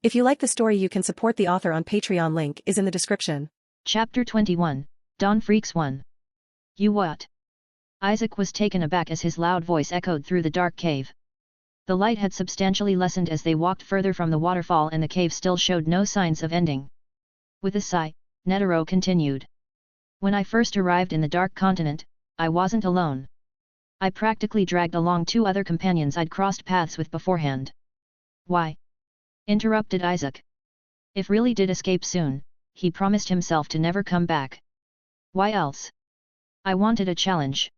If you like the story, you can support the author on Patreon. Link is in the description. Chapter 21, Dawn Freaks 1. You what? Isaac was taken aback as his loud voice echoed through the dark cave. The light had substantially lessened as they walked further from the waterfall, and the cave still showed no signs of ending. With a sigh, Netero continued. When I first arrived in the Dark Continent, I wasn't alone. I practically dragged along 2 other companions I'd crossed paths with beforehand. Why? Interrupted Isaac. If really did escape soon, he promised himself to never come back. Why else? I wanted a challenge.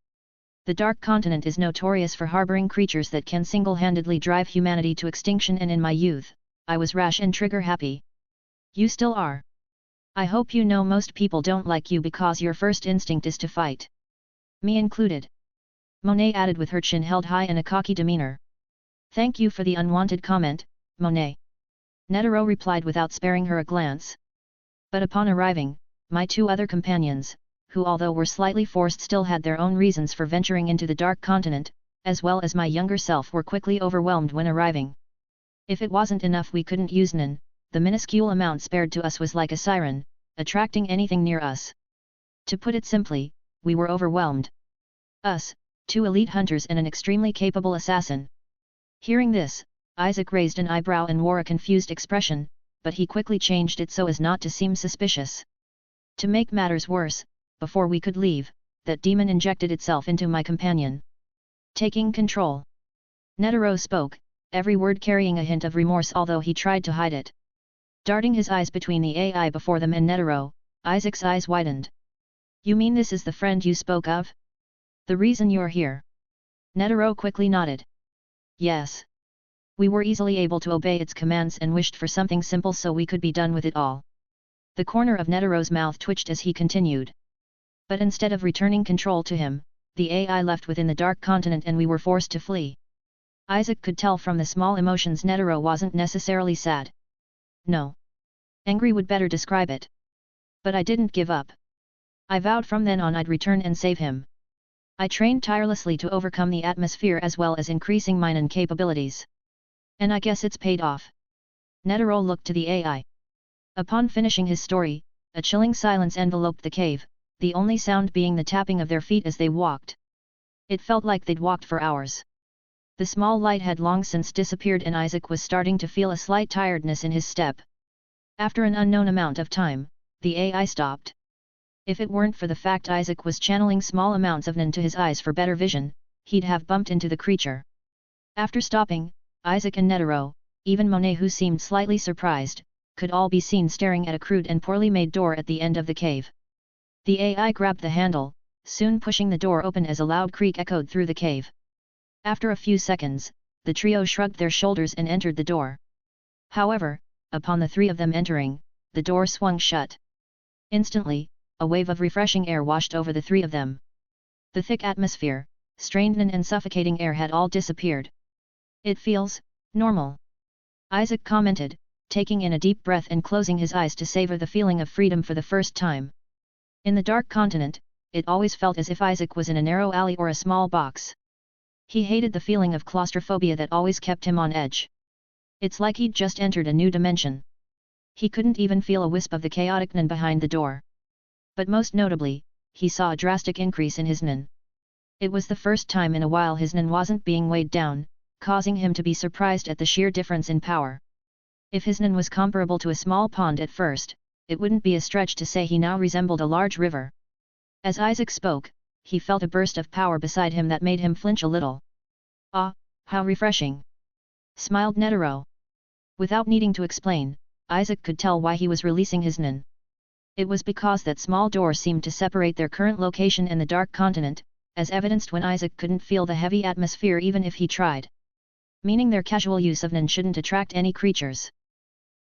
The Dark Continent is notorious for harboring creatures that can single-handedly drive humanity to extinction, and in my youth, I was rash and trigger-happy. You still are. I hope you know most people don't like you because your first instinct is to fight. Me included. Monet added with her chin held high and a cocky demeanor. Thank you for the unwanted comment, Monet. Netero replied without sparing her a glance. But upon arriving, my 2 other companions, who although were slightly forced still had their own reasons for venturing into the Dark Continent, as well as my younger self, were quickly overwhelmed when arriving. If it wasn't enough we couldn't use Nin, the minuscule amount spared to us was like a siren, attracting anything near us. To put it simply, we were overwhelmed. Us, 2 elite hunters and an extremely capable assassin. Hearing this, Isaac raised an eyebrow and wore a confused expression, but he quickly changed it so as not to seem suspicious. To make matters worse, before we could leave, that demon injected itself into my companion. Taking control. Netero spoke, every word carrying a hint of remorse although he tried to hide it. Darting his eyes between the AI before them and Netero, Isaac's eyes widened. You mean this is the friend you spoke of? The reason you're here? Netero quickly nodded. Yes. We were easily able to obey its commands and wished for something simple so we could be done with it all. The corner of Netero's mouth twitched as he continued. But instead of returning control to him, the AI left within the Dark Continent and we were forced to flee. Isaac could tell from the small emotions Netero wasn't necessarily sad. No. Angry would better describe it. But I didn't give up. I vowed from then on I'd return and save him. I trained tirelessly to overcome the atmosphere as well as increasing mine and capabilities. And I guess it's paid off. Netero looked to the AI. Upon finishing his story, a chilling silence enveloped the cave, the only sound being the tapping of their feet as they walked. It felt like they'd walked for hours. The small light had long since disappeared and Isaac was starting to feel a slight tiredness in his step. After an unknown amount of time, the AI stopped. If it weren't for the fact Isaac was channeling small amounts of Nin to his eyes for better vision, he'd have bumped into the creature. After stopping, Isaac and Netero, even Monet who seemed slightly surprised, could all be seen staring at a crude and poorly made door at the end of the cave. The AI grabbed the handle, soon pushing the door open as a loud creak echoed through the cave. After a few seconds, the trio shrugged their shoulders and entered the door. However, upon the 3 of them entering, the door swung shut. Instantly, a wave of refreshing air washed over the 3 of them. The thick atmosphere, strained and suffocating air had all disappeared. It feels normal. Isaac commented, taking in a deep breath and closing his eyes to savor the feeling of freedom for the first time. In the Dark Continent, it always felt as if Isaac was in a narrow alley or a small box. He hated the feeling of claustrophobia that always kept him on edge. It's like he'd just entered a new dimension. He couldn't even feel a wisp of the chaotic Nin behind the door. But most notably, he saw a drastic increase in his Nin. It was the first time in a while his Nin wasn't being weighed down, causing him to be surprised at the sheer difference in power. If his Nin was comparable to a small pond at first, it wouldn't be a stretch to say he now resembled a large river. As Isaac spoke, he felt a burst of power beside him that made him flinch a little. Ah, how refreshing! Smiled Netero. Without needing to explain, Isaac could tell why he was releasing his Nin. It was because that small door seemed to separate their current location and the Dark Continent, as evidenced when Isaac couldn't feel the heavy atmosphere even if he tried. Meaning their casual use of Nin shouldn't attract any creatures.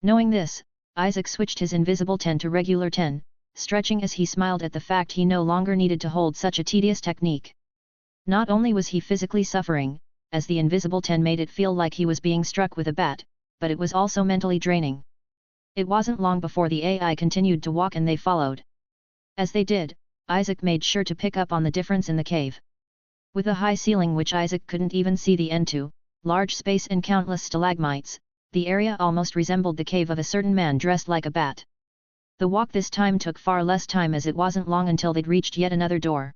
Knowing this, Isaac switched his invisible 10 to regular 10, stretching as he smiled at the fact he no longer needed to hold such a tedious technique. Not only was he physically suffering, as the invisible 10 made it feel like he was being struck with a bat, but it was also mentally draining. It wasn't long before the AI continued to walk and they followed. As they did, Isaac made sure to pick up on the difference in the cave. With a high ceiling which Isaac couldn't even see the end to, large space and countless stalagmites, the area almost resembled the cave of a certain man dressed like a bat. The walk this time took far less time as it wasn't long until they'd reached yet another door.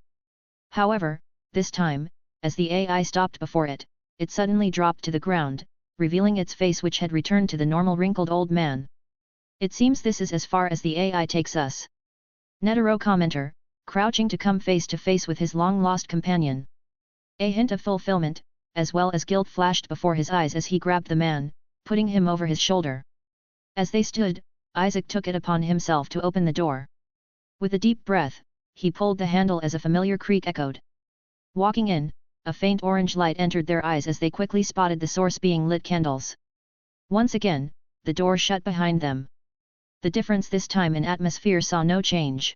However, this time, as the AI stopped before it, it suddenly dropped to the ground, revealing its face which had returned to the normal wrinkled old man. It seems this is as far as the AI takes us. Netero commenter, crouching to come face to face with his long-lost companion. A hint of fulfillment, as well as guilt flashed before his eyes as he grabbed the man, putting him over his shoulder. As they stood, Isaac took it upon himself to open the door. With a deep breath, he pulled the handle as a familiar creak echoed. Walking in, a faint orange light entered their eyes as they quickly spotted the source being lit candles. Once again, the door shut behind them. The difference this time in atmosphere saw no change.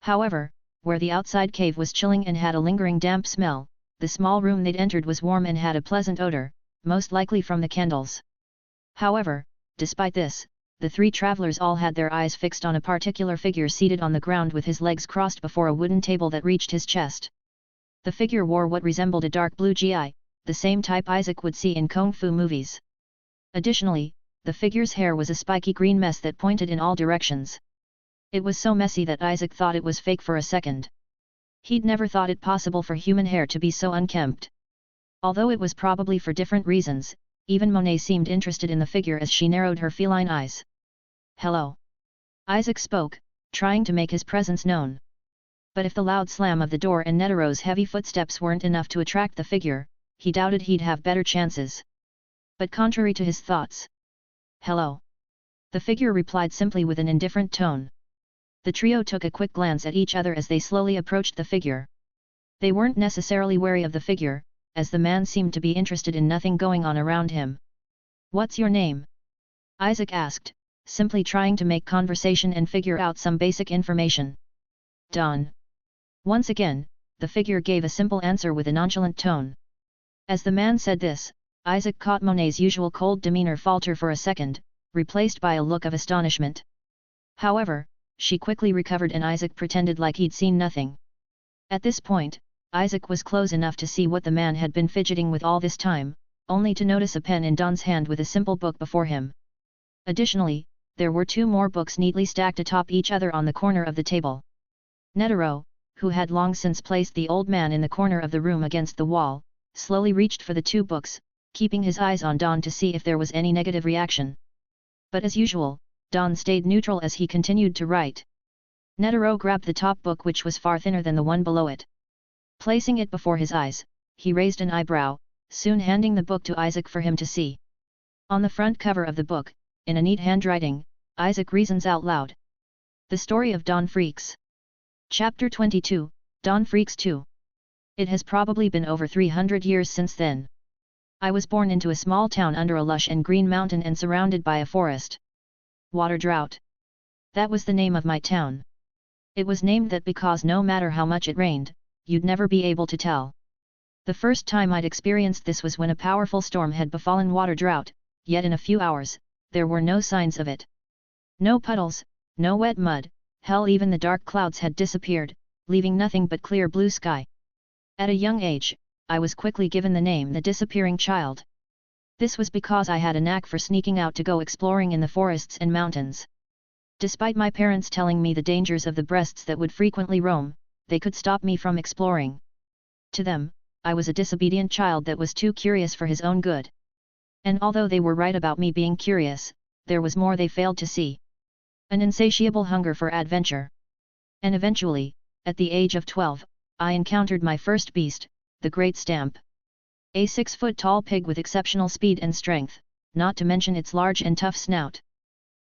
However, where the outside cave was chilling and had a lingering damp smell, the small room they'd entered was warm and had a pleasant odor, most likely from the candles. However, despite this, the three travelers all had their eyes fixed on a particular figure seated on the ground with his legs crossed before a wooden table that reached his chest. The figure wore what resembled a dark blue gi, the same type Isaac would see in kung fu movies. Additionally, the figure's hair was a spiky green mess that pointed in all directions. It was so messy that Isaac thought it was fake for a second. He'd never thought it possible for human hair to be so unkempt. Although it was probably for different reasons, even Monet seemed interested in the figure as she narrowed her feline eyes. "Hello." Isaac spoke, trying to make his presence known. But if the loud slam of the door and Netero's heavy footsteps weren't enough to attract the figure, he doubted he'd have better chances. But contrary to his thoughts. "Hello." The figure replied simply with an indifferent tone. The trio took a quick glance at each other as they slowly approached the figure. They weren't necessarily wary of the figure, as the man seemed to be interested in nothing going on around him. "What's your name?" Isaac asked, simply trying to make conversation and figure out some basic information. "Don." Once again, the figure gave a simple answer with a nonchalant tone. As the man said this, Isaac caught Monet's usual cold demeanor falter for a second, replaced by a look of astonishment. However, she quickly recovered and Isaac pretended like he'd seen nothing. At this point, Isaac was close enough to see what the man had been fidgeting with all this time, only to notice a pen in Don's hand with a simple book before him. Additionally, there were two more books neatly stacked atop each other on the corner of the table. Netero, who had long since placed the old man in the corner of the room against the wall, slowly reached for the two books, keeping his eyes on Don to see if there was any negative reaction. But as usual, Don stayed neutral as he continued to write. Netero grabbed the top book which was far thinner than the one below it. Placing it before his eyes, he raised an eyebrow, soon handing the book to Isaac for him to see. On the front cover of the book, in a neat handwriting, Isaac reasons out loud. The Story of Don Freaks. Chapter 22, Don Freaks 2. It has probably been over 300 years since then. I was born into a small town under a lush and green mountain and surrounded by a forest. Water drought. That was the name of my town. It was named that because no matter how much it rained, you'd never be able to tell. The first time I'd experienced this was when a powerful storm had befallen water drought, yet in a few hours, there were no signs of it. No puddles, no wet mud, hell even the dark clouds had disappeared, leaving nothing but clear blue sky. At a young age, I was quickly given the name the Disappearing Child. This was because I had a knack for sneaking out to go exploring in the forests and mountains. Despite my parents telling me the dangers of the beasts that would frequently roam, they could stop me from exploring. To them, I was a disobedient child that was too curious for his own good. And although they were right about me being curious, there was more they failed to see. An insatiable hunger for adventure. And eventually, at the age of 12, I encountered my first beast, the Great Stamp. A 6-foot-tall pig with exceptional speed and strength, not to mention its large and tough snout.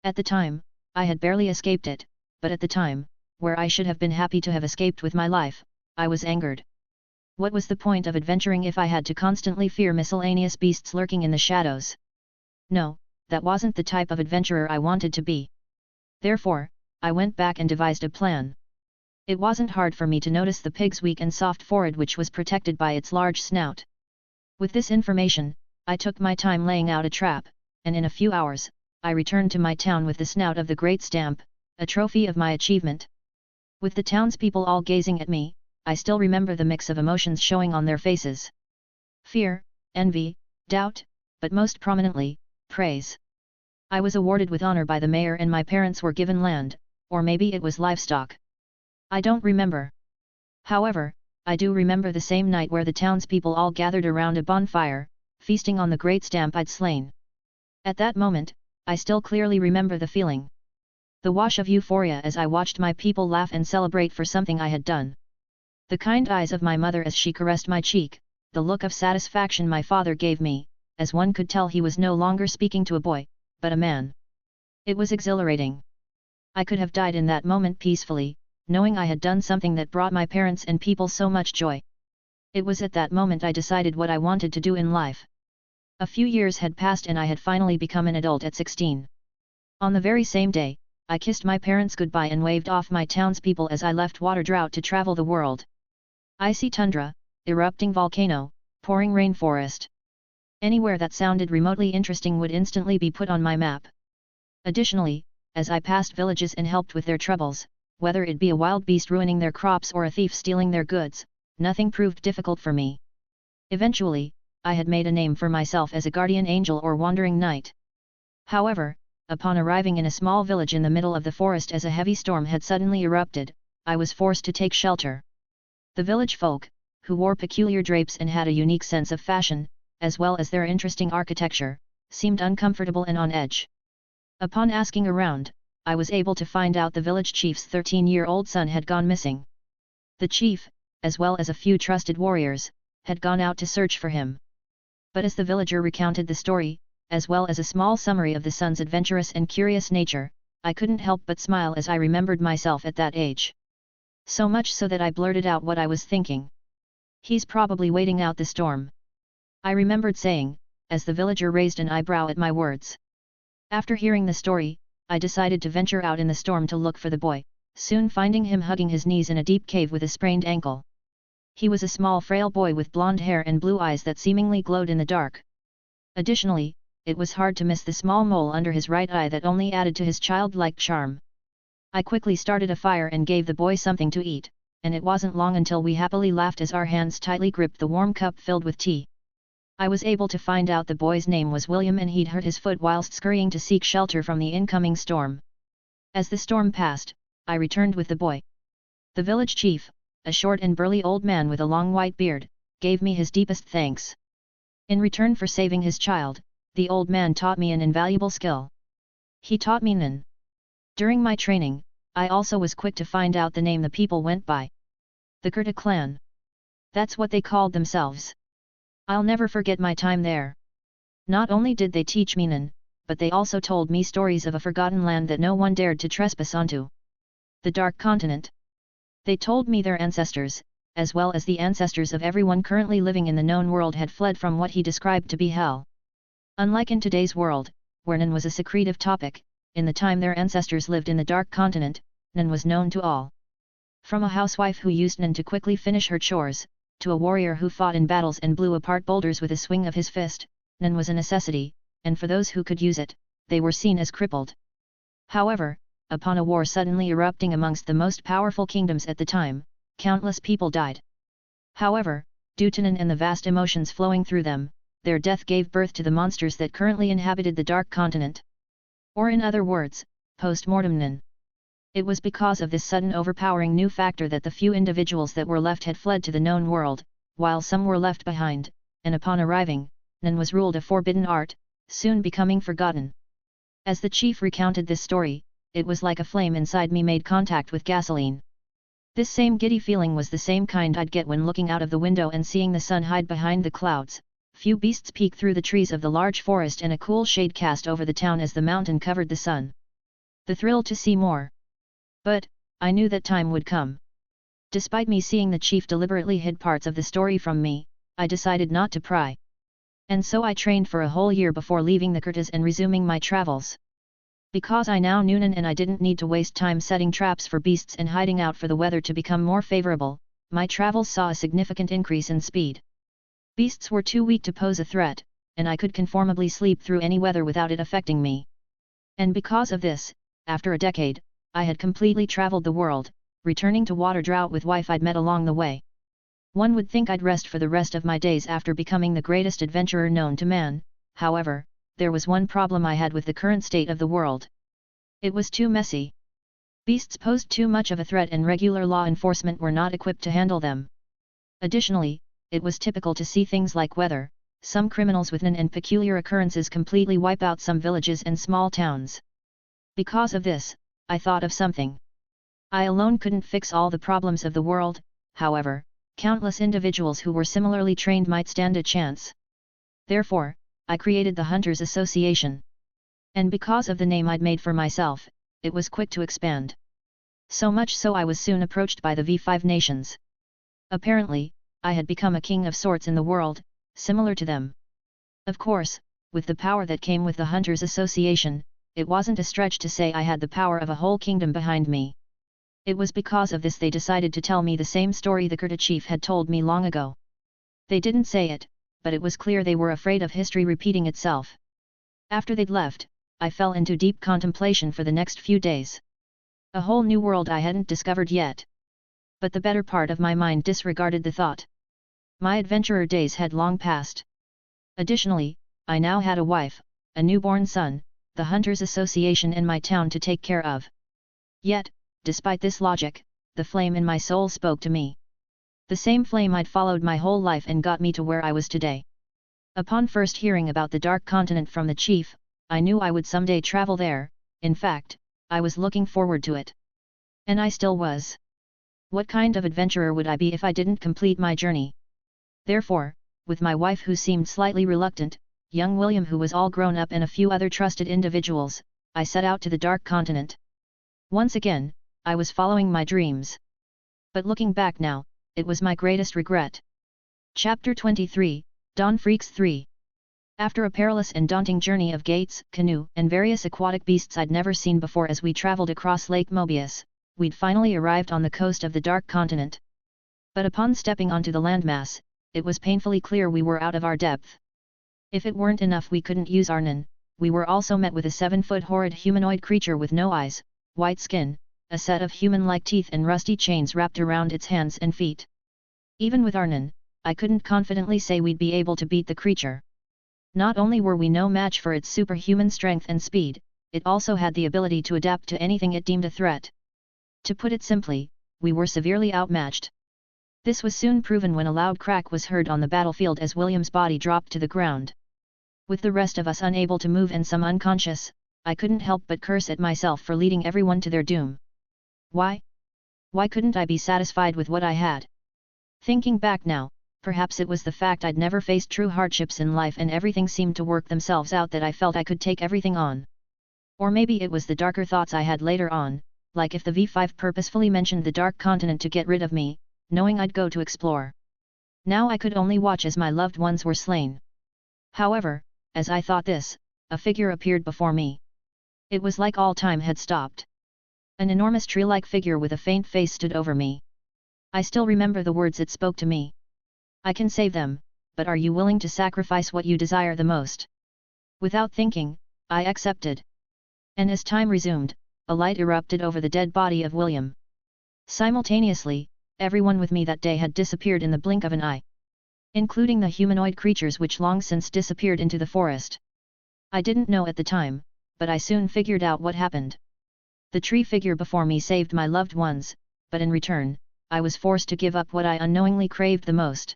At the time, I had barely escaped it, but at the time, where I should have been happy to have escaped with my life, I was angered. What was the point of adventuring if I had to constantly fear miscellaneous beasts lurking in the shadows? No, that wasn't the type of adventurer I wanted to be. Therefore, I went back and devised a plan. It wasn't hard for me to notice the pig's weak and soft forehead which was protected by its large snout. With this information, I took my time laying out a trap, and in a few hours, I returned to my town with the snout of the Great Stamp, a trophy of my achievement. With the townspeople all gazing at me, I still remember the mix of emotions showing on their faces. Fear, envy, doubt, but most prominently, praise. I was awarded with honor by the mayor and my parents were given land, or maybe it was livestock. I don't remember. However, I do remember the same night where the townspeople all gathered around a bonfire, feasting on the great stamp I'd slain. At that moment, I still clearly remember the feeling. The wash of euphoria as I watched my people laugh and celebrate for something I had done. The kind eyes of my mother as she caressed my cheek, the look of satisfaction my father gave me, as one could tell he was no longer speaking to a boy, but a man. It was exhilarating. I could have died in that moment peacefully, knowing I had done something that brought my parents and people so much joy. It was at that moment I decided what I wanted to do in life. A few years had passed and I had finally become an adult at 16. On the very same day, I kissed my parents goodbye and waved off my townspeople as I left Water Drought to travel the world. Icy tundra, erupting volcano, pouring rainforest. Anywhere that sounded remotely interesting would instantly be put on my map. Additionally, as I passed villages and helped with their troubles, whether it be a wild beast ruining their crops or a thief stealing their goods, nothing proved difficult for me. Eventually, I had made a name for myself as a guardian angel or wandering knight. However, upon arriving in a small village in the middle of the forest as a heavy storm had suddenly erupted, I was forced to take shelter. The village folk, who wore peculiar drapes and had a unique sense of fashion, as well as their interesting architecture, seemed uncomfortable and on edge. Upon asking around, I was able to find out the village chief's 13-year-old son had gone missing. The chief, as well as a few trusted warriors, had gone out to search for him. But as the villager recounted the story, as well as a small summary of the son's adventurous and curious nature, I couldn't help but smile as I remembered myself at that age. So much so that I blurted out what I was thinking. He's probably waiting out the storm. I remembered saying, as the villager raised an eyebrow at my words. After hearing the story, I decided to venture out in the storm to look for the boy, soon finding him hugging his knees in a deep cave with a sprained ankle. He was a small frail boy with blonde hair and blue eyes that seemingly glowed in the dark. Additionally, it was hard to miss the small mole under his right eye that only added to his childlike charm. I quickly started a fire and gave the boy something to eat, and it wasn't long until we happily laughed as our hands tightly gripped the warm cup filled with tea. I was able to find out the boy's name was William and he'd hurt his foot whilst scurrying to seek shelter from the incoming storm. As the storm passed, I returned with the boy. The village chief, a short and burly old man with a long white beard, gave me his deepest thanks. In return for saving his child, the old man taught me an invaluable skill. He taught me Nen. During my training, I also was quick to find out the name the people went by. The Kurta clan. That's what they called themselves. I'll never forget my time there. Not only did they teach me Nen, but they also told me stories of a forgotten land that no one dared to trespass onto. The Dark Continent. They told me their ancestors, as well as the ancestors of everyone currently living in the known world had fled from what he described to be hell. Unlike in today's world, where Nen was a secretive topic, in the time their ancestors lived in the Dark Continent, Nen was known to all. From a housewife who used Nen to quickly finish her chores, to a warrior who fought in battles and blew apart boulders with a swing of his fist, Nen was a necessity, and for those who could use it, they were seen as crippled. However, upon a war suddenly erupting amongst the most powerful kingdoms at the time, countless people died. However, due to Nen and the vast emotions flowing through them, their death gave birth to the monsters that currently inhabited the Dark Continent. Or in other words, post-mortem Nen. It was because of this sudden overpowering new factor that the few individuals that were left had fled to the known world, while some were left behind, and upon arriving, Nen was ruled a forbidden art, soon becoming forgotten. As the chief recounted this story, it was like a flame inside me made contact with gasoline. This same giddy feeling was the same kind I'd get when looking out of the window and seeing the sun hide behind the clouds, few beasts peek through the trees of the large forest and a cool shade cast over the town as the mountain covered the sun. The thrill to see more. But, I knew that time would come. Despite me seeing the chief deliberately hid parts of the story from me, I decided not to pry. And so I trained for a whole year before leaving the Kurtas and resuming my travels. Because I now knew Nen and I didn't need to waste time setting traps for beasts and hiding out for the weather to become more favorable, my travels saw a significant increase in speed. Beasts were too weak to pose a threat, and I could conformably sleep through any weather without it affecting me. And because of this, after a decade, I had completely traveled the world, returning to Water Drought with wife I'd met along the way. One would think I'd rest for the rest of my days after becoming the greatest adventurer known to man. However, there was one problem I had with the current state of the world. It was too messy. Beasts posed too much of a threat and regular law enforcement were not equipped to handle them. Additionally, it was typical to see things like weather, some criminals with and peculiar occurrences completely wipe out some villages and small towns. Because of this, I thought of something. I alone couldn't fix all the problems of the world, however, countless individuals who were similarly trained might stand a chance. Therefore, I created the Hunters Association. And because of the name I'd made for myself, it was quick to expand. So much so I was soon approached by the V5 nations. Apparently, I had become a king of sorts in the world, similar to them. Of course, with the power that came with the Hunters Association, it wasn't a stretch to say I had the power of a whole kingdom behind me. It was because of this they decided to tell me the same story the Kurta chief had told me long ago. They didn't say it, but it was clear they were afraid of history repeating itself. After they'd left, I fell into deep contemplation for the next few days. A whole new world I hadn't discovered yet. But the better part of my mind disregarded the thought. My adventurer days had long passed. Additionally, I now had a wife, a newborn son, the Hunters Association and my town to take care of. Yet, despite this logic, the flame in my soul spoke to me. The same flame I'd followed my whole life and got me to where I was today. Upon first hearing about the Dark Continent from the chief, I knew I would someday travel there. In fact, I was looking forward to it. And I still was. What kind of adventurer would I be if I didn't complete my journey? Therefore, with my wife who seemed slightly reluctant, young William who was all grown up and a few other trusted individuals, I set out to the Dark Continent. Once again, I was following my dreams. But looking back now, it was my greatest regret. Chapter 23, Dawn Freaks 3. After a perilous and daunting journey of gates, canoe, and various aquatic beasts I'd never seen before as we traveled across Lake Mobius, we'd finally arrived on the coast of the Dark Continent. But upon stepping onto the landmass, it was painfully clear we were out of our depth. If it weren't enough we couldn't use our Nen, we were also met with a 7-foot horrid humanoid creature with no eyes, white skin, a set of human-like teeth and rusty chains wrapped around its hands and feet. Even with our Nen, I couldn't confidently say we'd be able to beat the creature. Not only were we no match for its superhuman strength and speed, it also had the ability to adapt to anything it deemed a threat. To put it simply, we were severely outmatched. This was soon proven when a loud crack was heard on the battlefield as William's body dropped to the ground. With the rest of us unable to move and some unconscious, I couldn't help but curse at myself for leading everyone to their doom. Why? Why couldn't I be satisfied with what I had? Thinking back now, perhaps it was the fact I'd never faced true hardships in life and everything seemed to work themselves out that I felt I could take everything on. Or maybe it was the darker thoughts I had later on, like if the V5 purposefully mentioned the Dark Continent to get rid of me, knowing I'd go to explore. Now I could only watch as my loved ones were slain. However, as I thought this, a figure appeared before me. It was like all time had stopped. An enormous tree-like figure with a faint face stood over me. I still remember the words it spoke to me. I can save them, but are you willing to sacrifice what you desire the most? Without thinking, I accepted. And as time resumed, a light erupted over the dead body of William. Simultaneously, everyone with me that day had disappeared in the blink of an eye. Including the humanoid creatures which long since disappeared into the forest. I didn't know at the time, but I soon figured out what happened. The tree figure before me saved my loved ones, but in return, I was forced to give up what I unknowingly craved the most.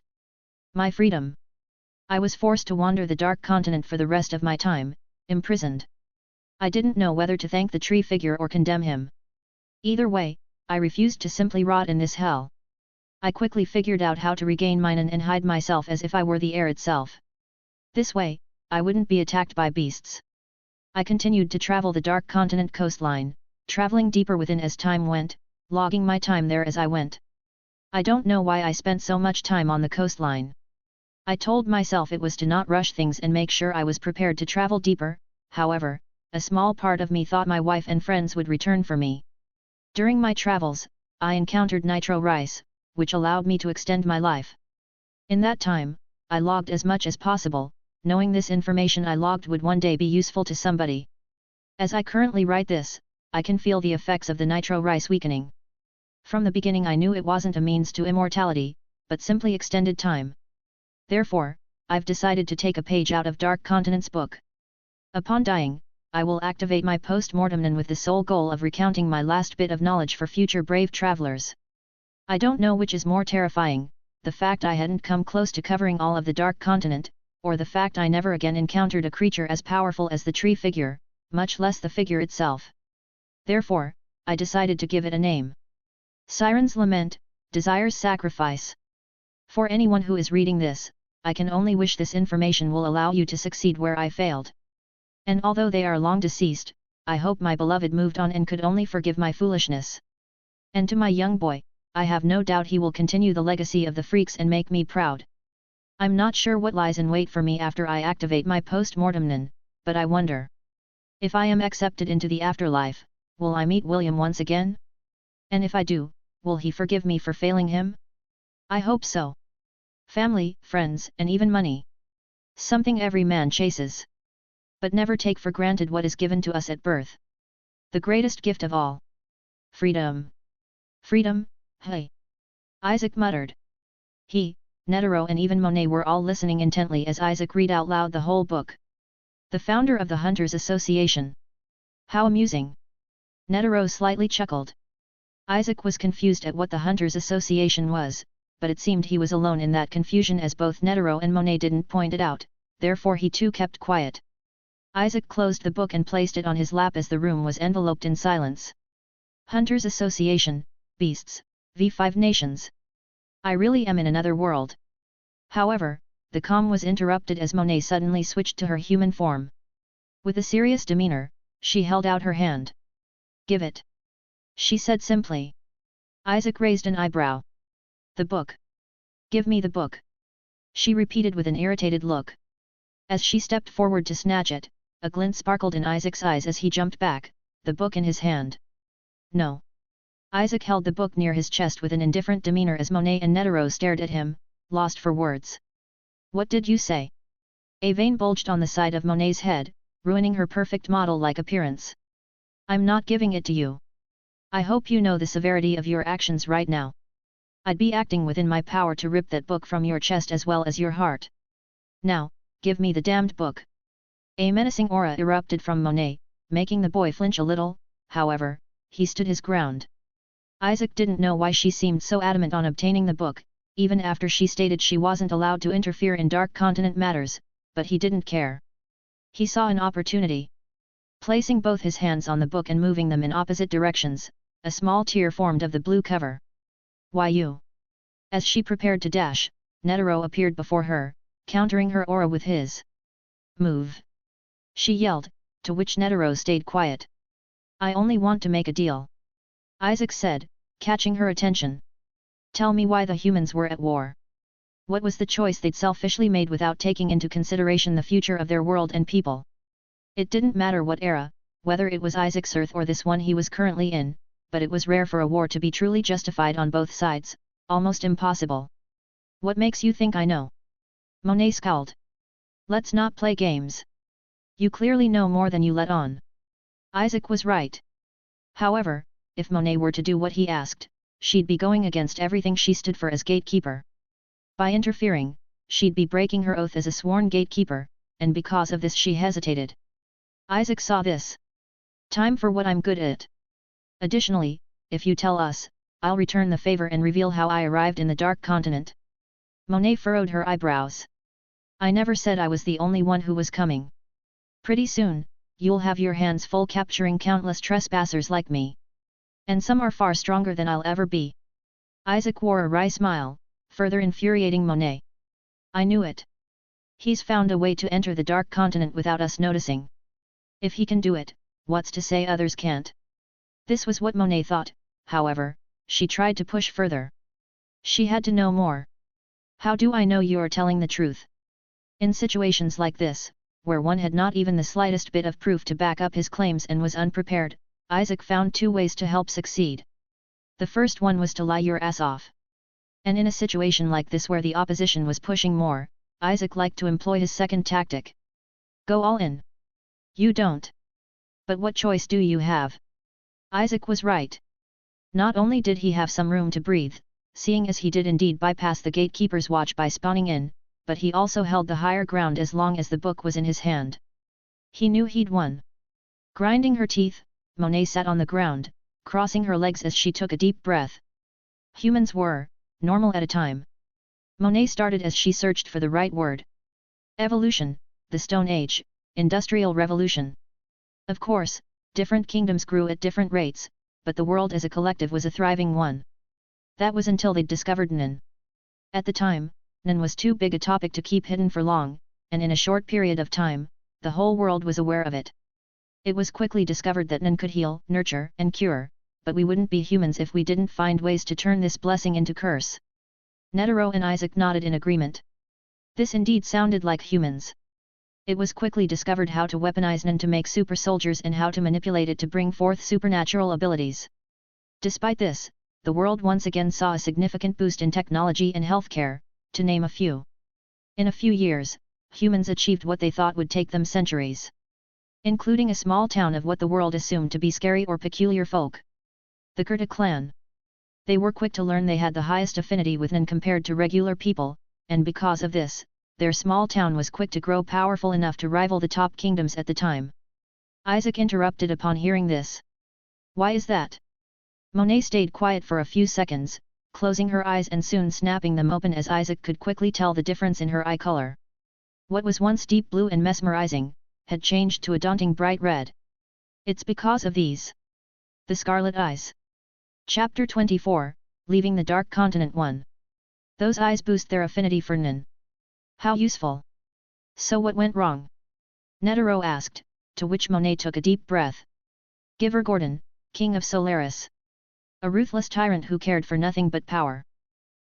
My freedom. I was forced to wander the Dark Continent for the rest of my time, imprisoned. I didn't know whether to thank the tree figure or condemn him. Either way, I refused to simply rot in this hell. I quickly figured out how to regain mine and hide myself as if I were the air itself. This way, I wouldn't be attacked by beasts. I continued to travel the Dark Continent coastline, traveling deeper within as time went, logging my time there as I went. I don't know why I spent so much time on the coastline. I told myself it was to not rush things and make sure I was prepared to travel deeper. However, a small part of me thought my wife and friends would return for me. During my travels, I encountered nitro rice, which allowed me to extend my life. In that time, I logged as much as possible, knowing this information I logged would one day be useful to somebody. As I currently write this, I can feel the effects of the nitro rice weakening. From the beginning I knew it wasn't a means to immortality, but simply extended time. Therefore, I've decided to take a page out of Dark Continent's book. Upon dying, I will activate my post-mortem with the sole goal of recounting my last bit of knowledge for future brave travelers. I don't know which is more terrifying, the fact I hadn't come close to covering all of the Dark Continent, or the fact I never again encountered a creature as powerful as the tree figure, much less the figure itself. Therefore, I decided to give it a name. Siren's Lament, Desire's Sacrifice. For anyone who is reading this, I can only wish this information will allow you to succeed where I failed. And although they are long deceased, I hope my beloved moved on and could only forgive my foolishness. And to my young boy, I have no doubt he will continue the legacy of the freaks and make me proud. I'm not sure what lies in wait for me after I activate my post-mortem, but I wonder. If I am accepted into the afterlife, will I meet William once again? And if I do, will he forgive me for failing him? I hope so. Family, friends, and even money. Something every man chases. But never take for granted what is given to us at birth. The greatest gift of all. Freedom. Freedom, hey. Isaac muttered. He, Netero and even Monet were all listening intently as Isaac read out loud the whole book. The founder of the Hunters Association. How amusing. Netero slightly chuckled. Isaac was confused at what the Hunters Association was, but it seemed he was alone in that confusion as both Netero and Monet didn't point it out, therefore he too kept quiet. Isaac closed the book and placed it on his lap as the room was enveloped in silence. Hunters Association, Beasts, v5 Nations. I really am in another world. However, the calm was interrupted as Monet suddenly switched to her human form. With a serious demeanor, she held out her hand. Give it. She said simply. Isaac raised an eyebrow. The book. Give me the book. She repeated with an irritated look. As she stepped forward to snatch it, a glint sparkled in Isaac's eyes as he jumped back, the book in his hand. No. Isaac held the book near his chest with an indifferent demeanor as Monet and Netero stared at him, lost for words. What did you say? A vein bulged on the side of Monet's head, ruining her perfect model-like appearance. I'm not giving it to you. I hope you know the severity of your actions right now. I'd be acting within my power to rip that book from your chest as well as your heart. Now, give me the damned book. A menacing aura erupted from Monet, making the boy flinch a little, however, he stood his ground. Isaac didn't know why she seemed so adamant on obtaining the book, even after she stated she wasn't allowed to interfere in Dark Continent matters, but he didn't care. He saw an opportunity. Placing both his hands on the book and moving them in opposite directions, a small tear formed of the blue cover. Why you? As she prepared to dash, Netero appeared before her, countering her aura with his. Move. She yelled, to which Netero stayed quiet. I only want to make a deal. Isaac said, catching her attention. Tell me why the humans were at war. What was the choice they'd selfishly made without taking into consideration the future of their world and people? It didn't matter what era, whether it was Isaac's Earth or this one he was currently in, but it was rare for a war to be truly justified on both sides, almost impossible. What makes you think I know? Monet scowled. Let's not play games. You clearly know more than you let on. Isaac was right. However, if Monet were to do what he asked, she'd be going against everything she stood for as gatekeeper. By interfering, she'd be breaking her oath as a sworn gatekeeper, and because of this she hesitated. Isaac saw this. Time for what I'm good at. Additionally, if you tell us, I'll return the favor and reveal how I arrived in the Dark Continent. Monet furrowed her eyebrows. I never said I was the only one who was coming. Pretty soon, you'll have your hands full capturing countless trespassers like me. And some are far stronger than I'll ever be. Isaac wore a wry smile, further infuriating Monet. I knew it. He's found a way to enter the Dark Continent without us noticing. If he can do it, what's to say others can't? This was what Monet thought, however, she tried to push further. She had to know more. How do I know you're telling the truth? In situations like this, where one had not even the slightest bit of proof to back up his claims and was unprepared, Isaac found two ways to help succeed. The first one was to lie your ass off. And in a situation like this where the opposition was pushing more, Isaac liked to employ his second tactic. Go all in. You don't. But what choice do you have? Isaac was right. Not only did he have some room to breathe, seeing as he did indeed bypass the gatekeeper's watch by spawning in, but he also held the higher ground as long as the book was in his hand. He knew he'd won. Grinding her teeth, Monet sat on the ground, crossing her legs as she took a deep breath. Humans were normal at a time. Monet started as she searched for the right word. Evolution, the Stone Age, Industrial Revolution. Of course, different kingdoms grew at different rates, but the world as a collective was a thriving one. That was until they'd discovered Nen. At the time, Nen was too big a topic to keep hidden for long, and in a short period of time, the whole world was aware of it. It was quickly discovered that Nen could heal, nurture, and cure, but we wouldn't be humans if we didn't find ways to turn this blessing into curse. Netero and Isaac nodded in agreement. This indeed sounded like humans. It was quickly discovered how to weaponize Nen to make super soldiers and how to manipulate it to bring forth supernatural abilities. Despite this, the world once again saw a significant boost in technology and healthcare, to name a few. In a few years, humans achieved what they thought would take them centuries. Including a small town of what the world assumed to be scary or peculiar folk. The Kurta clan. They were quick to learn they had the highest affinity with Nen compared to regular people, and because of this, their small town was quick to grow powerful enough to rival the top kingdoms at the time. Isaac interrupted upon hearing this. Why is that? Monet stayed quiet for a few seconds, closing her eyes and soon snapping them open as Isaac could quickly tell the difference in her eye color. What was once deep blue and mesmerizing, had changed to a daunting bright red. It's because of these. The Scarlet Eyes. Chapter 24, Leaving the Dark Continent 1. Those eyes boost their affinity for Nen. How useful. So what went wrong? Netero asked, to which Monet took a deep breath. Giver Gordon, King of Solaris. A ruthless tyrant who cared for nothing but power.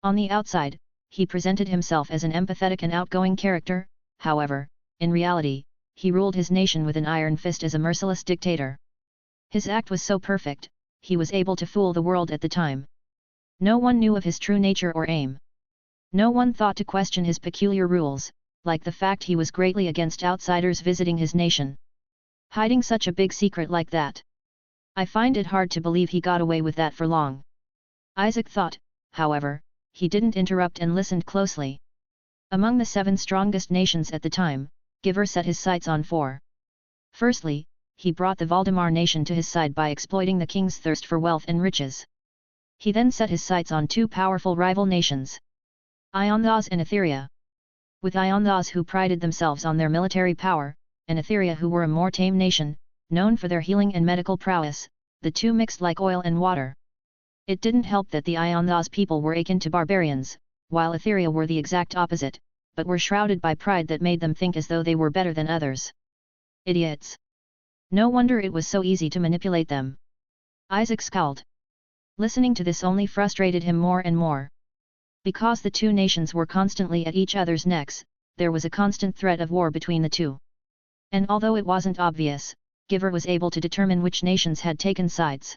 On the outside, he presented himself as an empathetic and outgoing character, however, in reality, he ruled his nation with an iron fist as a merciless dictator. His act was so perfect, he was able to fool the world at the time. No one knew of his true nature or aim. No one thought to question his peculiar rules, like the fact he was greatly against outsiders visiting his nation. Hiding such a big secret like that. I find it hard to believe he got away with that for long. Isaac thought, however, he didn't interrupt and listened closely. Among the 7 strongest nations at the time, Giver set his sights on 4. Firstly, he brought the Valdemar nation to his side by exploiting the king's thirst for wealth and riches. He then set his sights on 2 powerful rival nations. Ionthos and Etheria. With Ionthos who prided themselves on their military power, and Etheria who were a more tame nation, known for their healing and medical prowess, the two mixed like oil and water. It didn't help that the Ionthos people were akin to barbarians, while Etheria were the exact opposite, but were shrouded by pride that made them think as though they were better than others. Idiots! No wonder it was so easy to manipulate them. Isaac scowled. Listening to this only frustrated him more and more. Because the 2 nations were constantly at each other's necks, there was a constant threat of war between the 2. And although it wasn't obvious, Giver was able to determine which nations had taken sides.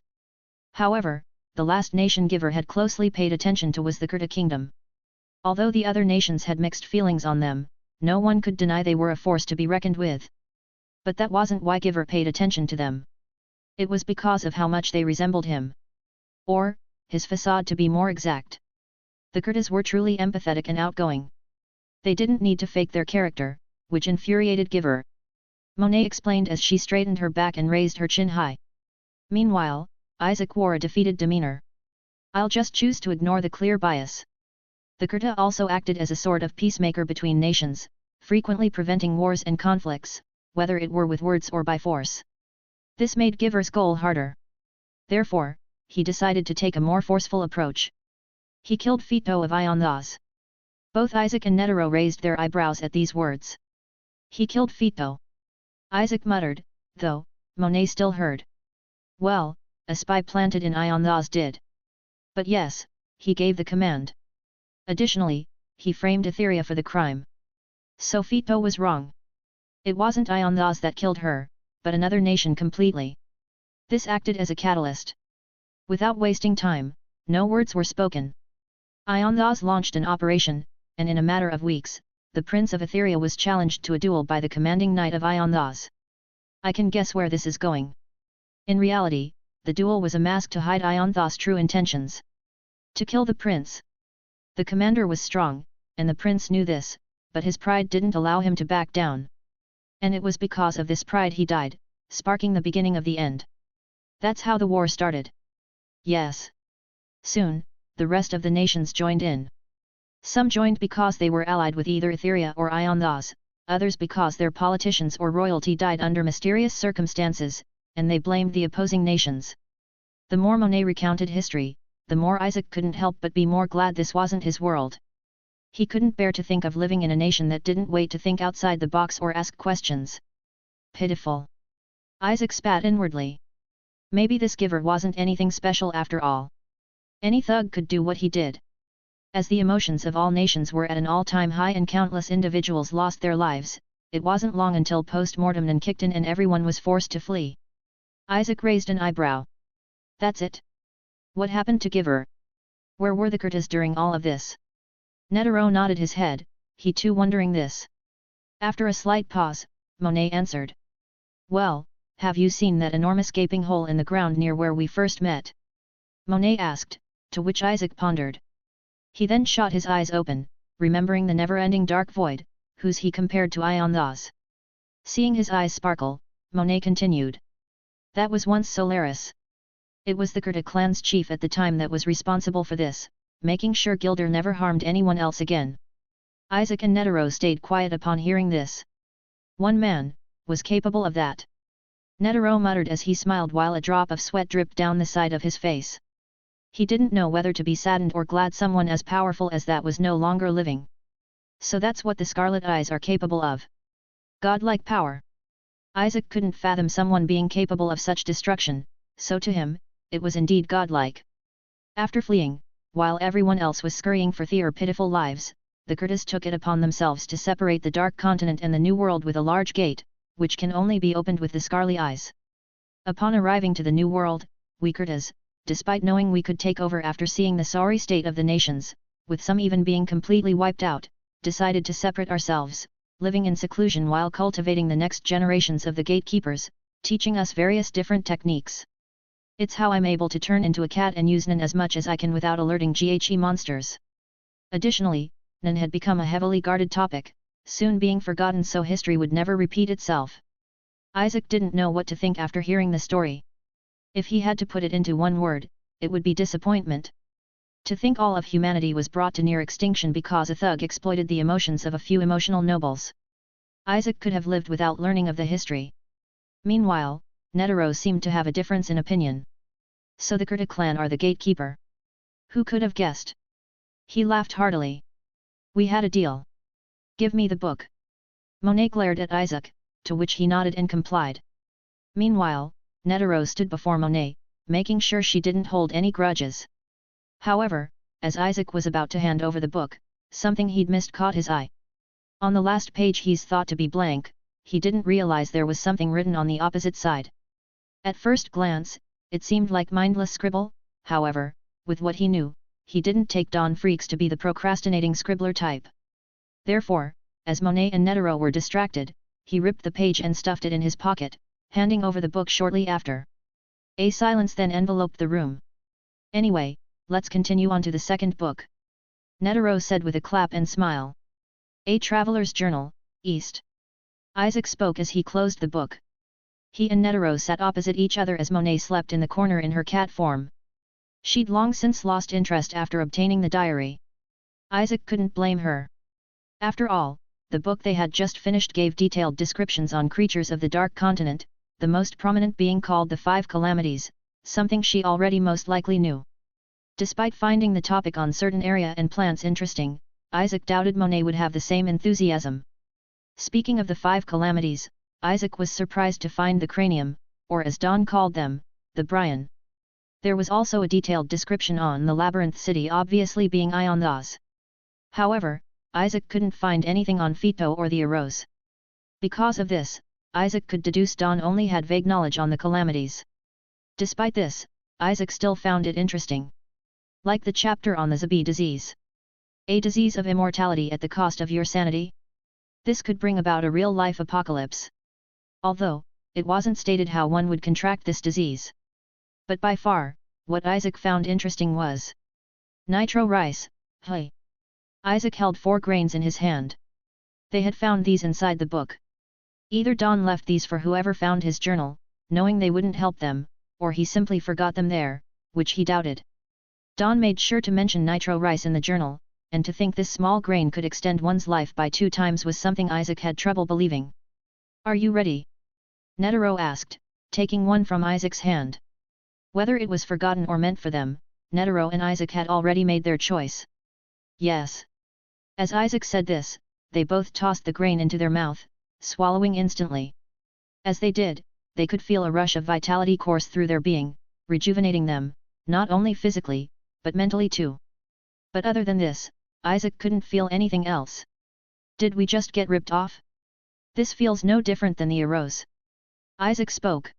However, the last nation Giver had closely paid attention to was the Kurta kingdom. Although the other nations had mixed feelings on them, no one could deny they were a force to be reckoned with. But that wasn't why Giver paid attention to them. It was because of how much they resembled him. Or, his facade to be more exact. The Kurtas were truly empathetic and outgoing. They didn't need to fake their character, which infuriated Giver. Monet explained as she straightened her back and raised her chin high. Meanwhile, Isaac wore a defeated demeanor. I'll just choose to ignore the clear bias. The Kurta also acted as a sort of peacemaker between nations, frequently preventing wars and conflicts, whether it were with words or by force. This made Giver's goal harder. Therefore, he decided to take a more forceful approach. He killed Phyto of Ionthos. Both Isaac and Netero raised their eyebrows at these words. He killed Phyto. Isaac muttered, though, Monet still heard. Well, a spy planted in Ionthos did. But yes, he gave the command. Additionally, he framed Etheria for the crime. So Phyto was wrong. It wasn't Ionthos that killed her, but another nation completely. This acted as a catalyst. Without wasting time, no words were spoken. Ionthos launched an operation, and in a matter of weeks, the Prince of Etheria was challenged to a duel by the commanding knight of Ionthos. I can guess where this is going. In reality, the duel was a mask to hide Ionthos' true intentions. To kill the prince. The commander was strong, and the prince knew this, but his pride didn't allow him to back down. And it was because of this pride he died, sparking the beginning of the end. That's how the war started. Yes. Soon, the rest of the nations joined in. Some joined because they were allied with either Etheria or Ionthos, others because their politicians or royalty died under mysterious circumstances, and they blamed the opposing nations. The more Monet recounted history, the more Isaac couldn't help but be more glad this wasn't his world. He couldn't bear to think of living in a nation that didn't wait to think outside the box or ask questions. Pitiful. Isaac spat inwardly. Maybe this giver wasn't anything special after all. Any thug could do what he did. As the emotions of all nations were at an all-time high and countless individuals lost their lives, it wasn't long until post-mortem kicked in and everyone was forced to flee. Isaac raised an eyebrow. That's it? What happened to Giver? Where were the Kurtas during all of this? Netero nodded his head, he too wondering this. After a slight pause, Monet answered. Well, have you seen that enormous gaping hole in the ground near where we first met? Monet asked, to which Isaac pondered. He then shot his eyes open, remembering the never-ending dark void, whose he compared to Ionthos. Seeing his eyes sparkle, Monet continued. That was once Solaris. It was the Kurta clan's chief at the time that was responsible for this, making sure Gilder never harmed anyone else again. Isaac and Netero stayed quiet upon hearing this. One man was capable of that. Netero muttered as he smiled while a drop of sweat dripped down the side of his face. He didn't know whether to be saddened or glad someone as powerful as that was no longer living. So that's what the Scarlet Eyes are capable of. Godlike power. Isaac couldn't fathom someone being capable of such destruction, so to him, it was indeed godlike. After fleeing, while everyone else was scurrying for their pitiful lives, the Kurtas took it upon themselves to separate the Dark Continent and the New World with a large gate, which can only be opened with the Scarlet Eyes. Upon arriving to the New World, we Kurtas, despite knowing we could take over after seeing the sorry state of the nations, with some even being completely wiped out, decided to separate ourselves, living in seclusion while cultivating the next generations of the gatekeepers, teaching us various different techniques. It's how I'm able to turn into a cat and use Nan as much as I can without alerting GHE monsters. Additionally, Nan had become a heavily guarded topic, soon being forgotten so history would never repeat itself. Isaac didn't know what to think after hearing the story. If he had to put it into one word, it would be disappointment. To think all of humanity was brought to near extinction because a thug exploited the emotions of a few emotional nobles. Isaac could have lived without learning of the history. Meanwhile, Netero seemed to have a difference in opinion. So the Kurta clan are the gatekeeper. Who could have guessed? He laughed heartily. We had a deal. Give me the book. Monet glared at Isaac, to which he nodded and complied. Meanwhile, Netero stood before Monet, making sure she didn't hold any grudges. However, as Isaac was about to hand over the book, something he'd missed caught his eye. On the last page he's thought to be blank, he didn't realize there was something written on the opposite side. At first glance, it seemed like mindless scribble, however, with what he knew, he didn't take Don Freaks to be the procrastinating scribbler type. Therefore, as Monet and Netero were distracted, he ripped the page and stuffed it in his pocket, handing over the book shortly after. A silence then enveloped the room. Anyway, let's continue on to the second book. Netero said with a clap and smile. A Traveler's Journal, East. Isaac spoke as he closed the book. He and Netero sat opposite each other as Monet slept in the corner in her cat form. She'd long since lost interest after obtaining the diary. Isaac couldn't blame her. After all, the book they had just finished gave detailed descriptions on creatures of the Dark Continent, the most prominent being called the Five Calamities, something she already most likely knew. Despite finding the topic on certain area and plants interesting, Isaac doubted Monet would have the same enthusiasm. Speaking of the Five Calamities, Isaac was surprised to find the cranium, or as Don called them, the Brian. There was also a detailed description on the Labyrinth City, obviously being Ionthos. However, Isaac couldn't find anything on Phyto or the Eros. Because of this, Isaac could deduce Don only had vague knowledge on the calamities. Despite this, Isaac still found it interesting. Like the chapter on the Zabi disease. A disease of immortality at the cost of your sanity? This could bring about a real-life apocalypse. Although, it wasn't stated how one would contract this disease. But by far, what Isaac found interesting was Nitro rice, hey. Isaac held 4 grains in his hand. They had found these inside the book. Either Don left these for whoever found his journal, knowing they wouldn't help them, or he simply forgot them there, which he doubted. Don made sure to mention nitro rice in the journal, and to think this small grain could extend one's life by 2 times was something Isaac had trouble believing. Are you ready? Netero asked, taking one from Isaac's hand. Whether it was forgotten or meant for them, Netero and Isaac had already made their choice. Yes. As Isaac said this, they both tossed the grain into their mouth, swallowing instantly. As they did, they could feel a rush of vitality course through their being, rejuvenating them, not only physically, but mentally too. But other than this, Isaac couldn't feel anything else. Did we just get ripped off? This feels no different than the arrows. Isaac spoke.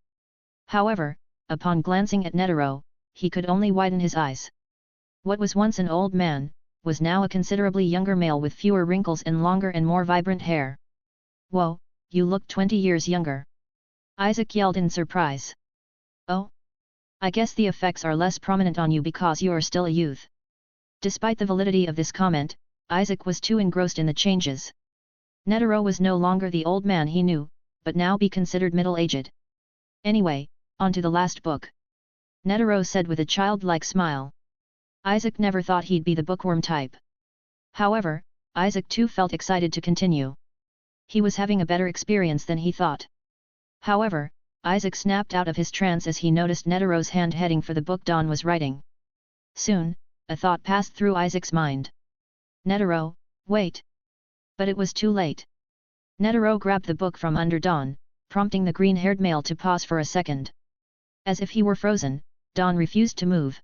However, upon glancing at Netero, he could only widen his eyes. What was once an old man, was now a considerably younger male with fewer wrinkles and longer and more vibrant hair. Whoa, you look 20 years younger. Isaac yelled in surprise. Oh? I guess the effects are less prominent on you because you are still a youth. Despite the validity of this comment, Isaac was too engrossed in the changes. Netero was no longer the old man he knew, but now be considered middle-aged. Anyway, on to the last book. Netero said with a childlike smile. Isaac never thought he'd be the bookworm type. However, Isaac too felt excited to continue. He was having a better experience than he thought. However, Isaac snapped out of his trance as he noticed Netero's hand heading for the book Don was writing. Soon, a thought passed through Isaac's mind. Netero, wait! But it was too late. Netero grabbed the book from under Don, prompting the green-haired male to pause for a second. As if he were frozen, Don refused to move.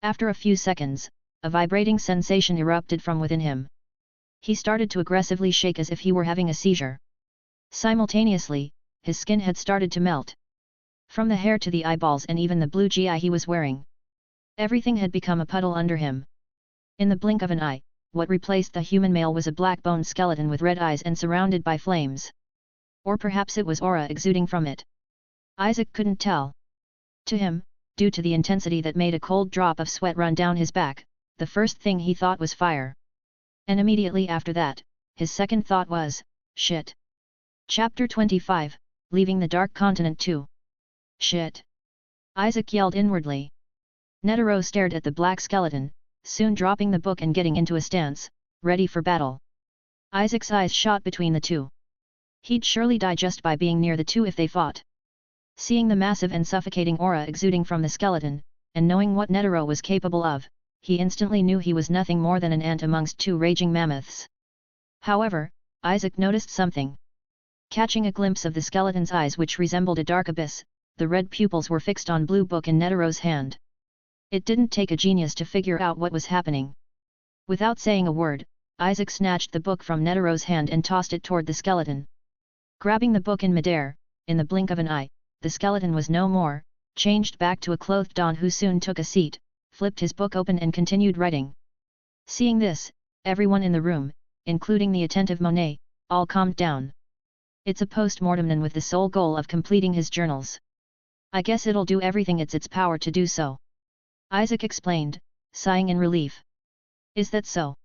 After a few seconds, a vibrating sensation erupted from within him. He started to aggressively shake as if he were having a seizure. Simultaneously, his skin had started to melt. From the hair to the eyeballs and even the blue gi he was wearing. Everything had become a puddle under him. In the blink of an eye, what replaced the human male was a black-boned skeleton with red eyes and surrounded by flames. Or perhaps it was aura exuding from it. Isaac couldn't tell. To him, due to the intensity that made a cold drop of sweat run down his back, the first thing he thought was fire. And immediately after that, his second thought was, shit. Chapter 25, Leaving the Dark Continent 2. Shit. Isaac yelled inwardly. Netero stared at the black skeleton, soon dropping the book and getting into a stance, ready for battle. Isaac's eyes shot between the two. He'd surely die just by being near the two if they fought. Seeing the massive and suffocating aura exuding from the skeleton, and knowing what Netero was capable of, he instantly knew he was nothing more than an ant amongst 2 raging mammoths. However, Isaac noticed something. Catching a glimpse of the skeleton's eyes which resembled a dark abyss, the red pupils were fixed on blue book in Netero's hand. It didn't take a genius to figure out what was happening. Without saying a word, Isaac snatched the book from Netero's hand and tossed it toward the skeleton. Grabbing the book in midair, in the blink of an eye, the skeleton was no more, changed back to a clothed Don who soon took a seat, flipped his book open and continued writing. Seeing this, everyone in the room, including the attentive Monet, all calmed down. It's a post-mortem and with the sole goal of completing his journals. I guess it'll do everything it's its power to do so. Isaac explained, sighing in relief. Is that so?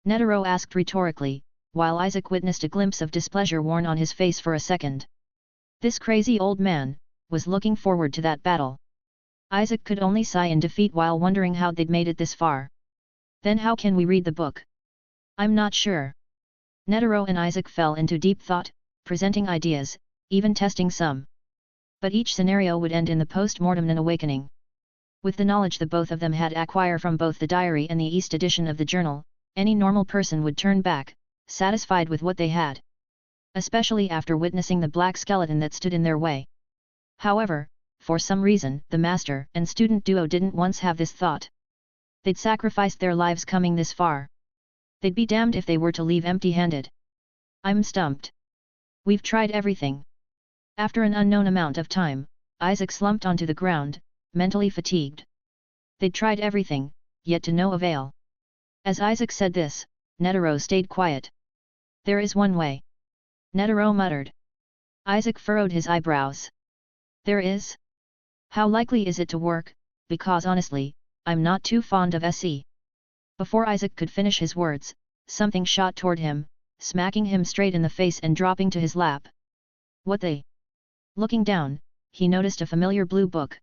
Netero asked rhetorically, while Isaac witnessed a glimpse of displeasure worn on his face for a second. This crazy old man was looking forward to that battle. Isaac could only sigh in defeat while wondering how they'd made it this far. Then how can we read the book? I'm not sure. Netero and Isaac fell into deep thought, presenting ideas, even testing some. But each scenario would end in the post-mortem and awakening. With the knowledge the both of them had acquired from both the diary and the East edition of the journal, any normal person would turn back, satisfied with what they had. Especially after witnessing the black skeleton that stood in their way. However, for some reason, the master and student duo didn't once have this thought. They'd sacrificed their lives coming this far. They'd be damned if they were to leave empty-handed. I'm stumped. We've tried everything. After an unknown amount of time, Isaac slumped onto the ground, mentally fatigued. They'd tried everything, yet to no avail. As Isaac said this, Netero stayed quiet. There is one way. Netero muttered. Isaac furrowed his eyebrows. There is? How likely is it to work, because honestly, I'm not too fond of SE. Before Isaac could finish his words, something shot toward him, smacking him straight in the face and dropping to his lap. What the? Looking down, he noticed a familiar blue book.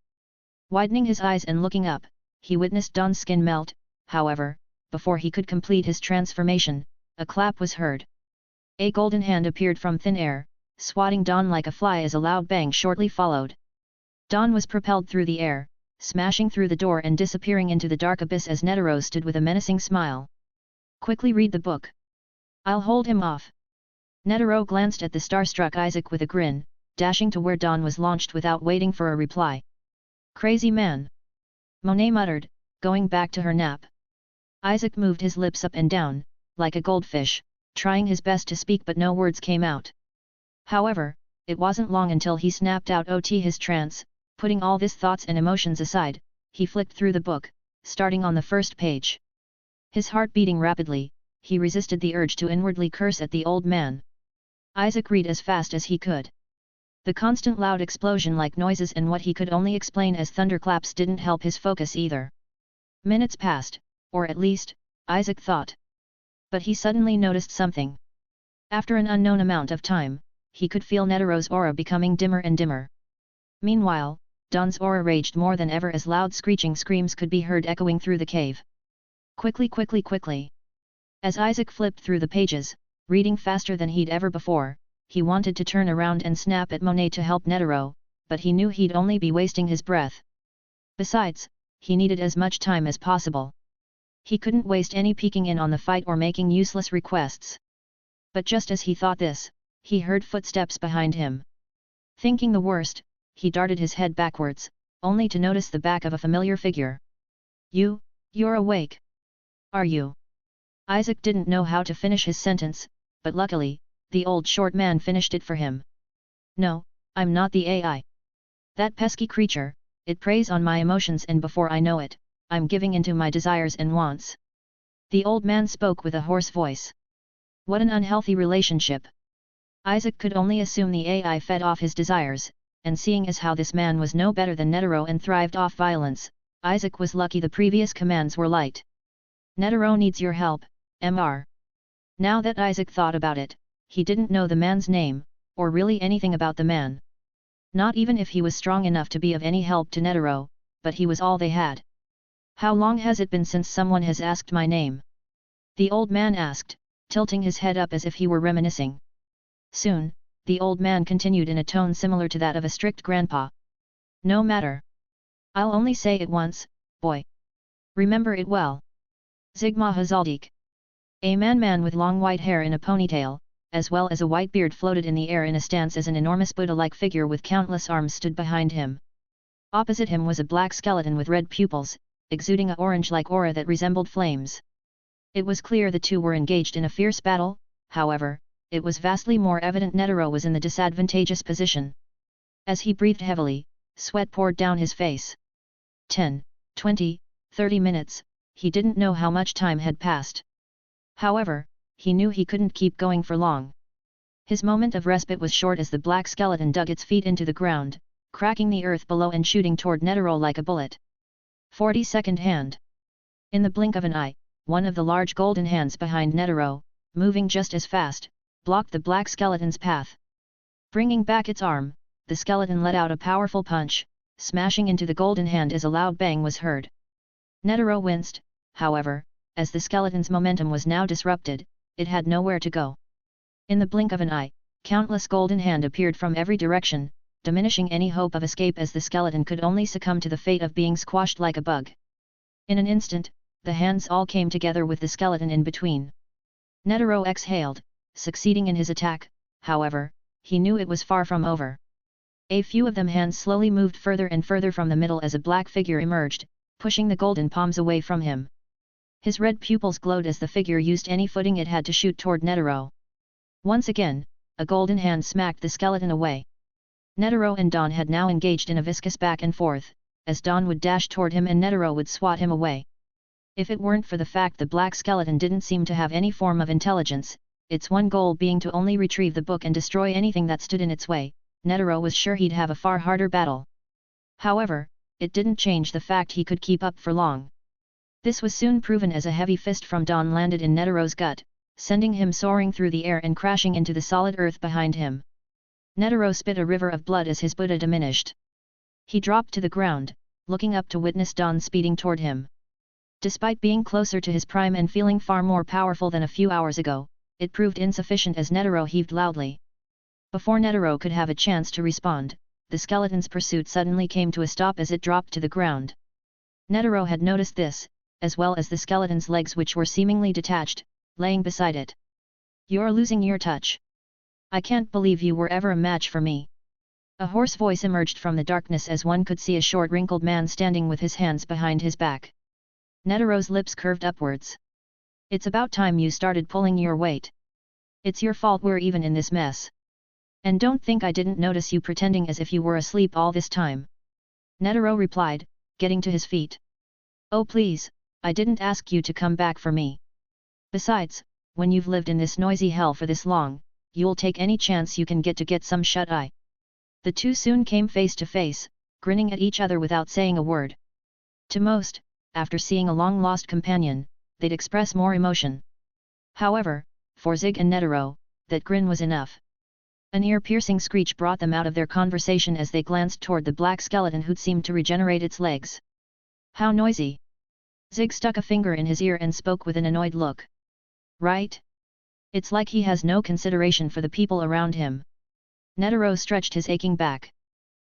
Widening his eyes and looking up, he witnessed Don's skin melt. However, before he could complete his transformation, a clap was heard. A golden hand appeared from thin air, swatting Don like a fly as a loud bang shortly followed. Don was propelled through the air, smashing through the door and disappearing into the dark abyss as Netero stood with a menacing smile. Quickly read the book. I'll hold him off. Netero glanced at the starstruck Isaac with a grin, dashing to where Don was launched without waiting for a reply. Crazy man. Monet muttered, going back to her nap. Isaac moved his lips up and down, like a goldfish, trying his best to speak but no words came out. However, it wasn't long until he snapped out his trance. Putting all his thoughts and emotions aside, he flicked through the book, starting on the first page. His heart beating rapidly, he resisted the urge to inwardly curse at the old man. Isaac read as fast as he could. The constant loud explosion-like noises and what he could only explain as thunderclaps didn't help his focus either. Minutes passed, or at least, Isaac thought. But he suddenly noticed something. After an unknown amount of time, he could feel Netero's aura becoming dimmer and dimmer. Meanwhile, Don's aura raged more than ever as loud screeching screams could be heard echoing through the cave. Quickly, quickly, quickly! As Isaac flipped through the pages, reading faster than he'd ever before, he wanted to turn around and snap at Monet to help Netero, but he knew he'd only be wasting his breath. Besides, he needed as much time as possible. He couldn't waste any peeking in on the fight or making useless requests. But just as he thought this, he heard footsteps behind him. Thinking the worst, he darted his head backwards, only to notice the back of a familiar figure. You're awake. Are you? Isaac didn't know how to finish his sentence, but luckily, the old short man finished it for him. No, I'm not the AI. That pesky creature, it preys on my emotions and before I know it, I'm giving into my desires and wants. The old man spoke with a hoarse voice. What an unhealthy relationship. Isaac could only assume the AI fed off his desires, and seeing as how this man was no better than Netero and thrived off violence, Isaac was lucky the previous commands were light. Netero needs your help, Mr. Now that Isaac thought about it, he didn't know the man's name, or really anything about the man. Not even if he was strong enough to be of any help to Netero, but he was all they had. How long has it been since someone has asked my name? The old man asked, tilting his head up as if he were reminiscing. Soon, the old man continued in a tone similar to that of a strict grandpa. No matter. I'll only say it once, boy. Remember it well. Zigma Hazaldik. A man with long white hair in a ponytail, as well as a white beard floated in the air in a stance as an enormous Buddha-like figure with countless arms stood behind him. Opposite him was a black skeleton with red pupils, exuding a orange-like aura that resembled flames. It was clear the two were engaged in a fierce battle, however, it was vastly more evident Netero was in the disadvantageous position. As he breathed heavily, sweat poured down his face. 10, 20, 30 minutes, he didn't know how much time had passed. However, he knew he couldn't keep going for long. His moment of respite was short as the black skeleton dug its feet into the ground, cracking the earth below and shooting toward Netero like a bullet. 42nd hand. In the blink of an eye, one of the large golden hands behind Netero, moving just as fast, blocked the black skeleton's path. Bringing back its arm, the skeleton let out a powerful punch, smashing into the golden hand as a loud bang was heard. Netero winced, however, as the skeleton's momentum was now disrupted, it had nowhere to go. In the blink of an eye, countless golden hand appeared from every direction, diminishing any hope of escape as the skeleton could only succumb to the fate of being squashed like a bug. In an instant, the hands all came together with the skeleton in between. Netero exhaled, succeeding in his attack, however, he knew it was far from over. A few of them hands slowly moved further and further from the middle as a black figure emerged, pushing the golden palms away from him. His red pupils glowed as the figure used any footing it had to shoot toward Netero. Once again, a golden hand smacked the skeleton away. Netero and Don had now engaged in a viscous back and forth, as Don would dash toward him and Netero would swat him away. If it weren't for the fact the black skeleton didn't seem to have any form of intelligence, its one goal being to only retrieve the book and destroy anything that stood in its way, Netero was sure he'd have a far harder battle. However, it didn't change the fact he could keep up for long. This was soon proven as a heavy fist from Dawn landed in Netero's gut, sending him soaring through the air and crashing into the solid earth behind him. Netero spit a river of blood as his Buddha diminished. He dropped to the ground, looking up to witness Dawn speeding toward him. Despite being closer to his prime and feeling far more powerful than a few hours ago, it proved insufficient as Netero heaved loudly. Before Netero could have a chance to respond, the skeleton's pursuit suddenly came to a stop as it dropped to the ground. Netero had noticed this, as well as the skeleton's legs which were seemingly detached, laying beside it. "You're losing your touch. I can't believe you were ever a match for me." A hoarse voice emerged from the darkness as one could see a short wrinkled man standing with his hands behind his back. Netero's lips curved upwards. "It's about time you started pulling your weight. It's your fault we're even in this mess. And don't think I didn't notice you pretending as if you were asleep all this time." Netero replied, getting to his feet. "Oh please, I didn't ask you to come back for me. Besides, when you've lived in this noisy hell for this long, you'll take any chance you can get to get some shut-eye." The two soon came face to face, grinning at each other without saying a word. To most, after seeing a long-lost companion, they'd express more emotion. However, for Zig and Netero, that grin was enough. An ear-piercing screech brought them out of their conversation as they glanced toward the black skeleton who'd seemed to regenerate its legs. "How noisy!" Zig stuck a finger in his ear and spoke with an annoyed look. "Right? It's like he has no consideration for the people around him." Netero stretched his aching back.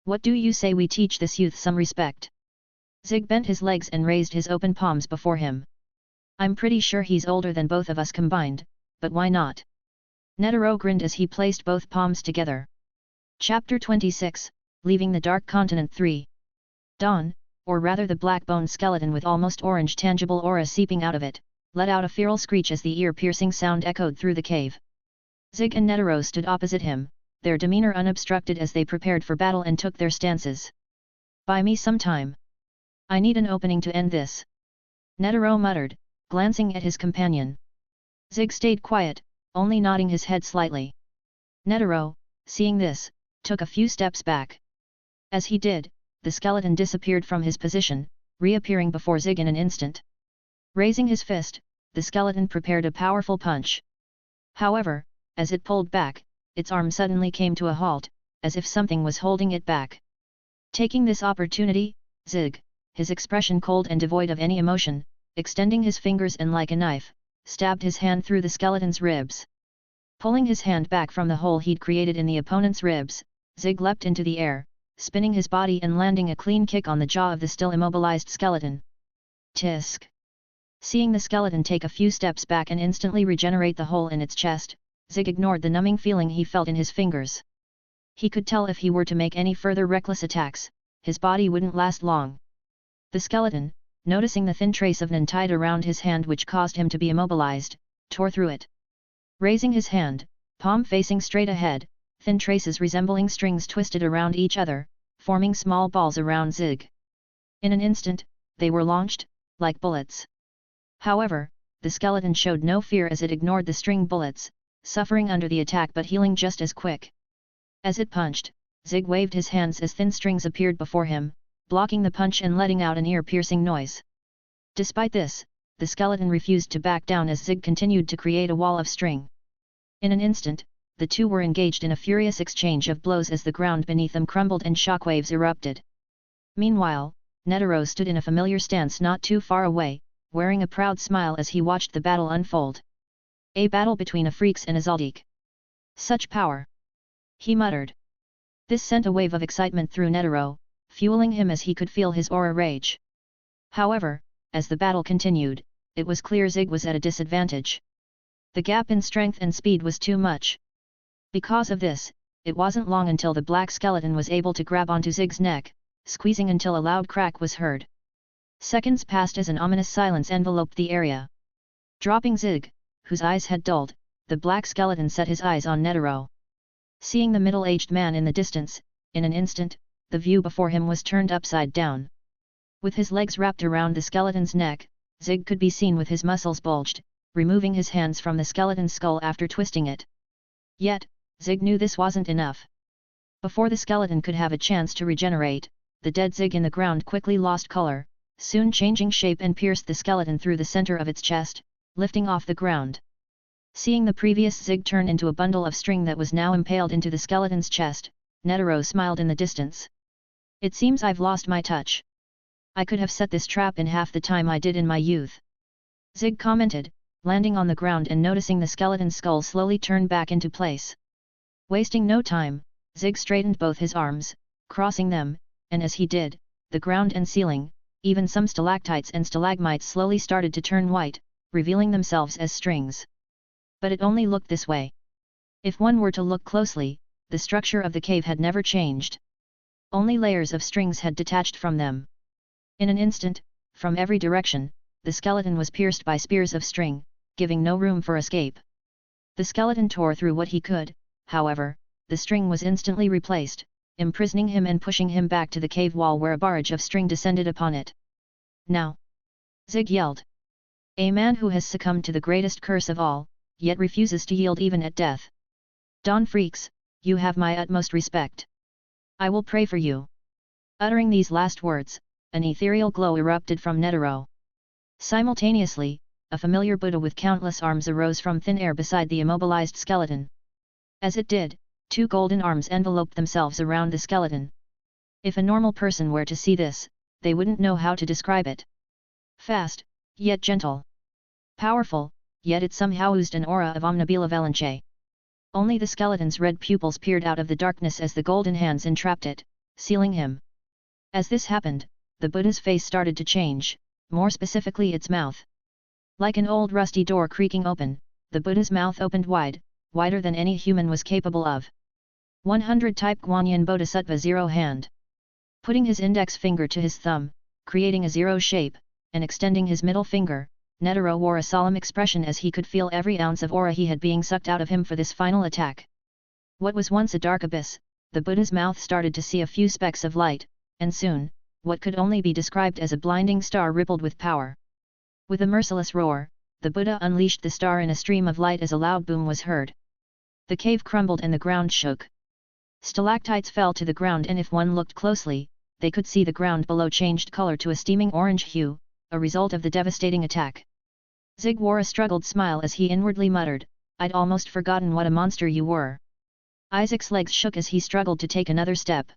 "What do you say we teach this youth some respect?" Zig bent his legs and raised his open palms before him. "I'm pretty sure he's older than both of us combined, but why not?" Netero grinned as he placed both palms together. Chapter 26, Leaving the Dark Continent 3. Dawn, or rather the black-boned skeleton with almost orange tangible aura seeping out of it, let out a feral screech as the ear-piercing sound echoed through the cave. Zig and Netero stood opposite him, their demeanor unobstructed as they prepared for battle and took their stances. "Buy me some time. I need an opening to end this," Netero muttered, glancing at his companion. Zig stayed quiet, only nodding his head slightly. Netero, seeing this, took a few steps back. As he did, the skeleton disappeared from his position, reappearing before Zig in an instant. Raising his fist, the skeleton prepared a powerful punch. However, as it pulled back, its arm suddenly came to a halt, as if something was holding it back. Taking this opportunity, Zig, his expression cold and devoid of any emotion, extending his fingers and like a knife, stabbed his hand through the skeleton's ribs. Pulling his hand back from the hole he'd created in the opponent's ribs, Zig leapt into the air, spinning his body and landing a clean kick on the jaw of the still immobilized skeleton. Tisk! Seeing the skeleton take a few steps back and instantly regenerate the hole in its chest, Zig ignored the numbing feeling he felt in his fingers. He could tell if he were to make any further reckless attacks, his body wouldn't last long. The skeleton, noticing the thin trace of Nan tied around his hand which caused him to be immobilized, tore through it. Raising his hand, palm facing straight ahead, thin traces resembling strings twisted around each other, forming small balls around Zig. In an instant, they were launched, like bullets. However, the skeleton showed no fear as it ignored the string bullets, suffering under the attack but healing just as quick. As it punched, Zig waved his hands as thin strings appeared before him, blocking the punch and letting out an ear-piercing noise. Despite this, the skeleton refused to back down as Zig continued to create a wall of string. In an instant, the two were engaged in a furious exchange of blows as the ground beneath them crumbled and shockwaves erupted. Meanwhile, Netero stood in a familiar stance not too far away, wearing a proud smile as he watched the battle unfold. A battle between a Freaks and a Zaldik. Such power! He muttered. This sent a wave of excitement through Netero, fueling him as he could feel his aura rage. However, as the battle continued, it was clear Zig was at a disadvantage. The gap in strength and speed was too much. Because of this, it wasn't long until the black skeleton was able to grab onto Zig's neck, squeezing until a loud crack was heard. Seconds passed as an ominous silence enveloped the area. Dropping Zig, whose eyes had dulled, the black skeleton set his eyes on Netero. Seeing the middle-aged man in the distance, in an instant, the view before him was turned upside down. With his legs wrapped around the skeleton's neck, Zig could be seen with his muscles bulged, removing his hands from the skeleton's skull after twisting it. Yet, Zig knew this wasn't enough. Before the skeleton could have a chance to regenerate, the dead Zig in the ground quickly lost color, soon changing shape and pierced the skeleton through the center of its chest, lifting off the ground. Seeing the previous Zig turn into a bundle of string that was now impaled into the skeleton's chest, Netero smiled in the distance. It seems I've lost my touch. I could have set this trap in half the time I did in my youth. Zig commented, landing on the ground and noticing the skeleton's skull slowly turn back into place. Wasting no time, Zig straightened both his arms, crossing them, and as he did, the ground and ceiling, even some stalactites and stalagmites slowly started to turn white, revealing themselves as strings. But it only looked this way. If one were to look closely, the structure of the cave had never changed. Only layers of strings had detached from them. In an instant, from every direction, the skeleton was pierced by spears of string, giving no room for escape. The skeleton tore through what he could, however, the string was instantly replaced, imprisoning him and pushing him back to the cave wall where a barrage of string descended upon it. Now! Zig yelled. A man who has succumbed to the greatest curse of all, yet refuses to yield even at death. Don Freaks, you have my utmost respect. I will pray for you. Uttering these last words, an ethereal glow erupted from Netero. Simultaneously, a familiar Buddha with countless arms arose from thin air beside the immobilized skeleton. As it did, two golden arms enveloped themselves around the skeleton. If a normal person were to see this, they wouldn't know how to describe it. Fast, yet gentle. Powerful, yet it somehow oozed an aura of omnibenevolence. Only the skeleton's red pupils peered out of the darkness as the golden hands entrapped it, sealing him. As this happened, the Buddha's face started to change, more specifically its mouth. Like an old rusty door creaking open, the Buddha's mouth opened wide, wider than any human was capable of. 100 Type Guanyin Bodhisattva 0 hand. Putting his index finger to his thumb, creating a zero shape, and extending his middle finger, Netero wore a solemn expression as he could feel every ounce of aura he had being sucked out of him for this final attack. What was once a dark abyss, the Buddha's mouth started to see a few specks of light, and soon, what could only be described as a blinding star rippled with power. With a merciless roar, the Buddha unleashed the star in a stream of light as a loud boom was heard. The cave crumbled and the ground shook. Stalactites fell to the ground, and if one looked closely, they could see the ground below changed color to a steaming orange hue, a result of the devastating attack. Zig wore a struggled smile as he inwardly muttered, "I'd almost forgotten what a monster you were." Isaac's legs shook as he struggled to take another step.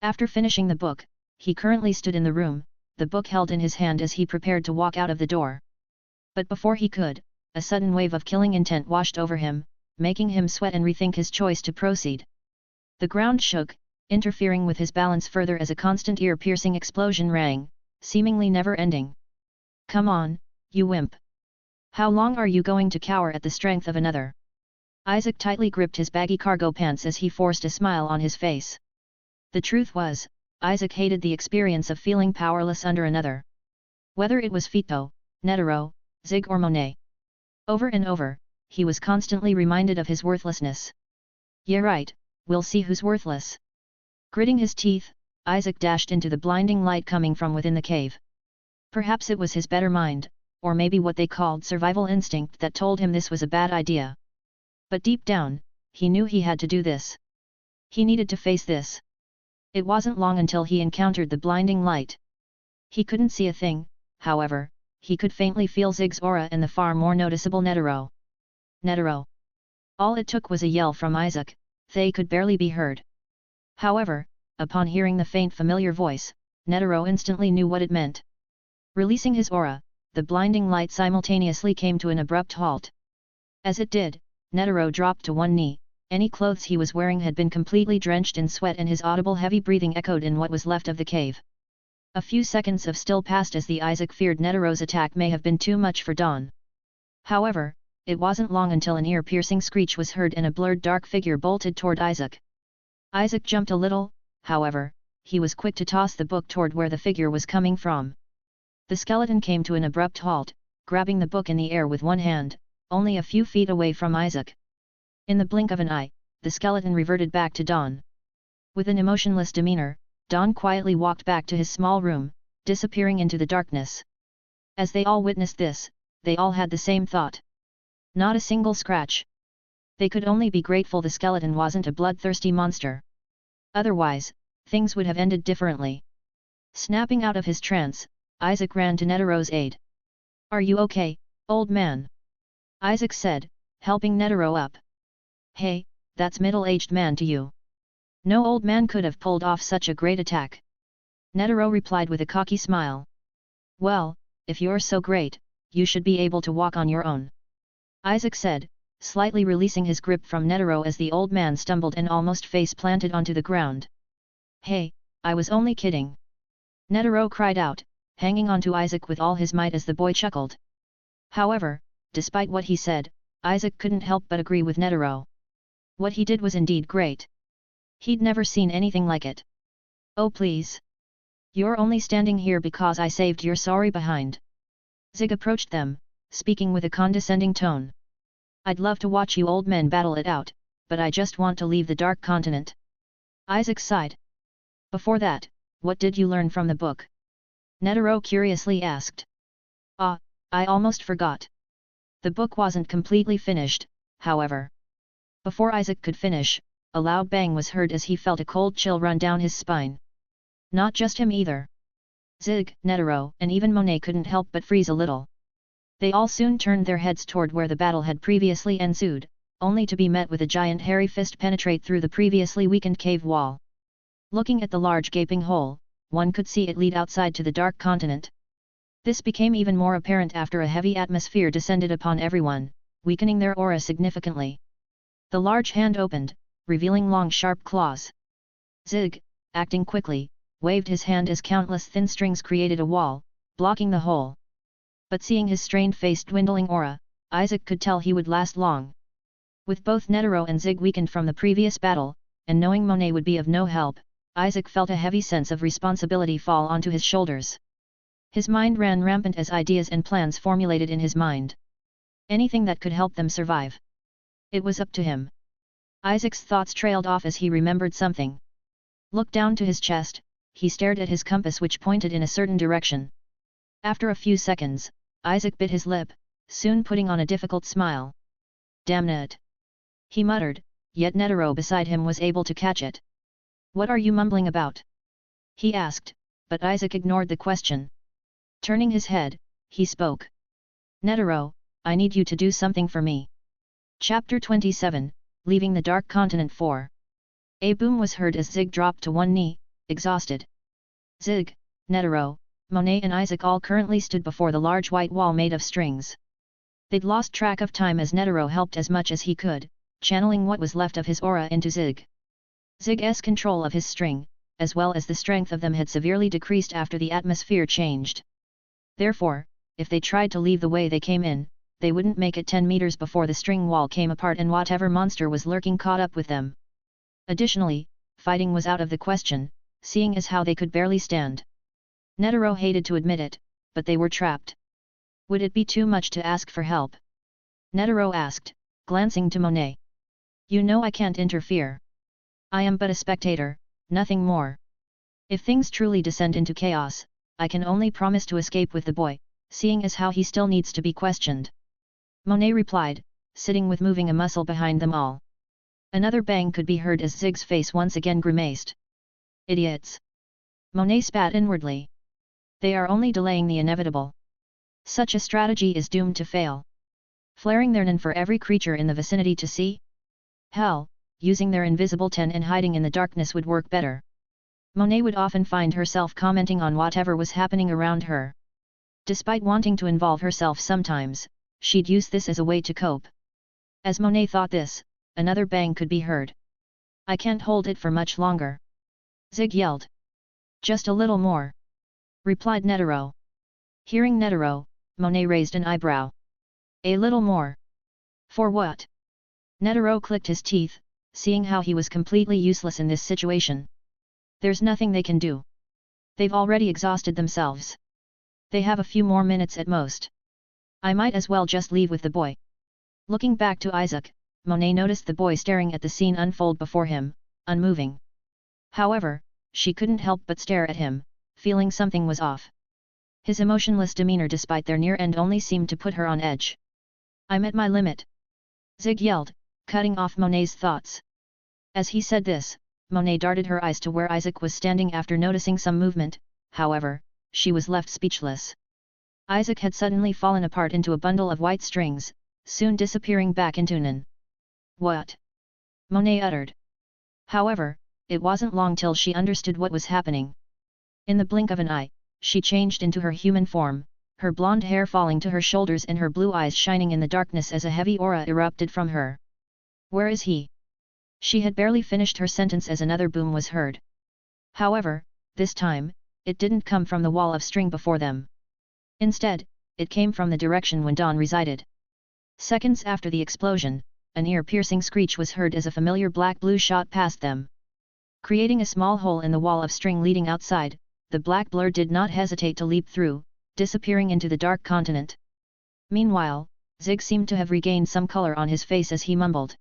After finishing the book, he currently stood in the room, the book held in his hand as he prepared to walk out of the door. But before he could, a sudden wave of killing intent washed over him, making him sweat and rethink his choice to proceed. The ground shook, interfering with his balance further as a constant ear-piercing explosion rang, seemingly never-ending. "Come on, you wimp! How long are you going to cower at the strength of another?" Isaac tightly gripped his baggy cargo pants as he forced a smile on his face. The truth was, Isaac hated the experience of feeling powerless under another. Whether it was Fito, Netero, Zig or Monet. Over and over, he was constantly reminded of his worthlessness. "Yeah right, we'll see who's worthless." Gritting his teeth, Isaac dashed into the blinding light coming from within the cave. Perhaps it was his better mind, or maybe what they called survival instinct that told him this was a bad idea. But deep down, he knew he had to do this. He needed to face this. It wasn't long until he encountered the blinding light. He couldn't see a thing, however, he could faintly feel Zig's aura and the far more noticeable Netero. Netero! All it took was a yell from Isaac, they could barely be heard. However, upon hearing the faint familiar voice, Netero instantly knew what it meant. Releasing his aura, the blinding light simultaneously came to an abrupt halt. As it did, Netero dropped to one knee, any clothes he was wearing had been completely drenched in sweat and his audible heavy breathing echoed in what was left of the cave. A few seconds of still passed as the Isaac feared Netero's attack may have been too much for Dawn. However, it wasn't long until an ear-piercing screech was heard and a blurred dark figure bolted toward Isaac. Isaac jumped a little, however, he was quick to toss the book toward where the figure was coming from. The skeleton came to an abrupt halt, grabbing the book in the air with one hand, only a few feet away from Isaac. In the blink of an eye, the skeleton reverted back to Dawn. With an emotionless demeanor, Dawn quietly walked back to his small room, disappearing into the darkness. As they all witnessed this, they all had the same thought. Not a single scratch. They could only be grateful the skeleton wasn't a bloodthirsty monster. Otherwise, things would have ended differently. Snapping out of his trance, Isaac ran to Netero's aid. "Are you okay, old man?" Isaac said, helping Netero up. "Hey, that's middle-aged man to you. No old man could have pulled off such a great attack." Netero replied with a cocky smile. "Well, if you're so great, you should be able to walk on your own," Isaac said, slightly releasing his grip from Netero as the old man stumbled and almost face-planted onto the ground. "Hey, I was only kidding," Netero cried out, hanging onto Isaac with all his might as the boy chuckled. However, despite what he said, Isaac couldn't help but agree with Netero. What he did was indeed great. He'd never seen anything like it. "Oh please. You're only standing here because I saved your sorry behind." Zig approached them, speaking with a condescending tone. "I'd love to watch you old men battle it out, but I just want to leave the Dark Continent." Isaac sighed. "Before that, what did you learn from the book?" Netero curiously asked. "Ah, I almost forgot. The book wasn't completely finished, however." Before Isaac could finish, a loud bang was heard as he felt a cold chill run down his spine. Not just him either. Zig, Netero, and even Monet couldn't help but freeze a little. They all soon turned their heads toward where the battle had previously ensued, only to be met with a giant hairy fist penetrate through the previously weakened cave wall. Looking at the large gaping hole, one could see it lead outside to the Dark Continent. This became even more apparent after a heavy atmosphere descended upon everyone, weakening their aura significantly. The large hand opened, revealing long sharp claws. Zig, acting quickly, waved his hand as countless thin strings created a wall, blocking the hole. But seeing his strained face dwindling aura, Isaac could tell he would last long. With both Netero and Zig weakened from the previous battle, and knowing Monet would be of no help, Isaac felt a heavy sense of responsibility fall onto his shoulders. His mind ran rampant as ideas and plans formulated in his mind. Anything that could help them survive. It was up to him. Isaac's thoughts trailed off as he remembered something. Looked down to his chest, he stared at his compass which pointed in a certain direction. After a few seconds, Isaac bit his lip, soon putting on a difficult smile. "Damn it!" he muttered, yet Netero beside him was able to catch it. "What are you mumbling about?" he asked, but Isaac ignored the question. Turning his head, he spoke. "Netero, I need you to do something for me." Chapter 27, Leaving the Dark Continent 4. A boom was heard as Zig dropped to one knee, exhausted. Zig, Netero, Monet and Isaac all currently stood before the large white wall made of strings. They'd lost track of time as Netero helped as much as he could, channeling what was left of his aura into Zig. Zig's control of his string, as well as the strength of them had severely decreased after the atmosphere changed. Therefore, if they tried to leave the way they came in, they wouldn't make it 10 meters before the string wall came apart and whatever monster was lurking caught up with them. Additionally, fighting was out of the question, seeing as how they could barely stand. Netero hated to admit it, but they were trapped. Would it be too much to ask for help? Netero asked, glancing to Monet. "You know I can't interfere. I am but a spectator, nothing more. If things truly descend into chaos, I can only promise to escape with the boy, seeing as how he still needs to be questioned." Monet replied, sitting with moving a muscle behind them all. Another bang could be heard as Zig's face once again grimaced. "Idiots!" Monet spat inwardly. "They are only delaying the inevitable. Such a strategy is doomed to fail. Flaring their nin for every creature in the vicinity to see? Hell, using their invisible ten and hiding in the darkness would work better." Monet would often find herself commenting on whatever was happening around her. Despite wanting to involve herself sometimes, she'd use this as a way to cope. As Monet thought this, another bang could be heard. "I can't hold it for much longer," Zig yelled. "Just a little more," replied Netero. Hearing Netero, Monet raised an eyebrow. "A little more? For what?" Netero clicked his teeth, seeing how he was completely useless in this situation. "There's nothing they can do. They've already exhausted themselves. They have a few more minutes at most. I might as well just leave with the boy." Looking back to Isaac, Monet noticed the boy staring at the scene unfold before him, unmoving. However, she couldn't help but stare at him, feeling something was off. His emotionless demeanor despite their near end only seemed to put her on edge. "I'm at my limit," Zig yelled, cutting off Monet's thoughts. As he said this, Monet darted her eyes to where Isaac was standing after noticing some movement. However, she was left speechless. Isaac had suddenly fallen apart into a bundle of white strings, soon disappearing back into Nan. What? Monet uttered. However, it wasn't long till she understood what was happening. In the blink of an eye, she changed into her human form, her blonde hair falling to her shoulders and her blue eyes shining in the darkness as a heavy aura erupted from her. Where is he? She had barely finished her sentence as another boom was heard. However, this time, it didn't come from the wall of string before them. Instead, it came from the direction when Dawn resided. Seconds after the explosion, an ear-piercing screech was heard as a familiar black-blue shot past them. Creating a small hole in the wall of string leading outside, the black blur did not hesitate to leap through, disappearing into the dark continent. Meanwhile, Zig seemed to have regained some color on his face as he mumbled.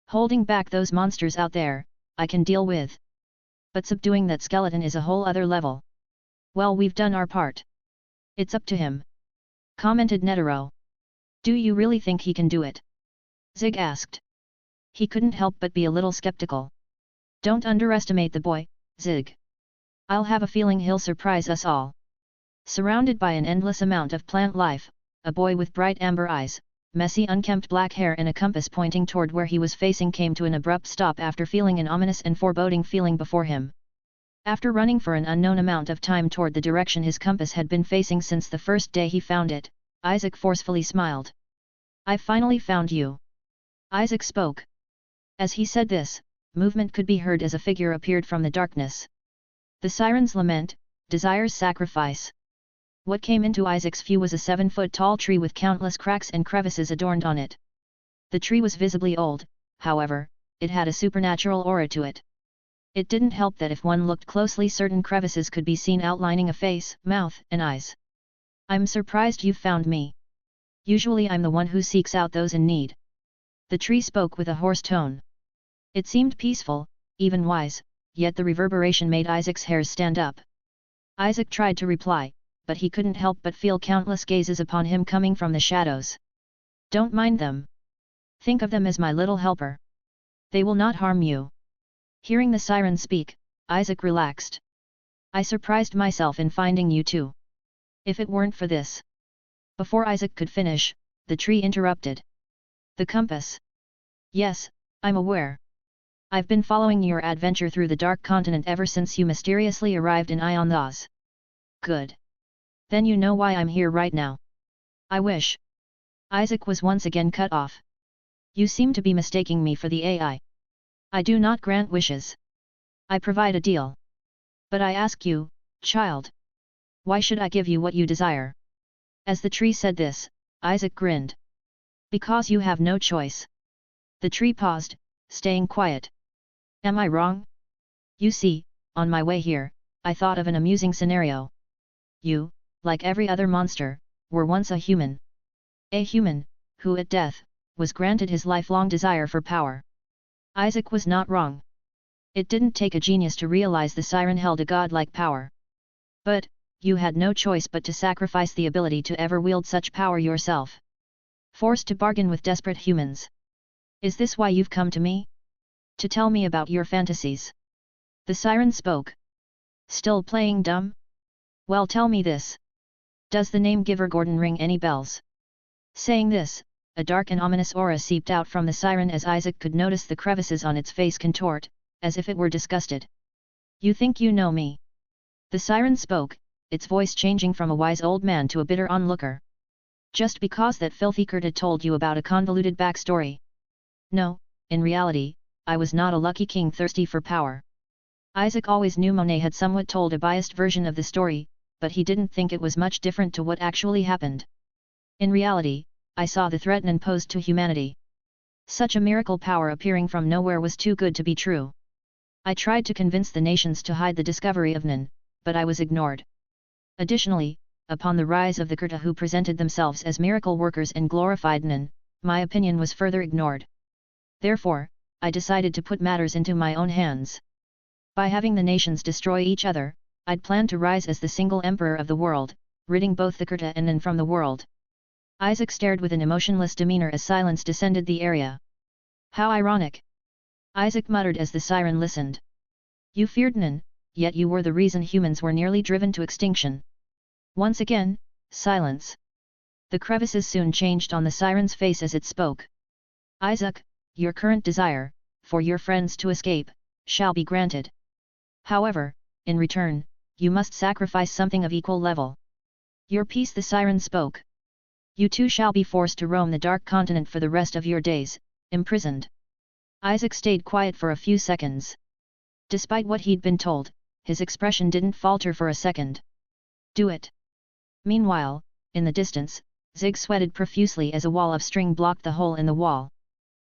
Holding back those monsters out there, I can deal with. But subduing that skeleton is a whole other level. Well, we've done our part. It's up to him, commented Netero. Do you really think he can do it? Zig asked. He couldn't help but be a little skeptical. Don't underestimate the boy, Zig. I'll have a feeling he'll surprise us all. Surrounded by an endless amount of plant life, a boy with bright amber eyes, messy unkempt black hair and a compass pointing toward where he was facing came to an abrupt stop after feeling an ominous and foreboding feeling before him. After running for an unknown amount of time toward the direction his compass had been facing since the first day he found it, Isaac forcefully smiled. I've finally found you. Isaac spoke. As he said this, movement could be heard as a figure appeared from the darkness. The siren's lament, Desire's sacrifice. What came into Isaac's view was a 7-foot-tall tree with countless cracks and crevices adorned on it. The tree was visibly old, however, it had a supernatural aura to it. It didn't help that if one looked closely certain crevices could be seen outlining a face, mouth, and eyes. I'm surprised you've found me. Usually I'm the one who seeks out those in need. The tree spoke with a hoarse tone. It seemed peaceful, even wise, yet the reverberation made Isaac's hairs stand up. Isaac tried to reply, but he couldn't help but feel countless gazes upon him coming from the shadows. Don't mind them. Think of them as my little helper. They will not harm you. Hearing the siren speak, Isaac relaxed. I surprised myself in finding you too. If it weren't for this. Before Isaac could finish, the tree interrupted. The compass. Yes, I'm aware. I've been following your adventure through the Dark Continent ever since you mysteriously arrived in Ion Thos. Good. Then you know why I'm here right now. I wish. Isaac was once again cut off. You seem to be mistaking me for the AI. I do not grant wishes. I provide a deal. But I ask you, child. Why should I give you what you desire? As the tree said this, Isaac grinned. Because you have no choice. The tree paused, staying quiet. Am I wrong? You see, on my way here, I thought of an amusing scenario. You, like every other monster, were once a human. A human, who at death, was granted his lifelong desire for power. Isaac was not wrong. It didn't take a genius to realize the siren held a godlike power. But, you had no choice but to sacrifice the ability to ever wield such power yourself. Forced to bargain with desperate humans. Is this why you've come to me? To tell me about your fantasies? The siren spoke. Still playing dumb? Well, tell me this. Does the name Giver Gordon ring any bells? Saying this, a dark and ominous aura seeped out from the siren as Isaac could notice the crevices on its face contort, as if it were disgusted. You think you know me? The siren spoke, its voice changing from a wise old man to a bitter onlooker. Just because that filthy Kurt had told you about a convoluted backstory. No, in reality, I was not a lucky king thirsty for power. Isaac always knew Monet had somewhat told a biased version of the story, but he didn't think it was much different to what actually happened. In reality, I saw the threat Nan posed to humanity. Such a miracle power appearing from nowhere was too good to be true. I tried to convince the nations to hide the discovery of Nan, but I was ignored. Additionally, upon the rise of the Kurta who presented themselves as miracle workers and glorified Nan, my opinion was further ignored. Therefore, I decided to put matters into my own hands. By having the nations destroy each other, I'd planned to rise as the single emperor of the world, ridding both the Kurta and Nan from the world. Isaac stared with an emotionless demeanor as silence descended the area. How ironic! Isaac muttered as the siren listened. You feared Nan, yet you were the reason humans were nearly driven to extinction. Once again, silence. The crevices soon changed on the siren's face as it spoke. Isaac, your current desire, for your friends to escape, shall be granted. However, in return, you must sacrifice something of equal level. Your peace, the siren spoke. You too shall be forced to roam the dark continent for the rest of your days, imprisoned. Isaac stayed quiet for a few seconds. Despite what he'd been told, his expression didn't falter for a second. Do it. Meanwhile, in the distance, Zig sweated profusely as a wall of string blocked the hole in the wall.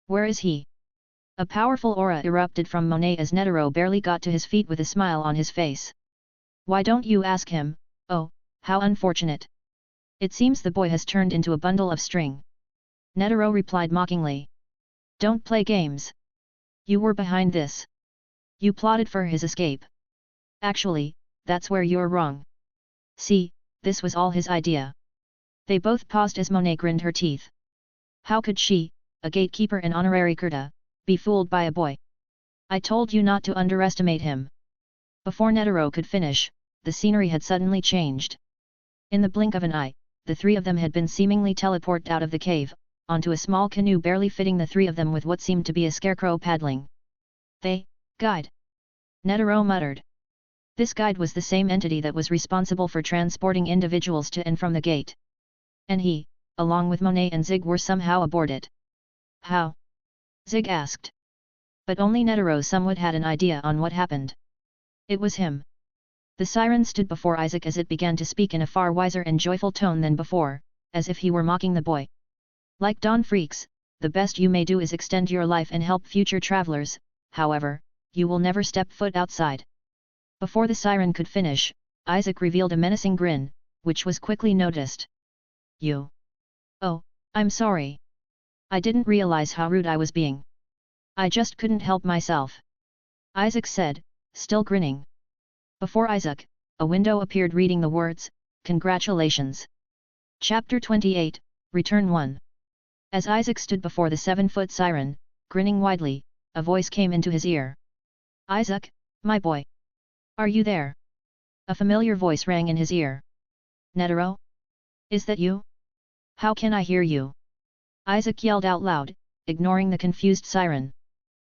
Where is he? A powerful aura erupted from Monet as Netero barely got to his feet with a smile on his face. Why don't you ask him? Oh, how unfortunate. It seems the boy has turned into a bundle of string. Netero replied mockingly. Don't play games. You were behind this. You plotted for his escape. Actually, that's where you're wrong. See, this was all his idea. They both paused as Monet grinned her teeth. How could she, a gatekeeper and honorary Kurta, be fooled by a boy? I told you not to underestimate him. Before Netero could finish, the scenery had suddenly changed. In the blink of an eye, the three of them had been seemingly teleported out of the cave, onto a small canoe barely fitting the three of them with what seemed to be a scarecrow paddling. Guide. Netero muttered. This guide was the same entity that was responsible for transporting individuals to and from the gate. And he, along with Monet and Zig, were somehow aboard it. How? Zig asked. But only Netero somewhat had an idea on what happened. It was him. The siren stood before Isaac as it began to speak in a far wiser and joyful tone than before, as if he were mocking the boy. Like Don Freaks, the best you may do is extend your life and help future travelers, however, you will never step foot outside. Before the siren could finish, Isaac revealed a menacing grin, which was quickly noticed. You. Oh, I'm sorry. I didn't realize how rude I was being. I just couldn't help myself. Isaac said, still grinning. Before Isaac, a window appeared reading the words, Congratulations. Chapter 28, Return 1. As Isaac stood before the 7-foot siren, grinning widely, a voice came into his ear. Isaac, my boy. Are you there? A familiar voice rang in his ear. Netero? Is that you? How can I hear you? Isaac yelled out loud, ignoring the confused siren.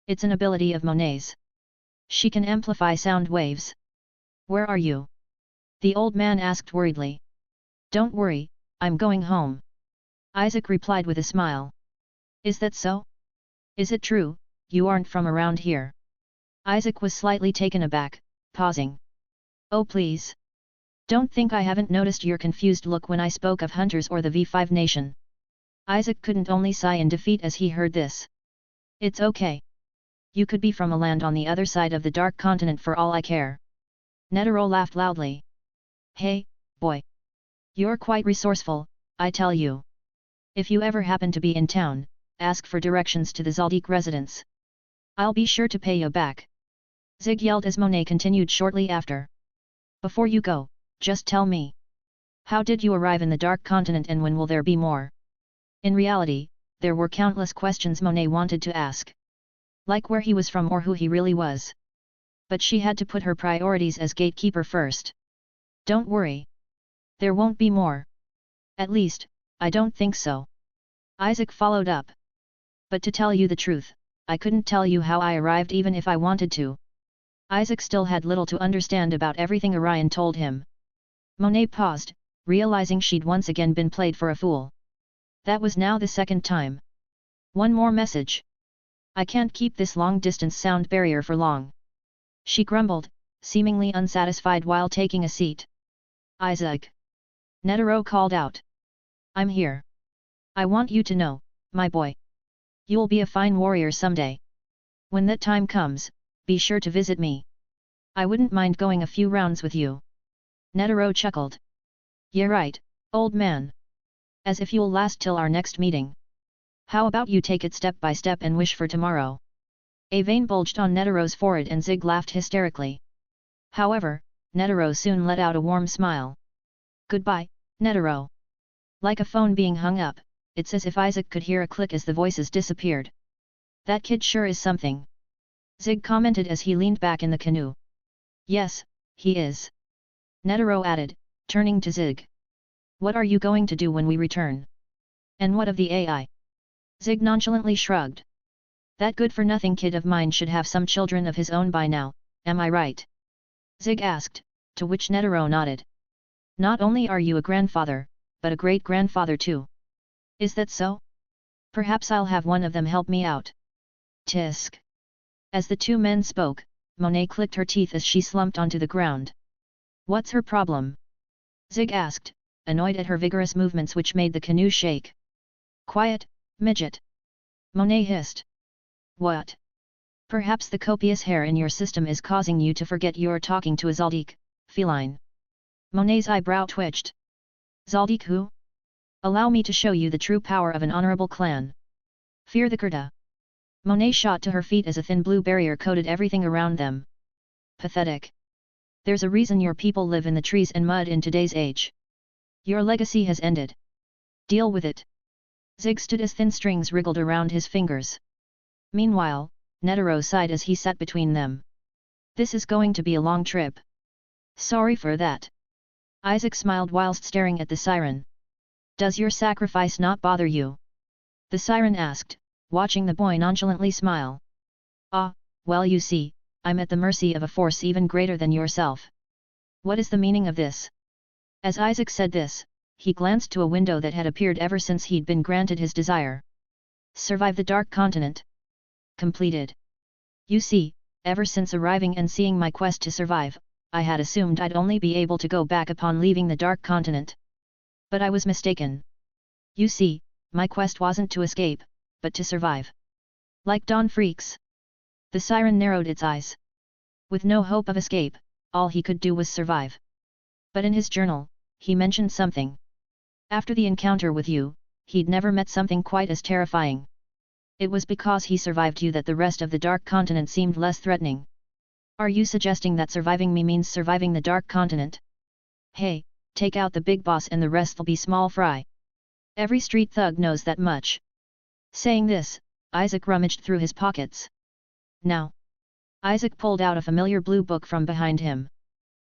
It's an ability of Monet's. She can amplify sound waves. Where are you? The old man asked worriedly. Don't worry, I'm going home. Isaac replied with a smile. Is that so? Is it true, you aren't from around here? Isaac was slightly taken aback, pausing. Oh please. Don't think I haven't noticed your confused look when I spoke of hunters or the V5 nation. Isaac couldn't only sigh in defeat as he heard this. It's okay. You could be from a land on the other side of the dark continent for all I care. Netero laughed loudly. Hey, boy. You're quite resourceful, I tell you. If you ever happen to be in town, ask for directions to the Zaldik residence. I'll be sure to pay you back. Zig yelled as Monet continued shortly after. Before you go, just tell me. How did you arrive in the Dark Continent and when will there be more? In reality, there were countless questions Monet wanted to ask. Like where he was from or who he really was. But she had to put her priorities as gatekeeper first. Don't worry. There won't be more. At least, I don't think so. Isaac followed up. But to tell you the truth, I couldn't tell you how I arrived even if I wanted to. Isaac still had little to understand about everything Orion told him. Monet paused, realizing she'd once again been played for a fool. That was now the second time. One more message. I can't keep this long-distance sound barrier for long. She grumbled, seemingly unsatisfied while taking a seat. Isaac. Netero called out. I'm here. I want you to know, my boy. You'll be a fine warrior someday. When that time comes, be sure to visit me. I wouldn't mind going a few rounds with you. Netero chuckled. Yeah right, old man. As if you'll last till our next meeting. How about you take it step by step and wish for tomorrow? A vein bulged on Netero's forehead and Zig laughed hysterically. However, Netero soon let out a warm smile. Goodbye, Netero. Like a phone being hung up, it's as if Isaac could hear a click as the voices disappeared. That kid sure is something. Zig commented as he leaned back in the canoe. Yes, he is. Netero added, turning to Zig. What are you going to do when we return? And what of the AI? Zig nonchalantly shrugged. That good-for-nothing kid of mine should have some children of his own by now, am I right? Zig asked, to which Netero nodded. Not only are you a grandfather, but a great-grandfather too. Is that so? Perhaps I'll have one of them help me out. Tisk. As the two men spoke, Monet clicked her teeth as she slumped onto the ground. What's her problem? Zig asked, annoyed at her vigorous movements which made the canoe shake. Quiet, midget. Monet hissed. What? Perhaps the copious hair in your system is causing you to forget you're talking to a Zaldik, feline. Monet's eyebrow twitched. Zaldik who? Allow me to show you the true power of an honorable clan. Fear the Kurta. Monet shot to her feet as a thin blue barrier coated everything around them. Pathetic. There's a reason your people live in the trees and mud in today's age. Your legacy has ended. Deal with it. Zig stood as thin strings wriggled around his fingers. Meanwhile, Netero sighed as he sat between them. This is going to be a long trip. Sorry for that. Isaac smiled whilst staring at the siren. Does your sacrifice not bother you? The siren asked, watching the boy nonchalantly smile. Ah, well you see, I'm at the mercy of a force even greater than yourself. What is the meaning of this? As Isaac said this, he glanced to a window that had appeared ever since he'd been granted his desire. Survive the Dark Continent. Completed. You see, ever since arriving and seeing my quest to survive, I had assumed I'd only be able to go back upon leaving the Dark Continent. But I was mistaken. You see, my quest wasn't to escape, but to survive. Like Don Freaks. The siren narrowed its eyes. With no hope of escape, all he could do was survive. But in his journal, he mentioned something. After the encounter with you, he'd never met something quite as terrifying. It was because he survived you that the rest of the Dark Continent seemed less threatening. Are you suggesting that surviving me means surviving the Dark Continent? Hey, take out the big boss and the rest'll be small fry. Every street thug knows that much. Saying this, Isaac rummaged through his pockets. Now. Isaac pulled out a familiar blue book from behind him.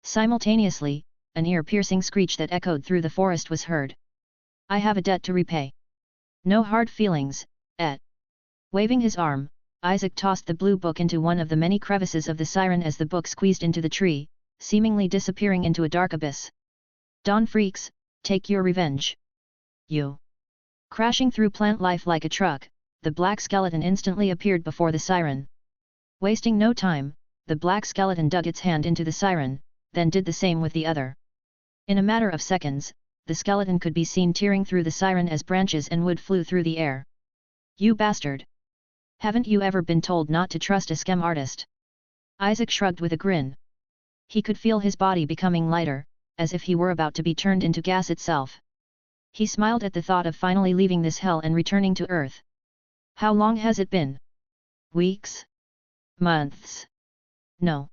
Simultaneously, an ear-piercing screech that echoed through the forest was heard. I have a debt to repay. No hard feelings, et. Waving his arm, Isaac tossed the blue book into one of the many crevices of the siren as the book squeezed into the tree, seemingly disappearing into a dark abyss. Don Freaks, take your revenge. You. Crashing through plant life like a truck, the black skeleton instantly appeared before the siren. Wasting no time, the black skeleton dug its hand into the siren, then did the same with the other. In a matter of seconds, the skeleton could be seen tearing through the siren as branches and wood flew through the air. You bastard! Haven't you ever been told not to trust a scam artist? Isaac shrugged with a grin. He could feel his body becoming lighter, as if he were about to be turned into gas itself. He smiled at the thought of finally leaving this hell and returning to Earth. How long has it been? Weeks? Months? No.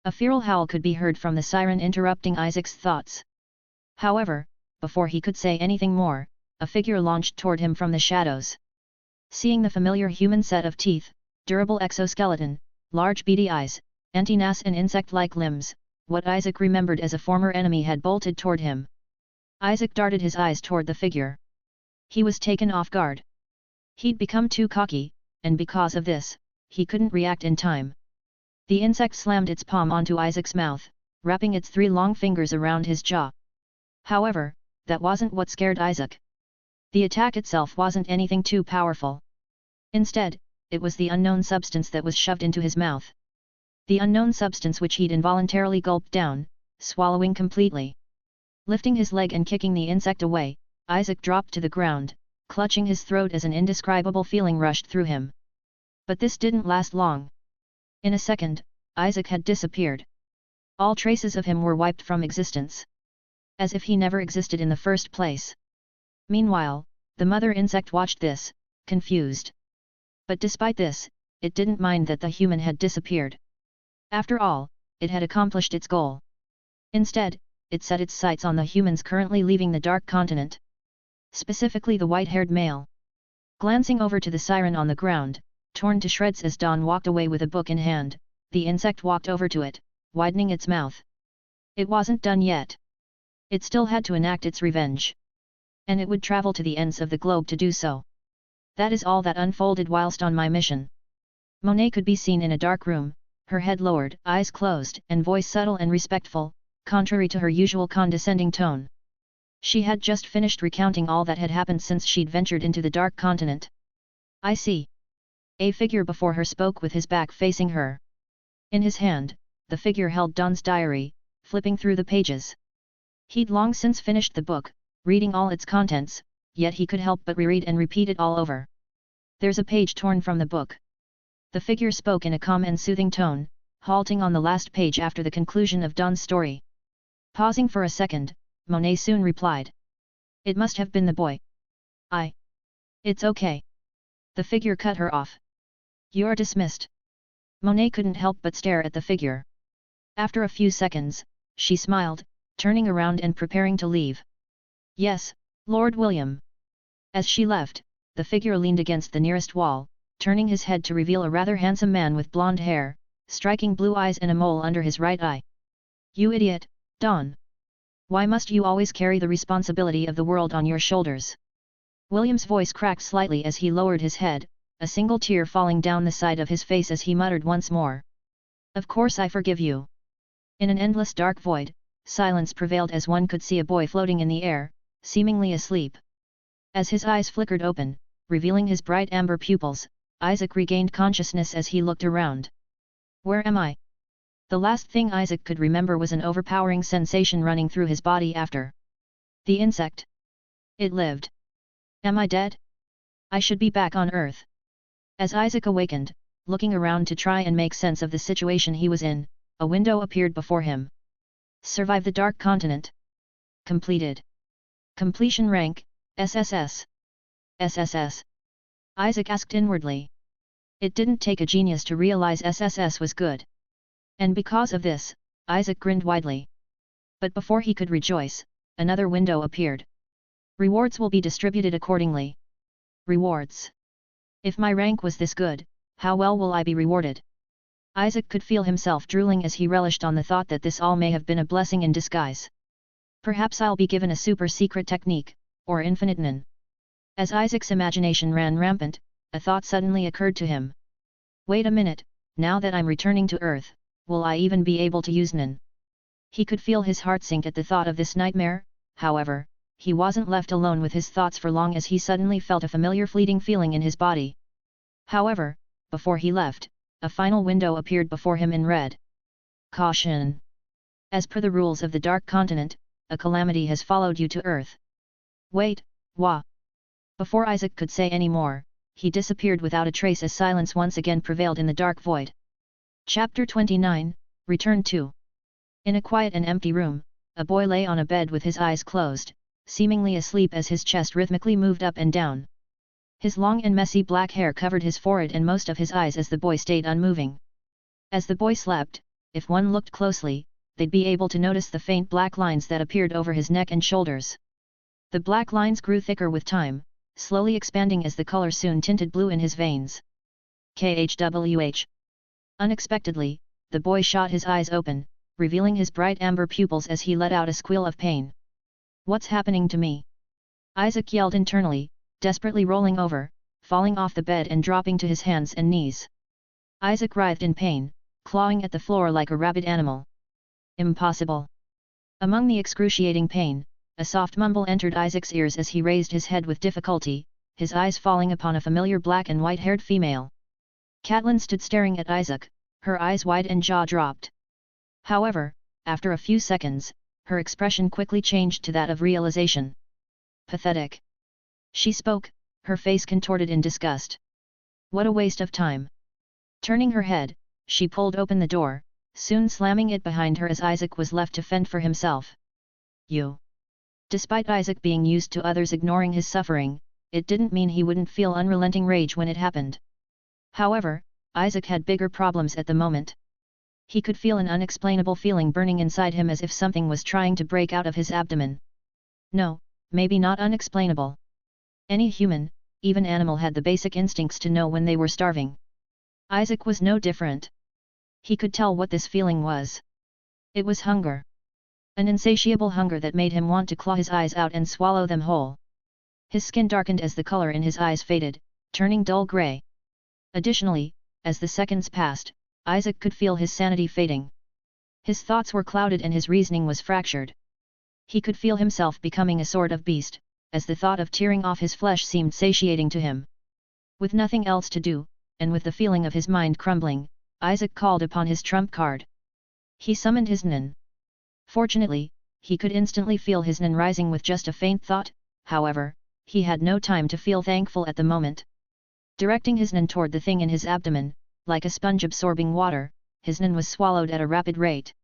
A feral howl could be heard from the siren interrupting Isaac's thoughts. However, before he could say anything more, a figure launched toward him from the shadows. Seeing the familiar human set of teeth, durable exoskeleton, large beady eyes, antennae and insect-like limbs, what Isaac remembered as a former enemy had bolted toward him. Isaac darted his eyes toward the figure. He was taken off guard. He'd become too cocky, and because of this, he couldn't react in time. The insect slammed its palm onto Isaac's mouth, wrapping its 3 long fingers around his jaw. However, that wasn't what scared Isaac. The attack itself wasn't anything too powerful. Instead, it was the unknown substance that was shoved into his mouth. The unknown substance which he'd involuntarily gulped down, swallowing completely. Lifting his leg and kicking the insect away, Isaac dropped to the ground, clutching his throat as an indescribable feeling rushed through him. But this didn't last long. In a second, Isaac had disappeared. All traces of him were wiped from existence. As if he never existed in the first place. Meanwhile, the mother insect watched this, confused. But despite this, it didn't mind that the human had disappeared. After all, it had accomplished its goal. Instead, it set its sights on the humans currently leaving the Dark Continent. Specifically the white-haired male. Glancing over to the siren on the ground, torn to shreds as Don walked away with a book in hand, the insect walked over to it, widening its mouth. It wasn't done yet. It still had to enact its revenge. And it would travel to the ends of the globe to do so. That is all that unfolded whilst on my mission. Monet could be seen in a dark room, her head lowered, eyes closed, and voice subtle and respectful, contrary to her usual condescending tone. She had just finished recounting all that had happened since she'd ventured into the Dark Continent. I see. A figure before her spoke with his back facing her. In his hand, the figure held Don's diary, flipping through the pages. He'd long since finished the book, reading all its contents, yet he could help but reread and repeat it all over. There's a page torn from the book. The figure spoke in a calm and soothing tone, halting on the last page after the conclusion of Don's story. Pausing for a second, Monet soon replied. It must have been the boy. It's okay. The figure cut her off. You're dismissed. Monet couldn't help but stare at the figure. After a few seconds, she smiled, turning around and preparing to leave. Yes, Lord William. As she left, the figure leaned against the nearest wall, turning his head to reveal a rather handsome man with blonde hair, striking blue eyes and a mole under his right eye. You idiot, Don! Why must you always carry the responsibility of the world on your shoulders? William's voice cracked slightly as he lowered his head, a single tear falling down the side of his face as he muttered once more. Of course I forgive you. In an endless dark void, silence prevailed as one could see a boy floating in the air, seemingly asleep. As his eyes flickered open, revealing his bright amber pupils, Isaac regained consciousness as he looked around. Where am I? The last thing Isaac could remember was an overpowering sensation running through his body after. The insect. It lived. Am I dead? I should be back on Earth. As Isaac awakened, looking around to try and make sense of the situation he was in, a window appeared before him. Survive the Dark Continent. Completed. Completion rank, SSS. SSS. Isaac asked inwardly. It didn't take a genius to realize SSS was good. And because of this, Isaac grinned widely. But before he could rejoice, another window appeared. Rewards will be distributed accordingly. Rewards. If my rank was this good, how well will I be rewarded? Isaac could feel himself drooling as he relished on the thought that this all may have been a blessing in disguise. Perhaps I'll be given a super secret technique, or infinite nin. As Isaac's imagination ran rampant, a thought suddenly occurred to him. Wait a minute, now that I'm returning to Earth, will I even be able to use nin? He could feel his heart sink at the thought of this nightmare. However, he wasn't left alone with his thoughts for long as he suddenly felt a familiar fleeting feeling in his body. However, before he left, a final window appeared before him in red. Caution! As per the rules of the Dark Continent, a calamity has followed you to Earth. Wait, wah! Before Isaac could say any more, he disappeared without a trace as silence once again prevailed in the dark void. Chapter 29, Return to. In a quiet and empty room, a boy lay on a bed with his eyes closed, seemingly asleep as his chest rhythmically moved up and down. His long and messy black hair covered his forehead and most of his eyes as the boy stayed unmoving. As the boy slept, if one looked closely, they'd be able to notice the faint black lines that appeared over his neck and shoulders. The black lines grew thicker with time, slowly expanding as the color soon tinted blue in his veins. KHWH. Unexpectedly, the boy shot his eyes open, revealing his bright amber pupils as he let out a squeal of pain. What's happening to me? Isaac yelled internally, desperately rolling over, falling off the bed and dropping to his hands and knees. Isaac writhed in pain, clawing at the floor like a rabid animal. Impossible! Among the excruciating pain, a soft mumble entered Isaac's ears as he raised his head with difficulty, his eyes falling upon a familiar black and white-haired female. Catelyn stood staring at Isaac, her eyes wide and jaw dropped. However, after a few seconds, her expression quickly changed to that of realization. Pathetic. She spoke, her face contorted in disgust. What a waste of time. Turning her head, she pulled open the door, soon slamming it behind her as Isaac was left to fend for himself. You. Despite Isaac being used to others ignoring his suffering, it didn't mean he wouldn't feel unrelenting rage when it happened. However, Isaac had bigger problems at the moment. He could feel an unexplainable feeling burning inside him as if something was trying to break out of his abdomen. No, maybe not unexplainable. Any human, even animal, had the basic instincts to know when they were starving. Isaac was no different. He could tell what this feeling was. It was hunger. An insatiable hunger that made him want to claw his eyes out and swallow them whole. His skin darkened as the color in his eyes faded, turning dull grey. Additionally, as the seconds passed, Isaac could feel his sanity fading. His thoughts were clouded and his reasoning was fractured. He could feel himself becoming a sort of beast, as the thought of tearing off his flesh seemed satiating to him. With nothing else to do, and with the feeling of his mind crumbling, Isaac called upon his trump card. He summoned his Nen. Fortunately, he could instantly feel his Nen rising with just a faint thought. However, he had no time to feel thankful at the moment. Directing his Nen toward the thing in his abdomen, like a sponge absorbing water, his Nen was swallowed at a rapid rate.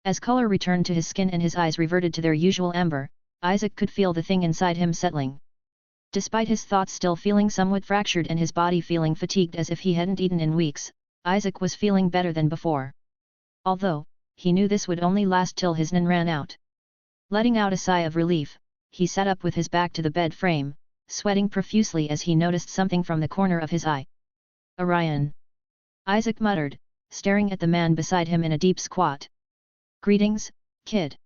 As color returned to his skin and his eyes reverted to their usual amber, Isaac could feel the thing inside him settling. Despite his thoughts still feeling somewhat fractured and his body feeling fatigued as if he hadn't eaten in weeks, Isaac was feeling better than before. Although, he knew this would only last till his Nen ran out. Letting out a sigh of relief, he sat up with his back to the bed frame, sweating profusely as he noticed something from the corner of his eye. "Orion!" Isaac muttered, staring at the man beside him in a deep squat. "Greetings, kid.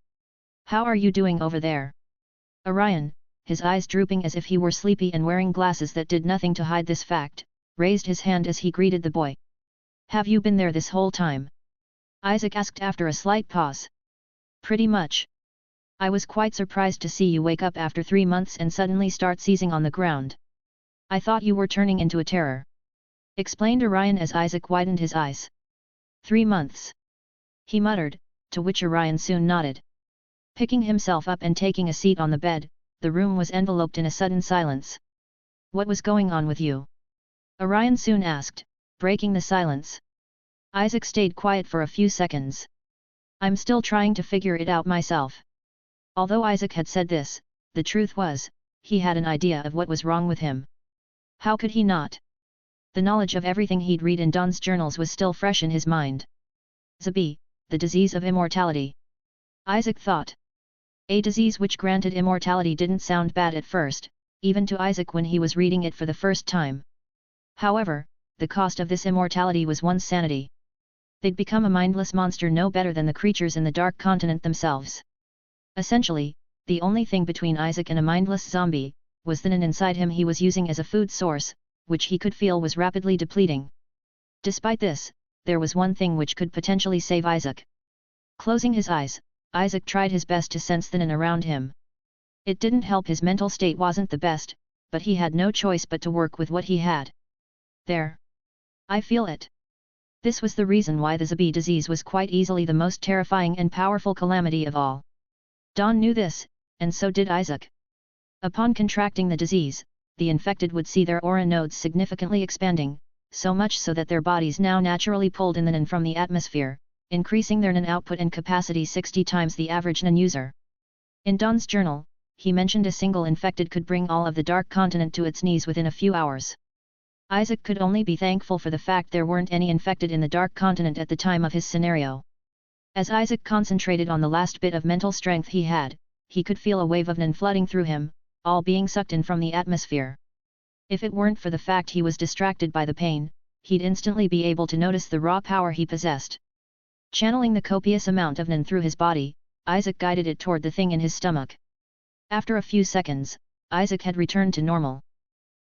How are you doing over there?" Orion, his eyes drooping as if he were sleepy and wearing glasses that did nothing to hide this fact, raised his hand as he greeted the boy. "Have you been there this whole time?" Isaac asked after a slight pause. "Pretty much. I was quite surprised to see you wake up after 3 months and suddenly start seizing on the ground. I thought you were turning into a terror," explained Orion as Isaac widened his eyes. 3 months. He muttered, to which Orion soon nodded. Picking himself up and taking a seat on the bed, the room was enveloped in a sudden silence. "What was going on with you?" Orion soon asked, breaking the silence. Isaac stayed quiet for a few seconds. "I'm still trying to figure it out myself." Although Isaac had said this, the truth was, he had an idea of what was wrong with him. How could he not? The knowledge of everything he'd read in Don's journals was still fresh in his mind. Zabi, the disease of immortality. Isaac thought. A disease which granted immortality didn't sound bad at first, even to Isaac when he was reading it for the first time. However, the cost of this immortality was one's sanity. They'd become a mindless monster no better than the creatures in the Dark Continent themselves. Essentially, the only thing between Isaac and a mindless zombie, was the Nen inside him he was using as a food source, which he could feel was rapidly depleting. Despite this, there was one thing which could potentially save Isaac. Closing his eyes, Isaac tried his best to sense the Nen around him. It didn't help his mental state wasn't the best, but he had no choice but to work with what he had. "There. I feel it." This was the reason why the Zabi disease was quite easily the most terrifying and powerful calamity of all. Don knew this, and so did Isaac. Upon contracting the disease, the infected would see their aura nodes significantly expanding, so much so that their bodies now naturally pulled in the Nen from the atmosphere, increasing their Nen output and capacity 60 times the average Nen user. In Don's journal, he mentioned a single infected could bring all of the Dark Continent to its knees within a few hours. Isaac could only be thankful for the fact there weren't any infected in the Dark Continent at the time of his scenario. As Isaac concentrated on the last bit of mental strength he had, he could feel a wave of Nen flooding through him, all being sucked in from the atmosphere. If it weren't for the fact he was distracted by the pain, he'd instantly be able to notice the raw power he possessed. Channeling the copious amount of Nen through his body, Isaac guided it toward the thing in his stomach. After a few seconds, Isaac had returned to normal.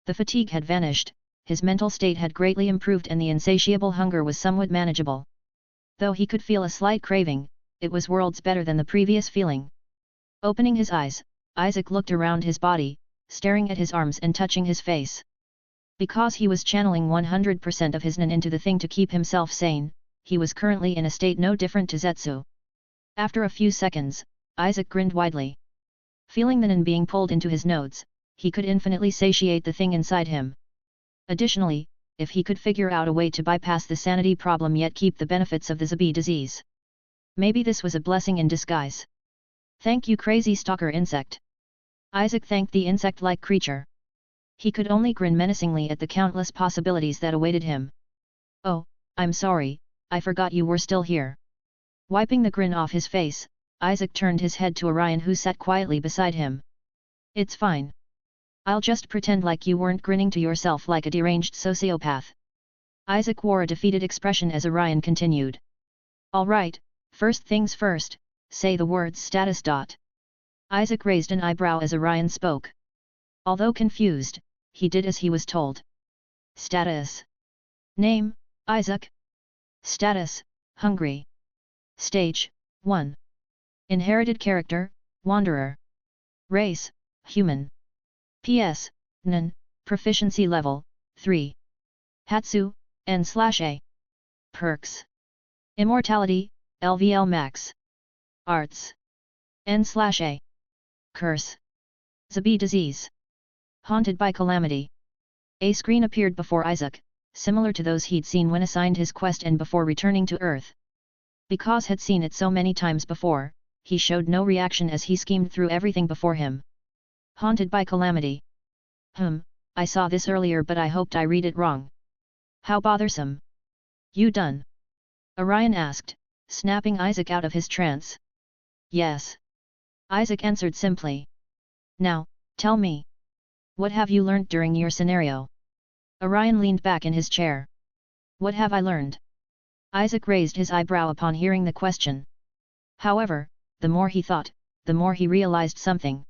The fatigue had vanished, his mental state had greatly improved and the insatiable hunger was somewhat manageable. Though he could feel a slight craving, it was worlds better than the previous feeling. Opening his eyes, Isaac looked around his body, staring at his arms and touching his face. Because he was channeling 100% of his Nen into the thing to keep himself sane, he was currently in a state no different to Zetsu. After a few seconds, Isaac grinned widely. Feeling the Nen being pulled into his nodes, he could infinitely satiate the thing inside him. Additionally, if he could figure out a way to bypass the sanity problem yet keep the benefits of the Zabi disease. Maybe this was a blessing in disguise. "Thank you, crazy stalker insect." Isaac thanked the insect-like creature. He could only grin menacingly at the countless possibilities that awaited him. "Oh, I'm sorry, I forgot you were still here." Wiping the grin off his face, Isaac turned his head to Orion who sat quietly beside him. "It's fine. I'll just pretend like you weren't grinning to yourself like a deranged sociopath." Isaac wore a defeated expression as Orion continued. "All right, first things first, say the words status. Isaac raised an eyebrow as Orion spoke. Although confused, he did as he was told. Status. Name, Isaac. Status, hungry. Stage, 1. Inherited character, wanderer. Race, human. PS, Nen, proficiency level, 3. Hatsu, N/A. Perks. Immortality, LVL max. Arts. N/A. Curse. Zabi disease. Haunted by calamity. A screen appeared before Isaac, similar to those he'd seen when assigned his quest and before returning to Earth. Because had seen it so many times before, he showed no reaction as he schemed through everything before him. Haunted by calamity. I saw this earlier but I hoped I read it wrong. How bothersome. You done? Orion asked, snapping Isaac out of his trance. Yes. Isaac answered simply. Now, tell me. What have you learned during your scenario? Orion leaned back in his chair. What have I learned? Isaac raised his eyebrow upon hearing the question. However, the more he thought, the more he realized something.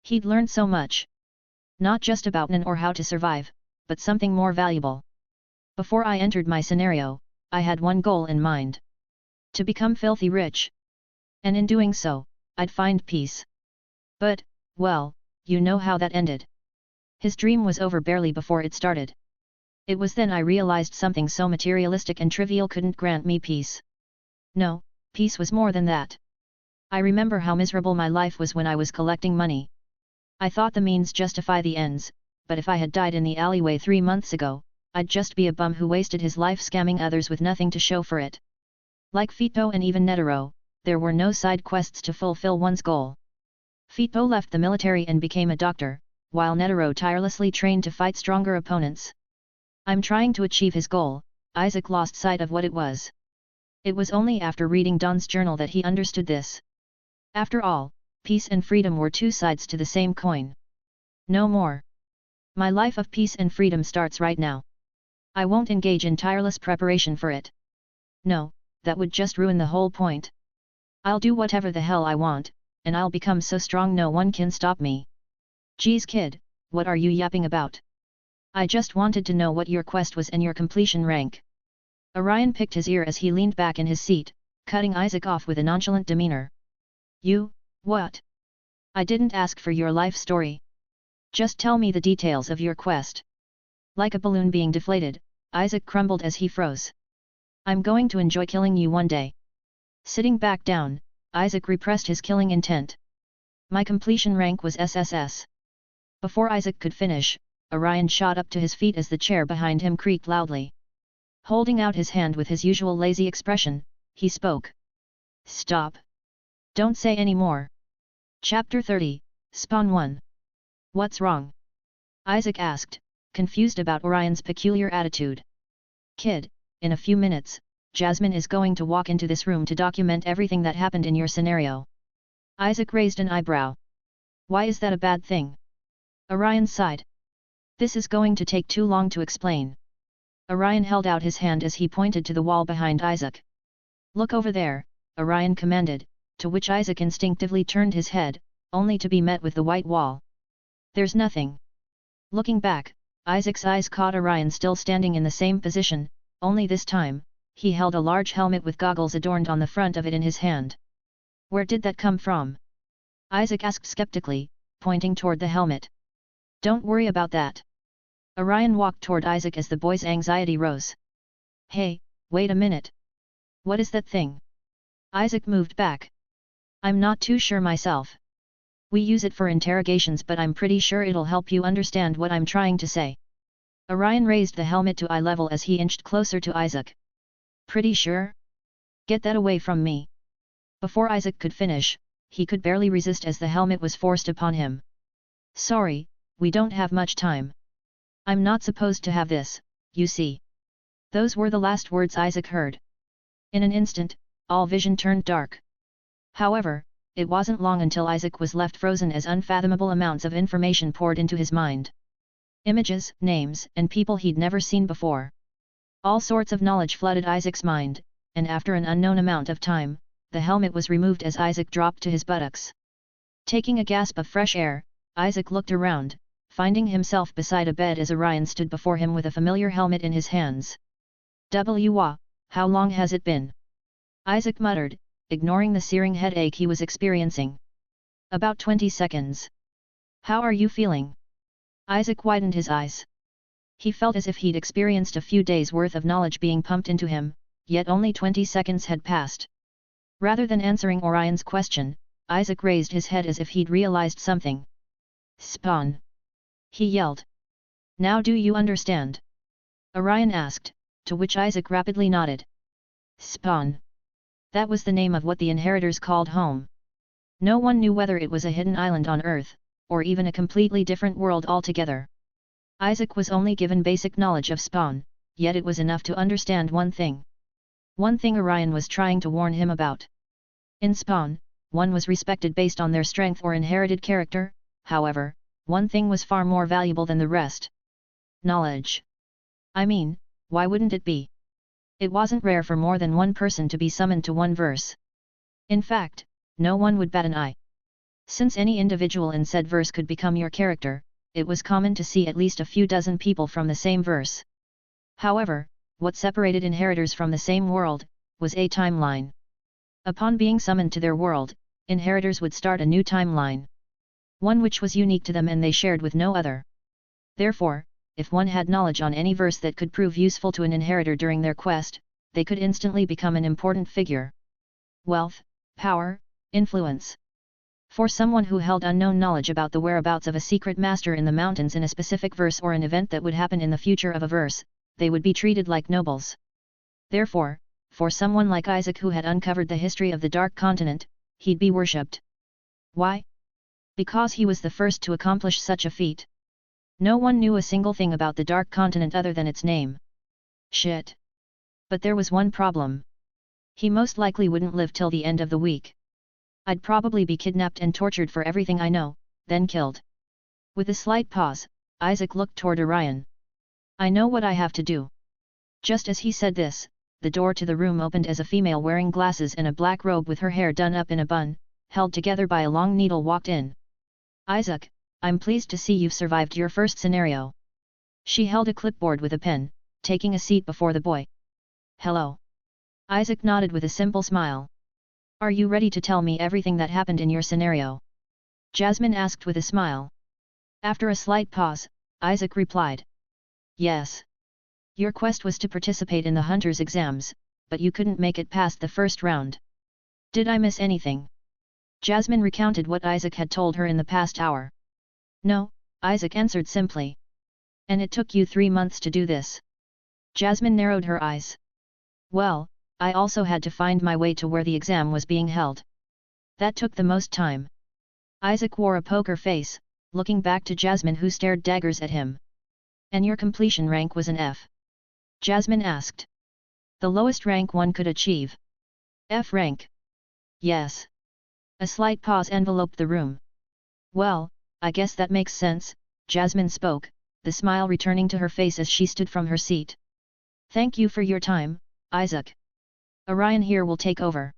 He'd learned so much. Not just about Nen or how to survive, but something more valuable. Before I entered my scenario, I had one goal in mind. To become filthy rich. And in doing so, I'd find peace. But, well, you know how that ended. His dream was over barely before it started. It was then I realized something so materialistic and trivial couldn't grant me peace. No, peace was more than that. I remember how miserable my life was when I was collecting money. I thought the means justify the ends, but if I had died in the alleyway 3 months ago, I'd just be a bum who wasted his life scamming others with nothing to show for it. Like Fito and even Netero, there were no side quests to fulfill one's goal. Fito left the military and became a doctor, while Netero tirelessly trained to fight stronger opponents. I'm trying to achieve his goal. Isaac lost sight of what it was. It was only after reading Don's journal that he understood this. After all, peace and freedom were two sides to the same coin. No more. My life of peace and freedom starts right now. I won't engage in tireless preparation for it. No, that would just ruin the whole point. I'll do whatever the hell I want, and I'll become so strong no one can stop me. Geez kid, what are you yapping about? I just wanted to know what your quest was and your completion rank. Orion picked his ear as he leaned back in his seat, cutting Isaac off with a nonchalant demeanor. You, what? I didn't ask for your life story. Just tell me the details of your quest. Like a balloon being deflated, Isaac crumbled as he froze. I'm going to enjoy killing you one day. Sitting back down, Isaac repressed his killing intent. My completion rank was SSS. Before Isaac could finish, Orion shot up to his feet as the chair behind him creaked loudly. Holding out his hand with his usual lazy expression, he spoke. Stop. Don't say any more. Chapter 30, Spawn 1. What's wrong? Isaac asked, confused about Orion's peculiar attitude. Kid, in a few minutes, Jasmine is going to walk into this room to document everything that happened in your scenario. Isaac raised an eyebrow. Why is that a bad thing? Orion sighed. This is going to take too long to explain. Orion held out his hand as he pointed to the wall behind Isaac. Look over there, Orion commanded, to which Isaac instinctively turned his head, only to be met with the white wall. There's nothing. Looking back, Isaac's eyes caught Orion still standing in the same position, only this time, he held a large helmet with goggles adorned on the front of it in his hand. Where did that come from? Isaac asked skeptically, pointing toward the helmet. Don't worry about that. Orion walked toward Isaac as the boy's anxiety rose. Hey, wait a minute. What is that thing? Isaac moved back. I'm not too sure myself. We use it for interrogations but I'm pretty sure it'll help you understand what I'm trying to say. Orion raised the helmet to eye level as he inched closer to Isaac. Pretty sure? Get that away from me. Before Isaac could finish, he could barely resist as the helmet was forced upon him. Sorry, we don't have much time. I'm not supposed to have this, you see. Those were the last words Isaac heard. In an instant, all vision turned dark. However, it wasn't long until Isaac was left frozen as unfathomable amounts of information poured into his mind. Images, names, and people he'd never seen before. All sorts of knowledge flooded Isaac's mind, and after an unknown amount of time, the helmet was removed as Isaac dropped to his buttocks. Taking a gasp of fresh air, Isaac looked around, finding himself beside a bed as Orion stood before him with a familiar helmet in his hands. How long has it been? Isaac muttered, ignoring the searing headache he was experiencing. About 20 seconds. How are you feeling? Isaac widened his eyes. He felt as if he'd experienced a few days' worth of knowledge being pumped into him, yet only 20 seconds had passed. Rather than answering Orion's question, Isaac raised his head as if he'd realized something. Spawn! He yelled. Now do you understand? Orion asked, to which Isaac rapidly nodded. Spawn! That was the name of what the inheritors called home. No one knew whether it was a hidden island on Earth, or even a completely different world altogether. Isaac was only given basic knowledge of Spawn, yet it was enough to understand one thing. One thing Orion was trying to warn him about. In Spawn, one was respected based on their strength or inherited character, however, one thing was far more valuable than the rest. Knowledge. I mean, why wouldn't it be? It wasn't rare for more than one person to be summoned to one verse. In fact, no one would bat an eye. Since any individual in said verse could become your character, it was common to see at least a few dozen people from the same verse. However, what separated inheritors from the same world, was a timeline. Upon being summoned to their world, inheritors would start a new timeline. One which was unique to them and they shared with no other. Therefore, if one had knowledge on any verse that could prove useful to an inheritor during their quest, they could instantly become an important figure. Wealth, power, influence. For someone who held unknown knowledge about the whereabouts of a secret master in the mountains in a specific verse or an event that would happen in the future of a verse, they would be treated like nobles. Therefore, for someone like Isaac who had uncovered the history of the Dark Continent, he'd be worshipped. Why? Because he was the first to accomplish such a feat. No one knew a single thing about the Dark Continent other than its name. Shit. But there was one problem. He most likely wouldn't live till the end of the week. I'd probably be kidnapped and tortured for everything I know, then killed. With a slight pause, Isaac looked toward Orion. I know what I have to do. Just as he said this, the door to the room opened as a female wearing glasses and a black robe with her hair done up in a bun, held together by a long needle walked in. Isaac, I'm pleased to see you've survived your first scenario. She held a clipboard with a pen, taking a seat before the boy. Hello. Isaac nodded with a simple smile. Are you ready to tell me everything that happened in your scenario? Jasmine asked with a smile. After a slight pause, Isaac replied. Yes. Your quest was to participate in the hunter's exams, but you couldn't make it past the first round. Did I miss anything? Jasmine recounted what Isaac had told her in the past hour. No, Isaac answered simply. And it took you 3 months to do this. Jasmine narrowed her eyes. Well, I also had to find my way to where the exam was being held. That took the most time. Isaac wore a poker face, looking back to Jasmine who stared daggers at him. And your completion rank was an F? Jasmine asked. The lowest rank one could achieve. F rank. Yes. A slight pause enveloped the room. Well, I guess that makes sense, Jasmine spoke, the smile returning to her face as she stood from her seat. Thank you for your time, Isaac. Orion here will take over.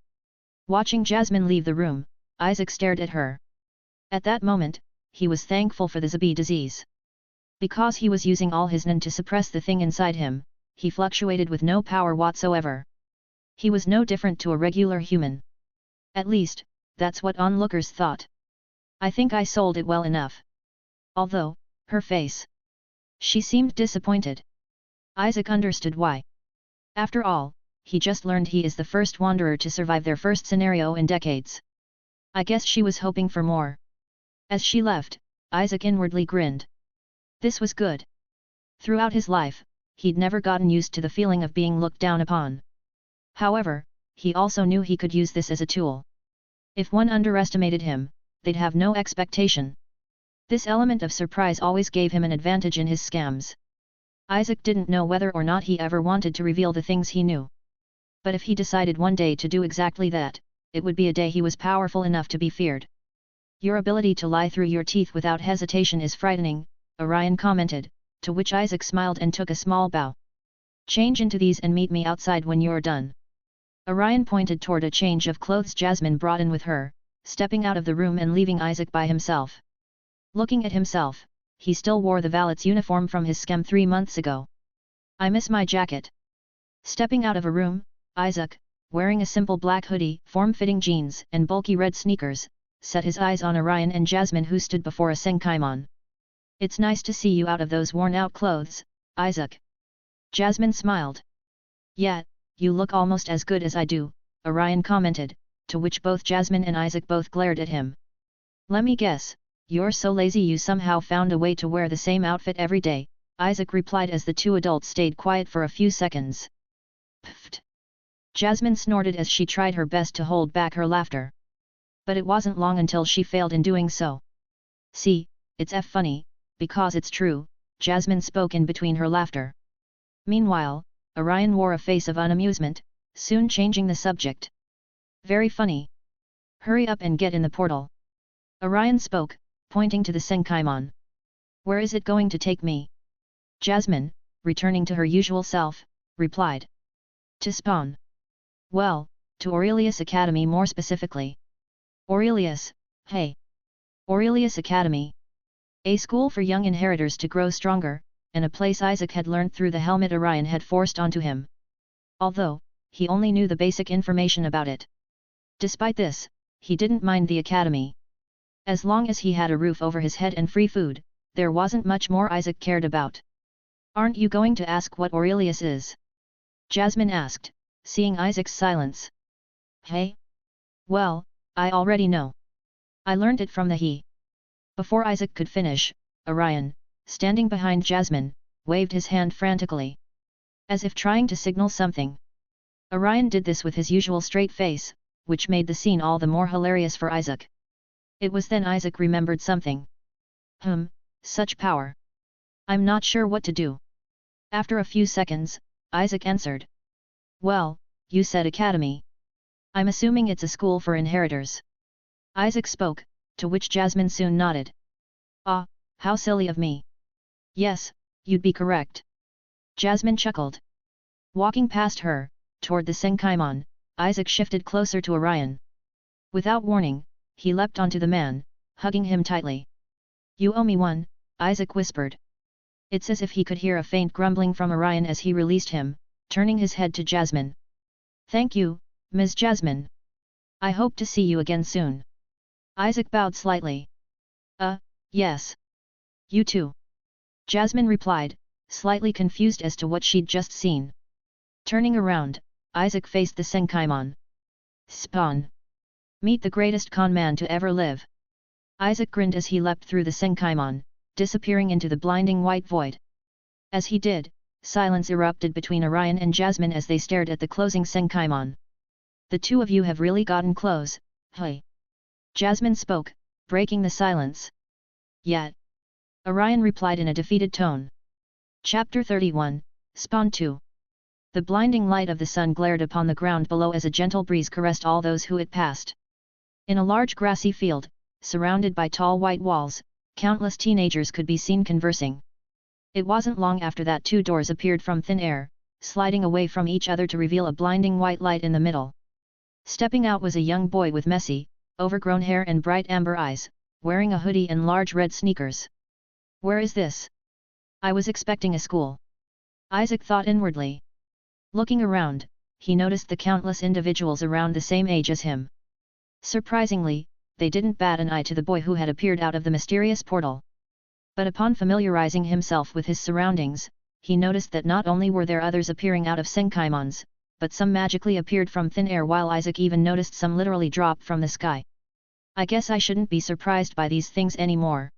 Watching Jasmine leave the room, Isaac stared at her. At that moment, he was thankful for the Zabi disease. Because he was using all his Nen to suppress the thing inside him, he fluctuated with no power whatsoever. He was no different to a regular human. At least, that's what onlookers thought. I think I sold it well enough. Although, her face. She seemed disappointed. Isaac understood why. After all, he just learned he is the first wanderer to survive their first scenario in decades. I guess she was hoping for more. As she left, Isaac inwardly grinned. This was good. Throughout his life, he'd never gotten used to the feeling of being looked down upon. However, he also knew he could use this as a tool. If one underestimated him, they'd have no expectation. This element of surprise always gave him an advantage in his scams. Isaac didn't know whether or not he ever wanted to reveal the things he knew. But if he decided one day to do exactly that, it would be a day he was powerful enough to be feared. Your ability to lie through your teeth without hesitation is frightening, Orion commented, to which Isaac smiled and took a small bow. Change into these and meet me outside when you're done. Orion pointed toward a change of clothes Jasmine brought in with her, stepping out of the room and leaving Isaac by himself. Looking at himself, he still wore the valet's uniform from his scam 3 months ago. I miss my jacket. Stepping out of a room, Isaac, wearing a simple black hoodie, form-fitting jeans and bulky red sneakers, set his eyes on Orion and Jasmine who stood before a senkaimon. It's nice to see you out of those worn-out clothes, Isaac. Jasmine smiled. Yeah, you look almost as good as I do, Orion commented, to which both Jasmine and Isaac both glared at him. Let me guess, you're so lazy you somehow found a way to wear the same outfit every day, Isaac replied as the two adults stayed quiet for a few seconds. Pfft! Jasmine snorted as she tried her best to hold back her laughter. But it wasn't long until she failed in doing so. See, it's funny, because it's true, Jasmine spoke in between her laughter. Meanwhile, Orion wore a face of unamusement, soon changing the subject. Very funny. Hurry up and get in the portal. Orion spoke, pointing to the senkaimon. Where is it going to take me? Jasmine, returning to her usual self, replied. To spawn. Well, to Aurelius Academy more specifically. Aurelius, hey. Aurelius Academy. A school for young inheritors to grow stronger, and a place Isaac had learned through the helmet Orion had forced onto him. Although, he only knew the basic information about it. Despite this, he didn't mind the academy. As long as he had a roof over his head and free food, there wasn't much more Isaac cared about. Aren't you going to ask what Aurelius is? Jasmine asked, seeing Isaac's silence. Hey? Well, I already know. I learned it from the he. Before Isaac could finish, Orion, standing behind Jasmine, waved his hand frantically. As if trying to signal something. Orion did this with his usual straight face, which made the scene all the more hilarious for Isaac. It was then Isaac remembered something. Such power. I'm not sure what to do. After a few seconds, Isaac answered. Well, you said academy. I'm assuming it's a school for inheritors. Isaac spoke, to which Jasmine soon nodded. Ah, how silly of me. Yes, you'd be correct. Jasmine chuckled. Walking past her, toward the senkaimon, Isaac shifted closer to Orion. Without warning, he leapt onto the man, hugging him tightly. You owe me one, Isaac whispered. It's as if he could hear a faint grumbling from Orion as he released him, turning his head to Jasmine. Thank you, Ms. Jasmine. I hope to see you again soon. Isaac bowed slightly. Yes. You too. Jasmine replied, slightly confused as to what she'd just seen. Turning around, Isaac faced the senkaimon. Spawn. Meet the greatest con man to ever live. Isaac grinned as he leapt through the senkaimon, disappearing into the blinding white void. As he did, silence erupted between Orion and Jasmine as they stared at the closing senkaimon. The two of you have really gotten close, hey? Jasmine spoke, breaking the silence. Yet. Orion replied in a defeated tone. Chapter 31, Spawn 2. The blinding light of the sun glared upon the ground below as a gentle breeze caressed all those who it passed. In a large grassy field, surrounded by tall white walls, countless teenagers could be seen conversing. It wasn't long after that two doors appeared from thin air, sliding away from each other to reveal a blinding white light in the middle. Stepping out was a young boy with messy, overgrown hair and bright amber eyes, wearing a hoodie and large red sneakers. Where is this? I was expecting a school. Isaac thought inwardly. Looking around, he noticed the countless individuals around the same age as him. Surprisingly, they didn't bat an eye to the boy who had appeared out of the mysterious portal. But upon familiarizing himself with his surroundings, he noticed that not only were there others appearing out of senkaimons, but some magically appeared from thin air, while Isaac even noticed some literally drop from the sky. I guess I shouldn't be surprised by these things anymore.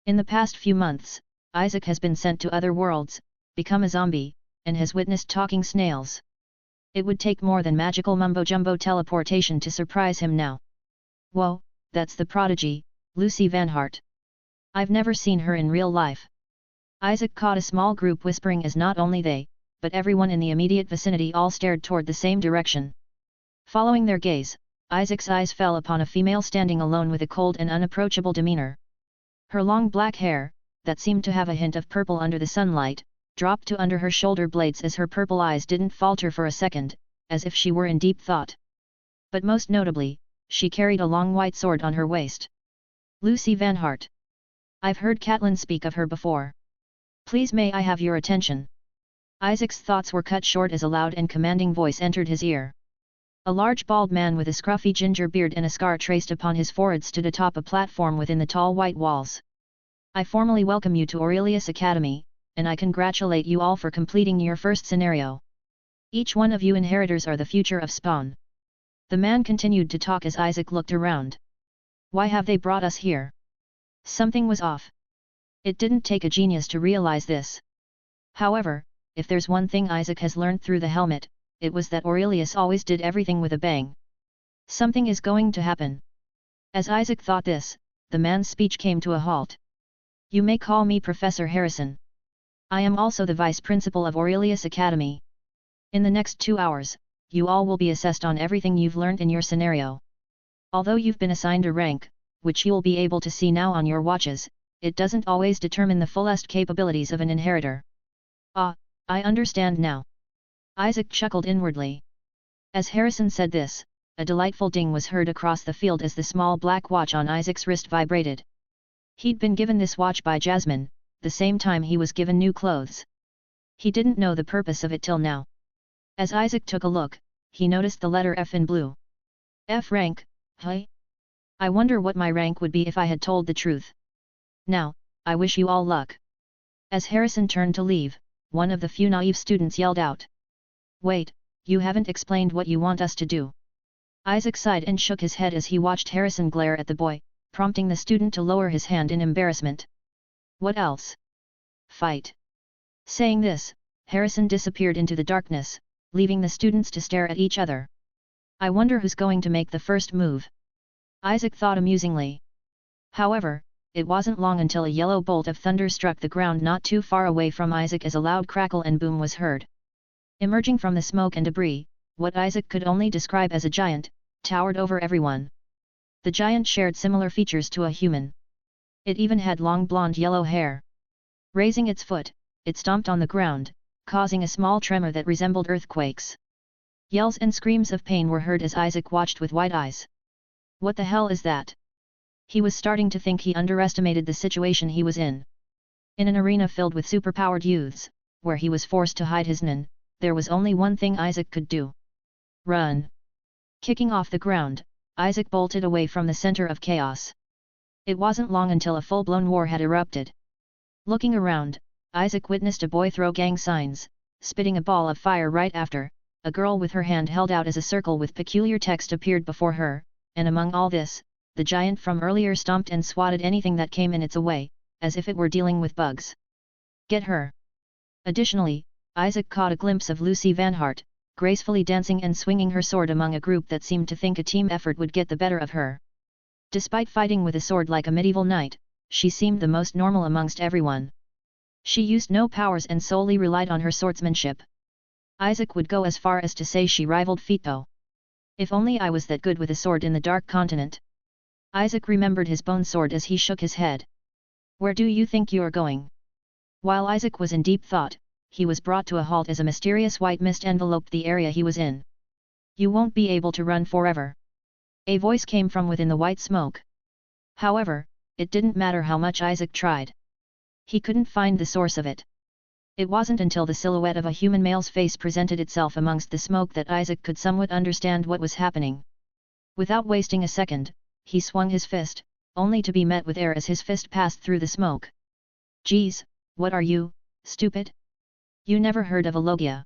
In the past few months, Isaac has been sent to other worlds, become a zombie, and has witnessed talking snails. It would take more than magical mumbo-jumbo teleportation to surprise him now. Whoa, that's the prodigy, Lucy Van Hart. I've never seen her in real life. Isaac caught a small group whispering as not only they, but everyone in the immediate vicinity all stared toward the same direction. Following their gaze, Isaac's eyes fell upon a female standing alone with a cold and unapproachable demeanor. Her long black hair, that seemed to have a hint of purple under the sunlight, dropped to under her shoulder blades as her purple eyes didn't falter for a second, as if she were in deep thought. But most notably, she carried a long white sword on her waist. Lucy Van Hart. I've heard Catelyn speak of her before. Please may I have your attention? Isaac's thoughts were cut short as a loud and commanding voice entered his ear. A large bald man with a scruffy ginger beard and a scar traced upon his forehead stood atop a platform within the tall white walls. I formally welcome you to Aurelius Academy, and I congratulate you all for completing your first scenario. Each one of you inheritors are the future of Spawn. The man continued to talk as Isaac looked around. Why have they brought us here? Something was off. It didn't take a genius to realize this. However, if there's one thing Isaac has learned through the helmet, it was that Aurelius always did everything with a bang. Something is going to happen. As Isaac thought this, the man's speech came to a halt. You may call me Professor Harrison. I am also the Vice Principal of Aurelius Academy. In the next 2 hours, you all will be assessed on everything you've learned in your scenario. Although you've been assigned a rank, which you'll be able to see now on your watches, it doesn't always determine the fullest capabilities of an inheritor. Ah, I understand now. Isaac chuckled inwardly. As Harrison said this, a delightful ding was heard across the field as the small black watch on Isaac's wrist vibrated. He'd been given this watch by Jasmine, the same time he was given new clothes. He didn't know the purpose of it till now. As Isaac took a look, he noticed the letter F in blue. F rank, huh? I wonder what my rank would be if I had told the truth. Now, I wish you all luck. As Harrison turned to leave, one of the few naive students yelled out. Wait, you haven't explained what you want us to do. Isaac sighed and shook his head as he watched Harrison glare at the boy, prompting the student to lower his hand in embarrassment. What else? Fight. Saying this, Harrison disappeared into the darkness, leaving the students to stare at each other. I wonder who's going to make the first move. Isaac thought amusingly. However, it wasn't long until a yellow bolt of thunder struck the ground not too far away from Isaac as a loud crackle and boom was heard. Emerging from the smoke and debris, what Isaac could only describe as a giant, towered over everyone. The giant shared similar features to a human. It even had long blonde yellow hair. Raising its foot, it stomped on the ground, causing a small tremor that resembled earthquakes. Yells and screams of pain were heard as Isaac watched with wide eyes. What the hell is that? He was starting to think he underestimated the situation he was in. In an arena filled with superpowered youths, where he was forced to hide his nin, there was only one thing Isaac could do. Run. Kicking off the ground, Isaac bolted away from the center of chaos. It wasn't long until a full-blown war had erupted. Looking around, Isaac witnessed a boy throw gang signs, spitting a ball of fire right after, a girl with her hand held out as a circle with peculiar text appeared before her, and among all this, the giant from earlier stomped and swatted anything that came in its way, as if it were dealing with bugs. Get her! Additionally, Isaac caught a glimpse of Lucy Van Hart, gracefully dancing and swinging her sword among a group that seemed to think a team effort would get the better of her. Despite fighting with a sword like a medieval knight, she seemed the most normal amongst everyone. She used no powers and solely relied on her swordsmanship. Isaac would go as far as to say she rivaled Fito. If only I was that good with a sword in the Dark Continent. Isaac remembered his bone sword as he shook his head. Where do you think you're going? While Isaac was in deep thought, he was brought to a halt as a mysterious white mist enveloped the area he was in. You won't be able to run forever. A voice came from within the white smoke. However, it didn't matter how much Isaac tried. He couldn't find the source of it. It wasn't until the silhouette of a human male's face presented itself amongst the smoke that Isaac could somewhat understand what was happening. Without wasting a second, he swung his fist, only to be met with air as his fist passed through the smoke. Geez, what are you, stupid? You never heard of a Logia.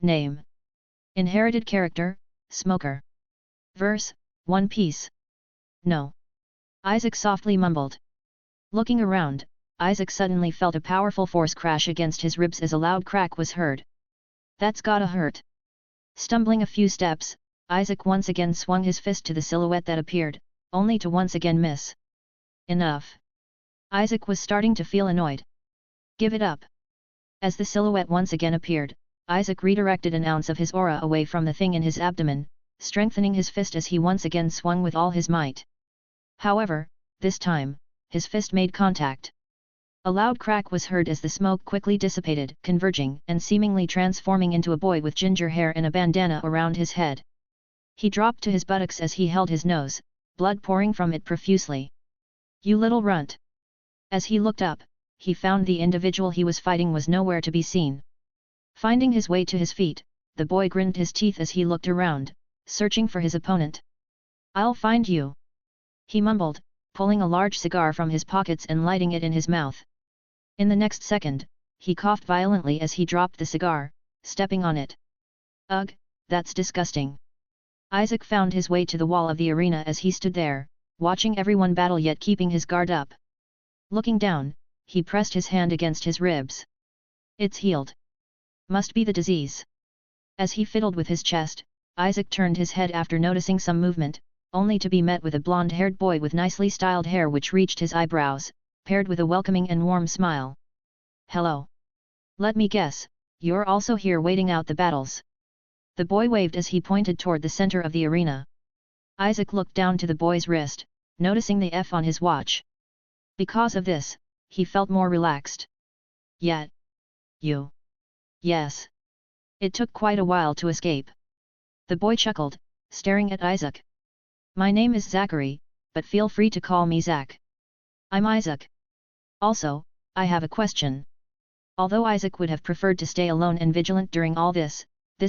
Name. Inherited character, Smoker. Verse, One Piece. No. Isaac softly mumbled. Looking around, Isaac suddenly felt a powerful force crash against his ribs as a loud crack was heard. That's gotta hurt. Stumbling a few steps, Isaac once again swung his fist to the silhouette that appeared, only to once again miss. Enough. Isaac was starting to feel annoyed. Give it up. As the silhouette once again appeared, Isaac redirected an ounce of his aura away from the thing in his abdomen, strengthening his fist as he once again swung with all his might. However, this time, his fist made contact. A loud crack was heard as the smoke quickly dissipated, converging and seemingly transforming into a boy with ginger hair and a bandana around his head. He dropped to his buttocks as he held his nose, blood pouring from it profusely. "You little runt!" As he looked up, he found the individual he was fighting was nowhere to be seen. Finding his way to his feet, the boy grinned his teeth as he looked around, searching for his opponent. "I'll find you," he mumbled, pulling a large cigar from his pockets and lighting it in his mouth. In the next second, he coughed violently as he dropped the cigar, stepping on it. "Ugh, that's disgusting." Isaac found his way to the wall of the arena as he stood there, watching everyone battle yet keeping his guard up. Looking down, he pressed his hand against his ribs. "It's healed. Must be the disease." As he fiddled with his chest, Isaac turned his head after noticing some movement, only to be met with a blonde-haired boy with nicely styled hair which reached his eyebrows, paired with a welcoming and warm smile. "Hello. Let me guess, you're also here waiting out the battles." The boy waved as he pointed toward the center of the arena. Isaac looked down to the boy's wrist, noticing the F on his watch. Because of this, he felt more relaxed. "Yet. You." "Yes. It took quite a while to escape." The boy chuckled, staring at Isaac. "My name is Zachary, but feel free to call me Zach." "I'm Isaac. Also, I have a question." Although Isaac would have preferred to stay alone and vigilant during all this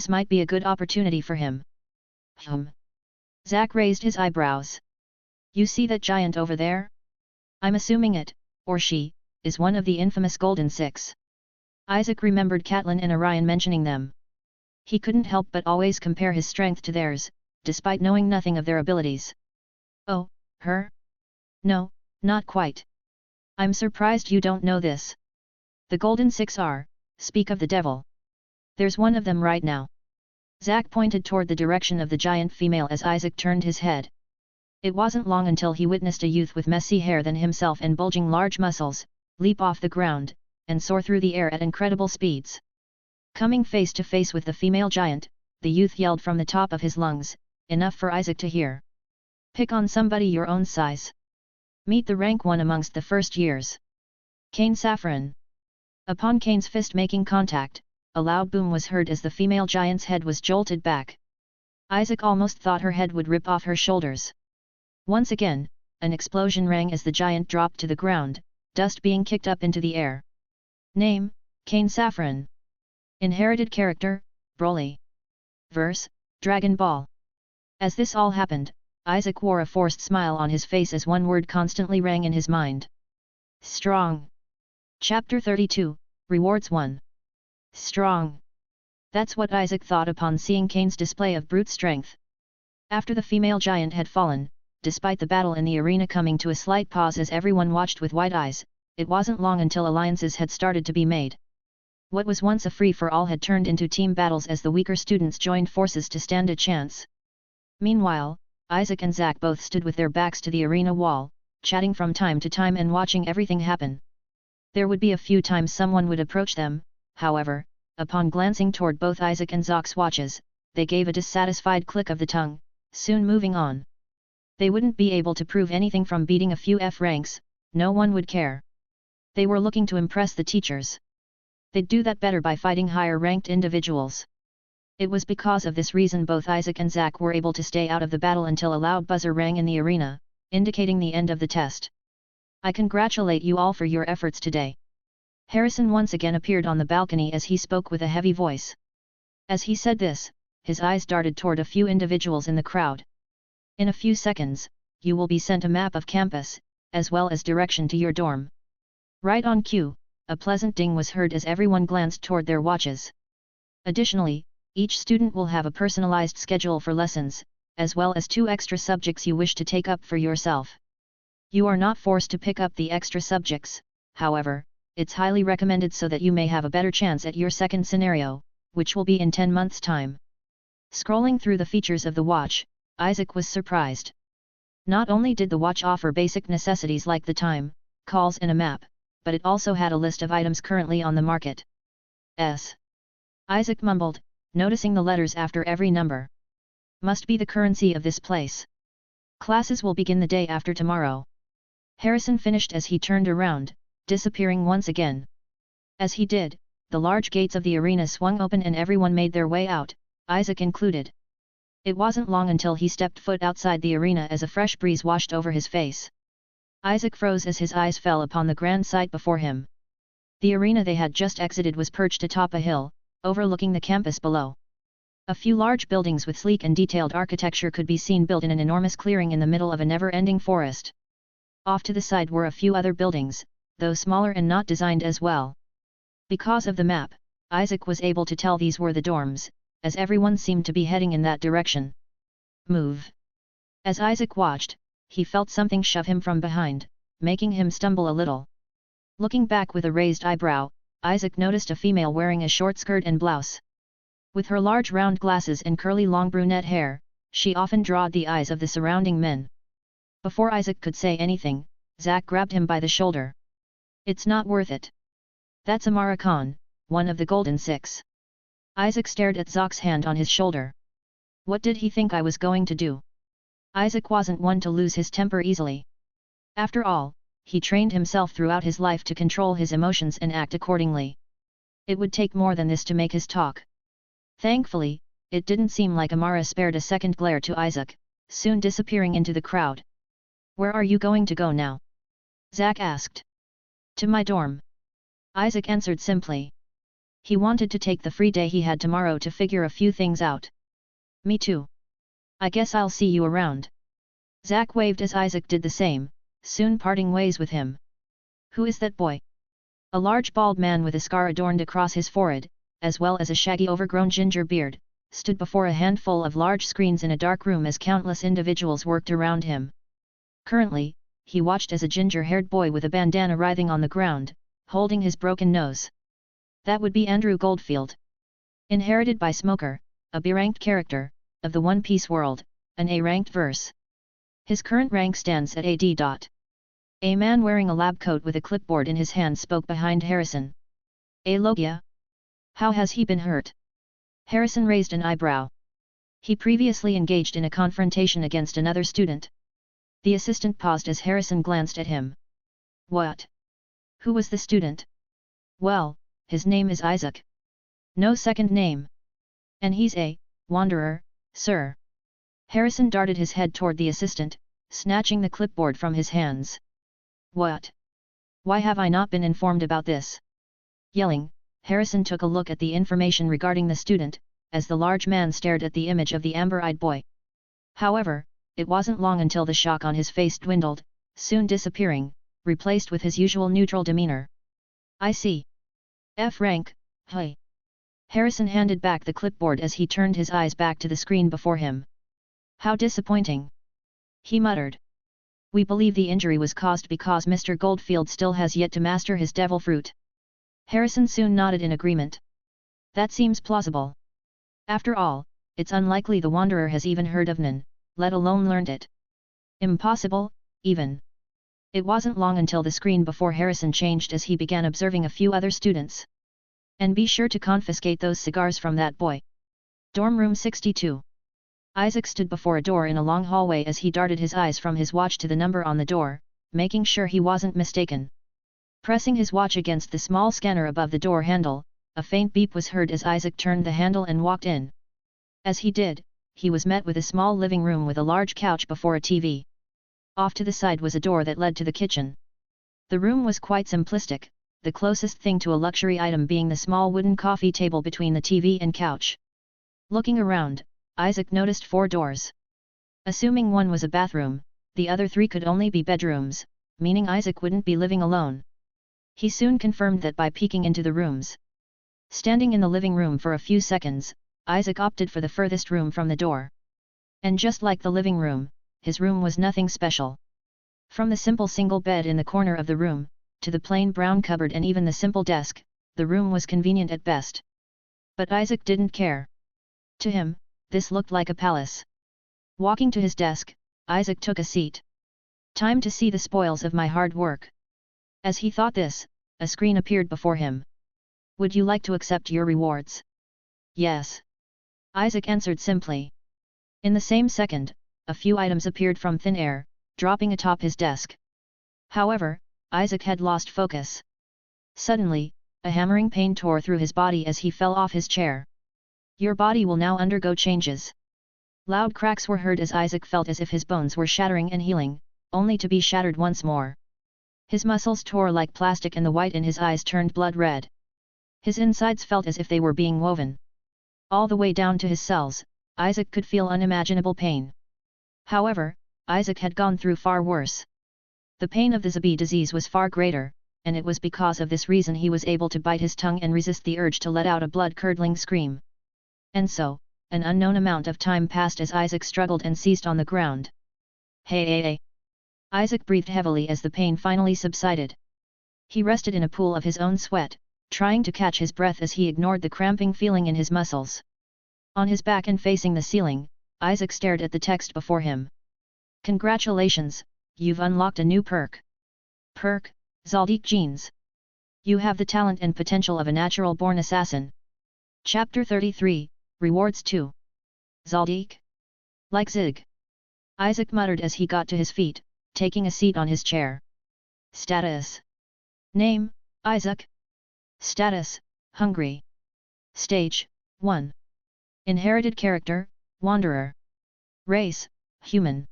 might be a good opportunity for him. Zach raised his eyebrows. "You see that giant over there? I'm assuming it, or she, is one of the infamous Golden Six." Isaac remembered Catelyn and Orion mentioning them. He couldn't help but always compare his strength to theirs, despite knowing nothing of their abilities. "Oh, her? No, not quite. I'm surprised you don't know this. The Golden Six are, speak of the devil. There's one of them right now." Zach pointed toward the direction of the giant female as Isaac turned his head. It wasn't long until he witnessed a youth with messy hair than himself and bulging large muscles, leap off the ground, and soar through the air at incredible speeds. Coming face to face with the female giant, the youth yelled from the top of his lungs, enough for Isaac to hear. "Pick on somebody your own size. Meet the rank one amongst the first years. Cain Saffron." Upon Cain's fist making contact, a loud boom was heard as the female giant's head was jolted back. Isaac almost thought her head would rip off her shoulders. Once again, an explosion rang as the giant dropped to the ground, dust being kicked up into the air. Name, Cain Saffron. Inherited character, Broly. Verse, Dragon Ball. As this all happened, Isaac wore a forced smile on his face as one word constantly rang in his mind. Strong. Chapter 32, Rewards 1. Strong. That's what Isaac thought upon seeing Cain's display of brute strength. After the female giant had fallen, despite the battle in the arena coming to a slight pause as everyone watched with wide eyes, it wasn't long until alliances had started to be made. What was once a free-for-all had turned into team battles as the weaker students joined forces to stand a chance. Meanwhile, Isaac and Zach both stood with their backs to the arena wall, chatting from time to time and watching everything happen. There would be a few times someone would approach them, however, upon glancing toward both Isaac and Zach's watches, they gave a dissatisfied click of the tongue, soon moving on. They wouldn't be able to prove anything from beating a few F ranks, no one would care. They were looking to impress the teachers. They'd do that better by fighting higher-ranked individuals. It was because of this reason both Isaac and Zach were able to stay out of the battle until a loud buzzer rang in the arena, indicating the end of the test. I congratulate you all for your efforts today. Harrison once again appeared on the balcony as he spoke with a heavy voice. As he said this, his eyes darted toward a few individuals in the crowd. In a few seconds, you will be sent a map of campus, as well as direction to your dorm. Right on cue, a pleasant ding was heard as everyone glanced toward their watches. Additionally, each student will have a personalized schedule for lessons, as well as 2 extra subjects you wish to take up for yourself. You are not forced to pick up the extra subjects, however, it's highly recommended so that you may have a better chance at your second scenario, which will be in 10 months' time. Scrolling through the features of the watch, Isaac was surprised. Not only did the watch offer basic necessities like the time, calls and a map, but it also had a list of items currently on the market. Isaac mumbled, noticing the letters after every number. Must be the currency of this place. Classes will begin the day after tomorrow. Harrison finished as he turned around, disappearing once again. As he did, the large gates of the arena swung open and everyone made their way out, Isaac included. It wasn't long until he stepped foot outside the arena as a fresh breeze washed over his face. Isaac froze as his eyes fell upon the grand sight before him. The arena they had just exited was perched atop a hill, overlooking the campus below. A few large buildings with sleek and detailed architecture could be seen built in an enormous clearing in the middle of a never-ending forest. Off to the side were a few other buildings, though smaller and not designed as well. Because of the map, Isaac was able to tell these were the dorms, as everyone seemed to be heading in that direction. Move! As Isaac watched, he felt something shove him from behind, making him stumble a little. Looking back with a raised eyebrow, Isaac noticed a female wearing a short skirt and blouse. With her large round glasses and curly long brunette hair, she often drawed the eyes of the surrounding men. Before Isaac could say anything, Zack grabbed him by the shoulder. "It's not worth it. That's Amara Khan, one of the Golden Six." Isaac stared at Zack's hand on his shoulder. What did he think I was going to do? Isaac wasn't one to lose his temper easily. After all, he trained himself throughout his life to control his emotions and act accordingly. It would take more than this to make his talk. Thankfully, it didn't seem like Amara spared a second glare to Isaac, soon disappearing into the crowd. "Where are you going to go now?" Zack asked. "To my dorm." Isaac answered simply. He wanted to take the free day he had tomorrow to figure a few things out. "Me too. I guess I'll see you around." Zack waved as Isaac did the same, soon parting ways with him. "Who is that boy?" A large bald man with a scar adorned across his forehead, as well as a shaggy overgrown ginger beard, stood before a handful of large screens in a dark room as countless individuals worked around him. Currently, he watched as a ginger-haired boy with a bandana writhing on the ground, holding his broken nose. That would be Andrew Goldfield. Inherited by Smoker, a B-ranked character, of the One Piece world, an A-ranked verse. His current rank stands at AD. A man wearing a lab coat with a clipboard in his hand spoke behind Harrison. "A Logia? How has he been hurt?" Harrison raised an eyebrow. He previously engaged in a confrontation against another student. The assistant paused as Harrison glanced at him. "What? Who was the student?" "Well, his name is Isaac. No second name. And he's a wanderer, sir." Harrison darted his head toward the assistant, snatching the clipboard from his hands. "What? Why have I not been informed about this?" Yelling, Harrison took a look at the information regarding the student, as the large man stared at the image of the amber-eyed boy. However, it wasn't long until the shock on his face dwindled, soon disappearing, replaced with his usual neutral demeanor. "I see. F rank, hey." Harrison handed back the clipboard as he turned his eyes back to the screen before him. "How disappointing," he muttered. "We believe the injury was caused because Mr. Goldfield still has yet to master his devil fruit." Harrison soon nodded in agreement. "That seems plausible. After all, it's unlikely the Wanderer has even heard of Nen, let alone learned it. Impossible, even." It wasn't long until the screen before Harrison changed as he began observing a few other students. "And be sure to confiscate those cigars from that boy." Dorm room 62. Isaac stood before a door in a long hallway as he darted his eyes from his watch to the number on the door, making sure he wasn't mistaken. Pressing his watch against the small scanner above the door handle, a faint beep was heard as Isaac turned the handle and walked in. As he did, he was met with a small living room with a large couch before a TV. Off to the side was a door that led to the kitchen. The room was quite simplistic, the closest thing to a luxury item being the small wooden coffee table between the TV and couch. Looking around, Isaac noticed 4 doors. Assuming one was a bathroom, the other 3 could only be bedrooms, meaning Isaac wouldn't be living alone. He soon confirmed that by peeking into the rooms. Standing in the living room for a few seconds, Isaac opted for the furthest room from the door. And just like the living room, his room was nothing special. From the simple single bed in the corner of the room, to the plain brown cupboard and even the simple desk, the room was convenient at best. But Isaac didn't care. To him, this looked like a palace. Walking to his desk, Isaac took a seat. "Time to see the spoils of my hard work." As he thought this, a screen appeared before him. "Would you like to accept your rewards?" "Yes." Isaac answered simply. In the same second, a few items appeared from thin air, dropping atop his desk. However, Isaac had lost focus. Suddenly, a hammering pain tore through his body as he fell off his chair. Your body will now undergo changes. Loud cracks were heard as Isaac felt as if his bones were shattering and healing, only to be shattered once more. His muscles tore like plastic and the white in his eyes turned blood red. His insides felt as if they were being woven. All the way down to his cells, Isaac could feel unimaginable pain. However, Isaac had gone through far worse. The pain of the Zabi disease was far greater, and it was because of this reason he was able to bite his tongue and resist the urge to let out a blood-curdling scream. And so, an unknown amount of time passed as Isaac struggled and seized on the ground. Hey! Isaac breathed heavily as the pain finally subsided. He rested in a pool of his own sweat, trying to catch his breath as he ignored the cramping feeling in his muscles. On his back and facing the ceiling, Isaac stared at the text before him. Congratulations, you've unlocked a new perk. Perk, Zaldiq Genes. You have the talent and potential of a natural-born assassin. Chapter 33, Rewards 2. Zaldiq? Like Zig. Isaac muttered as he got to his feet, taking a seat on his chair. Status. Name, Isaac. Status, Hungry. Stage, 1. Inherited character, Wanderer. Race, Human.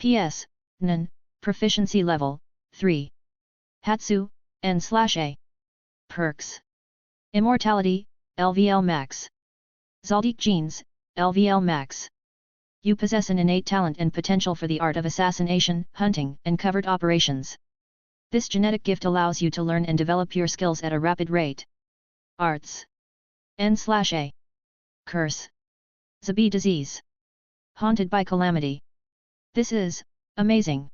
PS, Nun, Proficiency level, 3. Hatsu, N/A. Perks. Immortality, LVL Max. Zaldiq Genes, LVL Max. You possess an innate talent and potential for the art of assassination, hunting, and covert operations. This genetic gift allows you to learn and develop your skills at a rapid rate. Arts. N/A. Curse. Zabi disease. Haunted by calamity. This is amazing.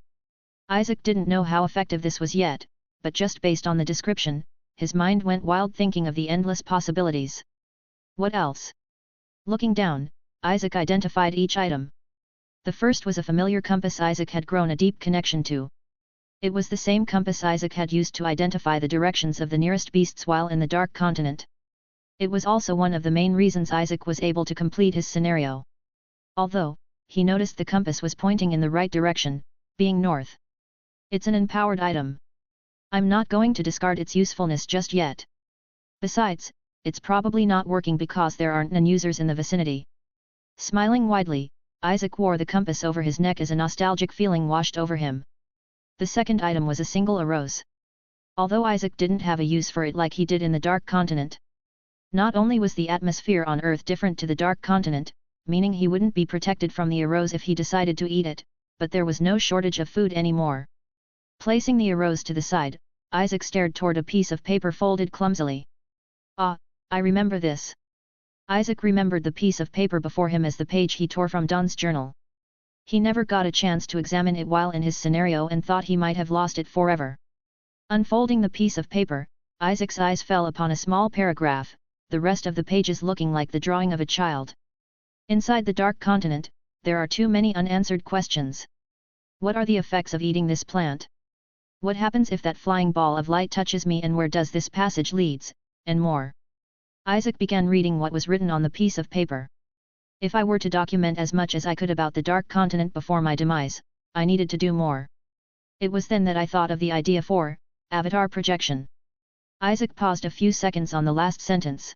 Isaac didn't know how effective this was yet, but just based on the description, his mind went wild thinking of the endless possibilities. What else? Looking down, Isaac identified each item. The first was a familiar compass Isaac had grown a deep connection to. It was the same compass Isaac had used to identify the directions of the nearest beasts while in the Dark Continent. It was also one of the main reasons Isaac was able to complete his scenario. Although, he noticed the compass was pointing in the right direction, being north. It's an empowered item. I'm not going to discard its usefulness just yet. Besides, it's probably not working because there aren't none users in the vicinity. Smiling widely, Isaac wore the compass over his neck as a nostalgic feeling washed over him. The second item was a single arose. Although Isaac didn't have a use for it like he did in the Dark Continent. Not only was the atmosphere on Earth different to the Dark Continent, meaning he wouldn't be protected from the arose if he decided to eat it, but there was no shortage of food anymore. Placing the arose to the side, Isaac stared toward a piece of paper folded clumsily. Ah, I remember this. Isaac remembered the piece of paper before him as the page he tore from Don's journal. He never got a chance to examine it while in his scenario and thought he might have lost it forever. Unfolding the piece of paper, Isaac's eyes fell upon a small paragraph, the rest of the pages looking like the drawing of a child. Inside the Dark Continent, there are too many unanswered questions. What are the effects of eating this plant? What happens if that flying ball of light touches me and where does this passage leads, and more. Isaac began reading what was written on the piece of paper. If I were to document as much as I could about the Dark Continent before my demise, I needed to do more. It was then that I thought of the idea for avatar projection. Isaac paused a few seconds on the last sentence.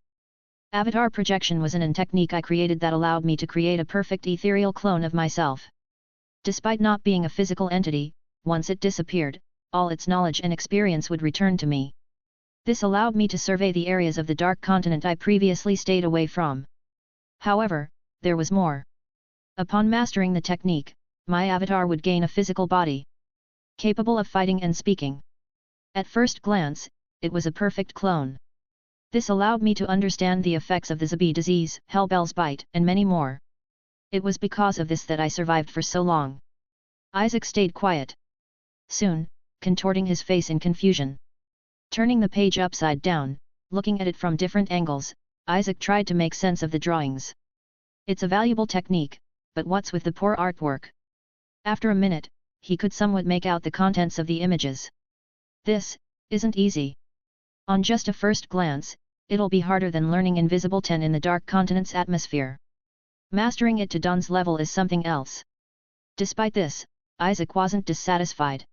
Avatar projection was an technique I created that allowed me to create a perfect ethereal clone of myself. Despite not being a physical entity, once it disappeared, all its knowledge and experience would return to me. This allowed me to survey the areas of the Dark Continent I previously stayed away from. However, there was more. Upon mastering the technique, my avatar would gain a physical body, capable of fighting and speaking. At first glance, it was a perfect clone. This allowed me to understand the effects of the Zabi disease, Hellbell's bite, and many more. It was because of this that I survived for so long. Isaac stayed quiet. Soon, contorting his face in confusion. Turning the page upside down, looking at it from different angles, Isaac tried to make sense of the drawings. It's a valuable technique, but what's with the poor artwork? After a minute, he could somewhat make out the contents of the images. This isn't easy. On just a first glance, it'll be harder than learning Invisible 10 in the Dark Continent's atmosphere. Mastering it to Don's level is something else. Despite this, Isaac wasn't dissatisfied.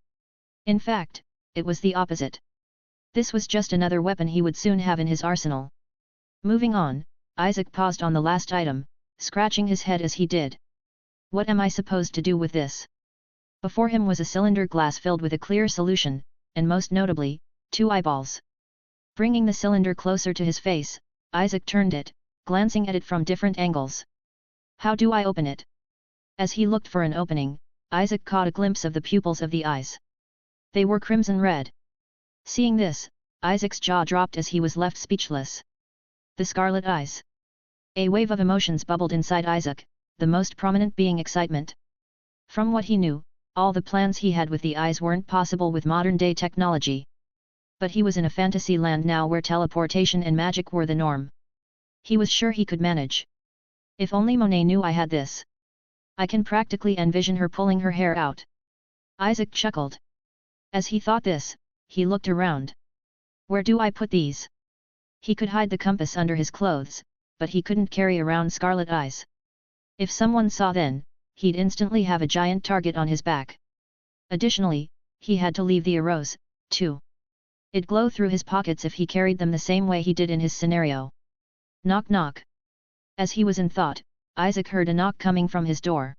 In fact, it was the opposite. This was just another weapon he would soon have in his arsenal. Moving on, Isaac paused on the last item, scratching his head as he did. What am I supposed to do with this? Before him was a cylinder glass filled with a clear solution, and most notably, 2 eyeballs. Bringing the cylinder closer to his face, Isaac turned it, glancing at it from different angles. How do I open it? As he looked for an opening, Isaac caught a glimpse of the pupils of the eyes. They were crimson red. Seeing this, Isaac's jaw dropped as he was left speechless. The scarlet eyes. A wave of emotions bubbled inside Isaac, the most prominent being excitement. From what he knew, all the plans he had with the eyes weren't possible with modern-day technology. But he was in a fantasy land now where teleportation and magic were the norm. He was sure he could manage. If only Monet knew I had this. I can practically envision her pulling her hair out. Isaac chuckled. As he thought this, he looked around. Where do I put these? He could hide the compass under his clothes, but he couldn't carry around scarlet eyes. If someone saw then, he'd instantly have a giant target on his back. Additionally, he had to leave the arrows, too. It'd glow through his pockets if he carried them the same way he did in his scenario. Knock knock. As he was in thought, Isaac heard a knock coming from his door.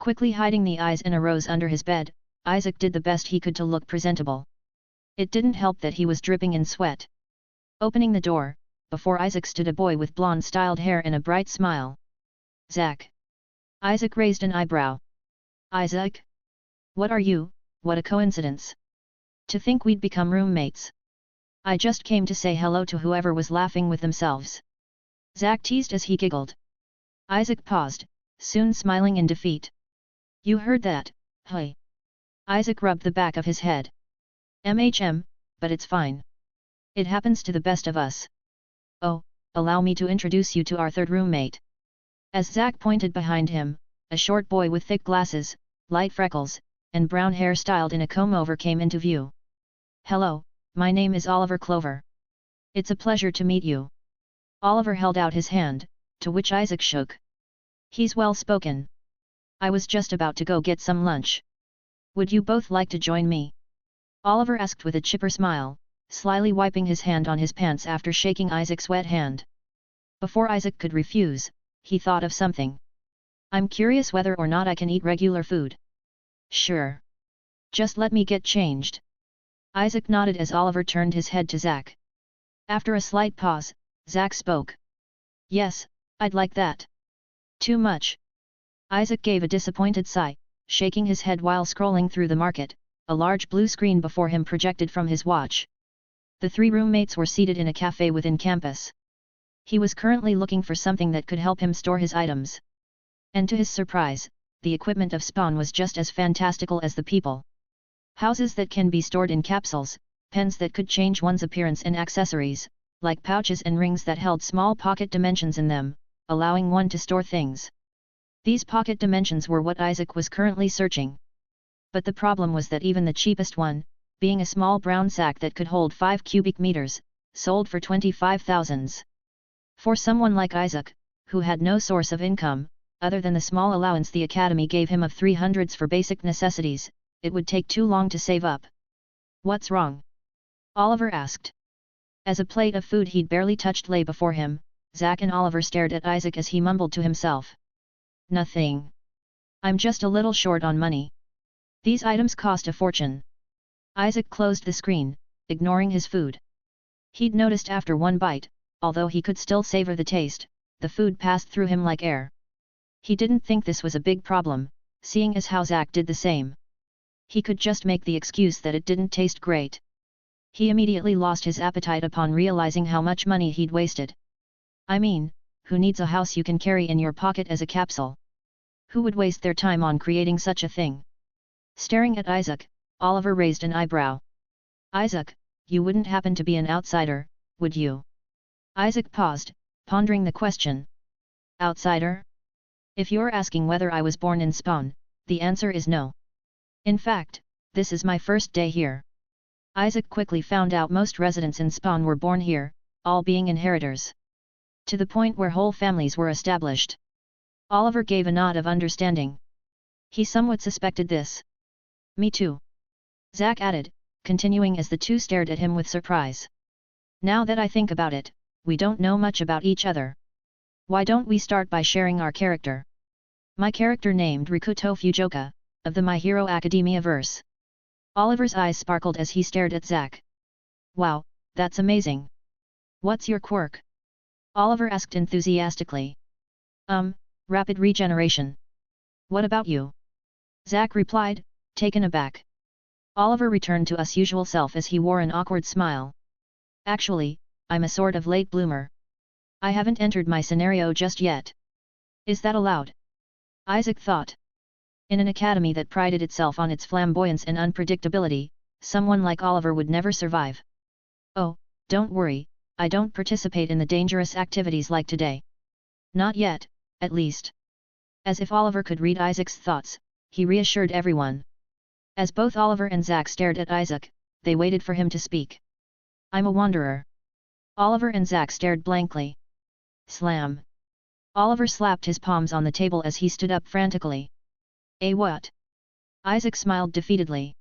Quickly hiding the eyes and arrows under his bed, Isaac did the best he could to look presentable. It didn't help that he was dripping in sweat. Opening the door, before Isaac stood a boy with blonde-styled hair and a bright smile. Zach. Isaac raised an eyebrow. Isaac? What are you? What a coincidence. To think we'd become roommates. I just came to say hello to whoever was laughing with themselves. Zach teased as he giggled. Isaac paused, soon smiling in defeat. You heard that, hey? Isaac rubbed the back of his head. But it's fine. It happens to the best of us. Oh, allow me to introduce you to our third roommate. As Zach pointed behind him, a short boy with thick glasses, light freckles, and brown hair styled in a comb-over came into view. Hello, my name is Oliver Clover. It's a pleasure to meet you. Oliver held out his hand, to which Isaac shook. He's well-spoken. I was just about to go get some lunch. Would you both like to join me? Oliver asked with a chipper smile, slyly wiping his hand on his pants after shaking Isaac's wet hand. Before Isaac could refuse, he thought of something. I'm curious whether or not I can eat regular food. Sure. Just let me get changed. Isaac nodded as Oliver turned his head to Zach. After a slight pause, Zach spoke. Yes, I'd like that. Too much. Isaac gave a disappointed sigh, shaking his head while scrolling through the market, a large blue screen before him projected from his watch. The 3 roommates were seated in a cafe within campus. He was currently looking for something that could help him store his items. And to his surprise, the equipment of Spawn was just as fantastical as the people. Houses that can be stored in capsules, pens that could change one's appearance and accessories, like pouches and rings that held small pocket dimensions in them, allowing one to store things. These pocket dimensions were what Isaac was currently searching. But the problem was that even the cheapest one, being a small brown sack that could hold 5 cubic meters, sold for 25,000. For someone like Isaac, who had no source of income, other than the small allowance the academy gave him of 300s for basic necessities, it would take too long to save up. What's wrong? Oliver asked. As a plate of food he'd barely touched lay before him, Zach and Oliver stared at Isaac as he mumbled to himself. Nothing. I'm just a little short on money. These items cost a fortune. Isaac closed the screen, ignoring his food. He'd noticed after one bite, although he could still savor the taste, the food passed through him like air. He didn't think this was a big problem, seeing as how Zach did the same. He could just make the excuse that it didn't taste great. He immediately lost his appetite upon realizing how much money he'd wasted. I mean, who needs a house you can carry in your pocket as a capsule? Who would waste their time on creating such a thing? Staring at Isaac, Oliver raised an eyebrow. Isaac, you wouldn't happen to be an outsider, would you? Isaac paused, pondering the question. Outsider? If you're asking whether I was born in Spawn, the answer is no. In fact, this is my first day here. Isaac quickly found out most residents in Spawn were born here, all being inheritors. To the point where whole families were established. Oliver gave a nod of understanding. He somewhat suspected this. Me too. Zach added, continuing as the two stared at him with surprise. Now that I think about it, we don't know much about each other. Why don't we start by sharing our character? My character named Rikuto Fujoka, of the My Hero Academia verse. Oliver's eyes sparkled as he stared at Zack. Wow, that's amazing. What's your quirk? Oliver asked enthusiastically. Rapid regeneration. What about you? Zack replied, taken aback. Oliver returned to his usual self as he wore an awkward smile. Actually, I'm a sort of late bloomer. I haven't entered my scenario just yet. Is that allowed? Isaac thought. In an academy that prided itself on its flamboyance and unpredictability, someone like Oliver would never survive. Oh, don't worry, I don't participate in the dangerous activities like today. Not yet, at least. As if Oliver could read Isaac's thoughts, he reassured everyone. As both Oliver and Zack stared at Isaac, they waited for him to speak. I'm a wanderer. Oliver and Zack stared blankly. Slam. Oliver slapped his palms on the table as he stood up frantically. What? Isaac smiled defeatedly.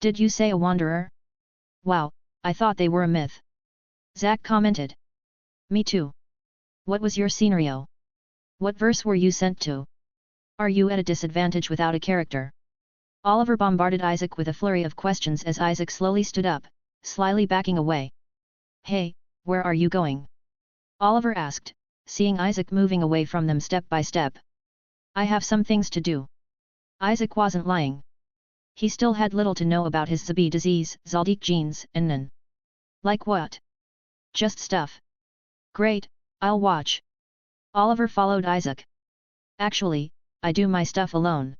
Did you say a wanderer? Wow, I thought they were a myth. Zack commented. Me too. What was your scenario? What verse were you sent to? Are you at a disadvantage without a character? Oliver bombarded Isaac with a flurry of questions as Isaac slowly stood up, slyly backing away. Hey, where are you going? Oliver asked, seeing Isaac moving away from them step by step. I have some things to do. Isaac wasn't lying. He still had little to know about his Zabi disease, Zaldic genes, and Nen. Like what? Just stuff. Great, I'll watch. Oliver followed Isaac. Actually, I do my stuff alone.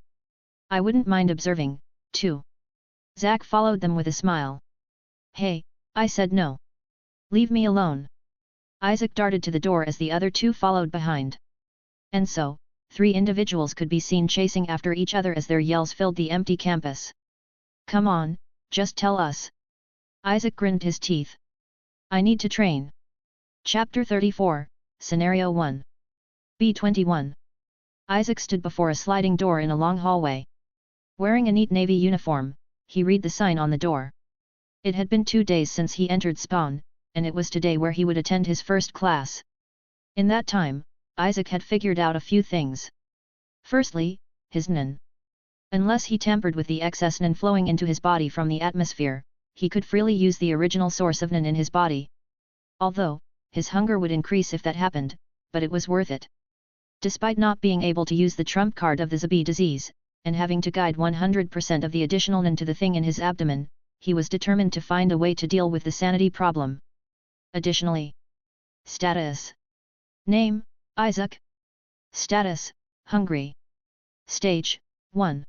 I wouldn't mind observing, too. Zack followed them with a smile. Hey, I said no. Leave me alone. Isaac darted to the door as the other two followed behind. And so, 3 individuals could be seen chasing after each other as their yells filled the empty campus. Come on, just tell us. Isaac grinned his teeth. I need to train. Chapter 34, Scenario 1. B21. Isaac stood before a sliding door in a long hallway. Wearing a neat navy uniform, he read the sign on the door. It had been 2 days since he entered Spawn, and it was today where he would attend his first class. In that time, Isaac had figured out a few things. Firstly, his Nen. Unless he tampered with the excess Nen flowing into his body from the atmosphere, he could freely use the original source of Nen in his body. Although, his hunger would increase if that happened, but it was worth it. Despite not being able to use the trump card of the Zabi disease, and having to guide 100% of the additional Nen to the thing in his abdomen, he was determined to find a way to deal with the sanity problem. Additionally, status. Name, Isaac. Status, hungry. Stage, 1.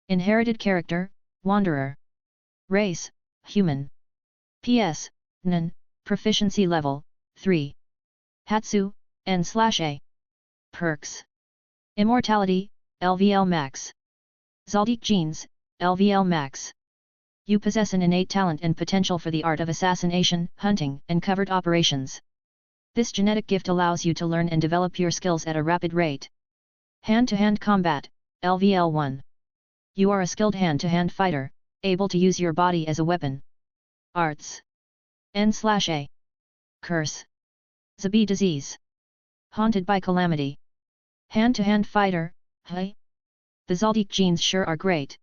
Inherited character, wanderer. Race, human. PS, Nen, proficiency level, 3. Hatsu, N/A. Perks. Immortality, LVL max. Zaldic genes, LVL max. You possess an innate talent and potential for the art of assassination, hunting, and covert operations. This genetic gift allows you to learn and develop your skills at a rapid rate. Hand-to-hand combat, LVL1. You are a skilled hand-to-hand fighter, able to use your body as a weapon. Arts. N/A. Curse. Zabi disease. Haunted by calamity. Hand-to-hand fighter, hey? The Zaldic genes sure are great.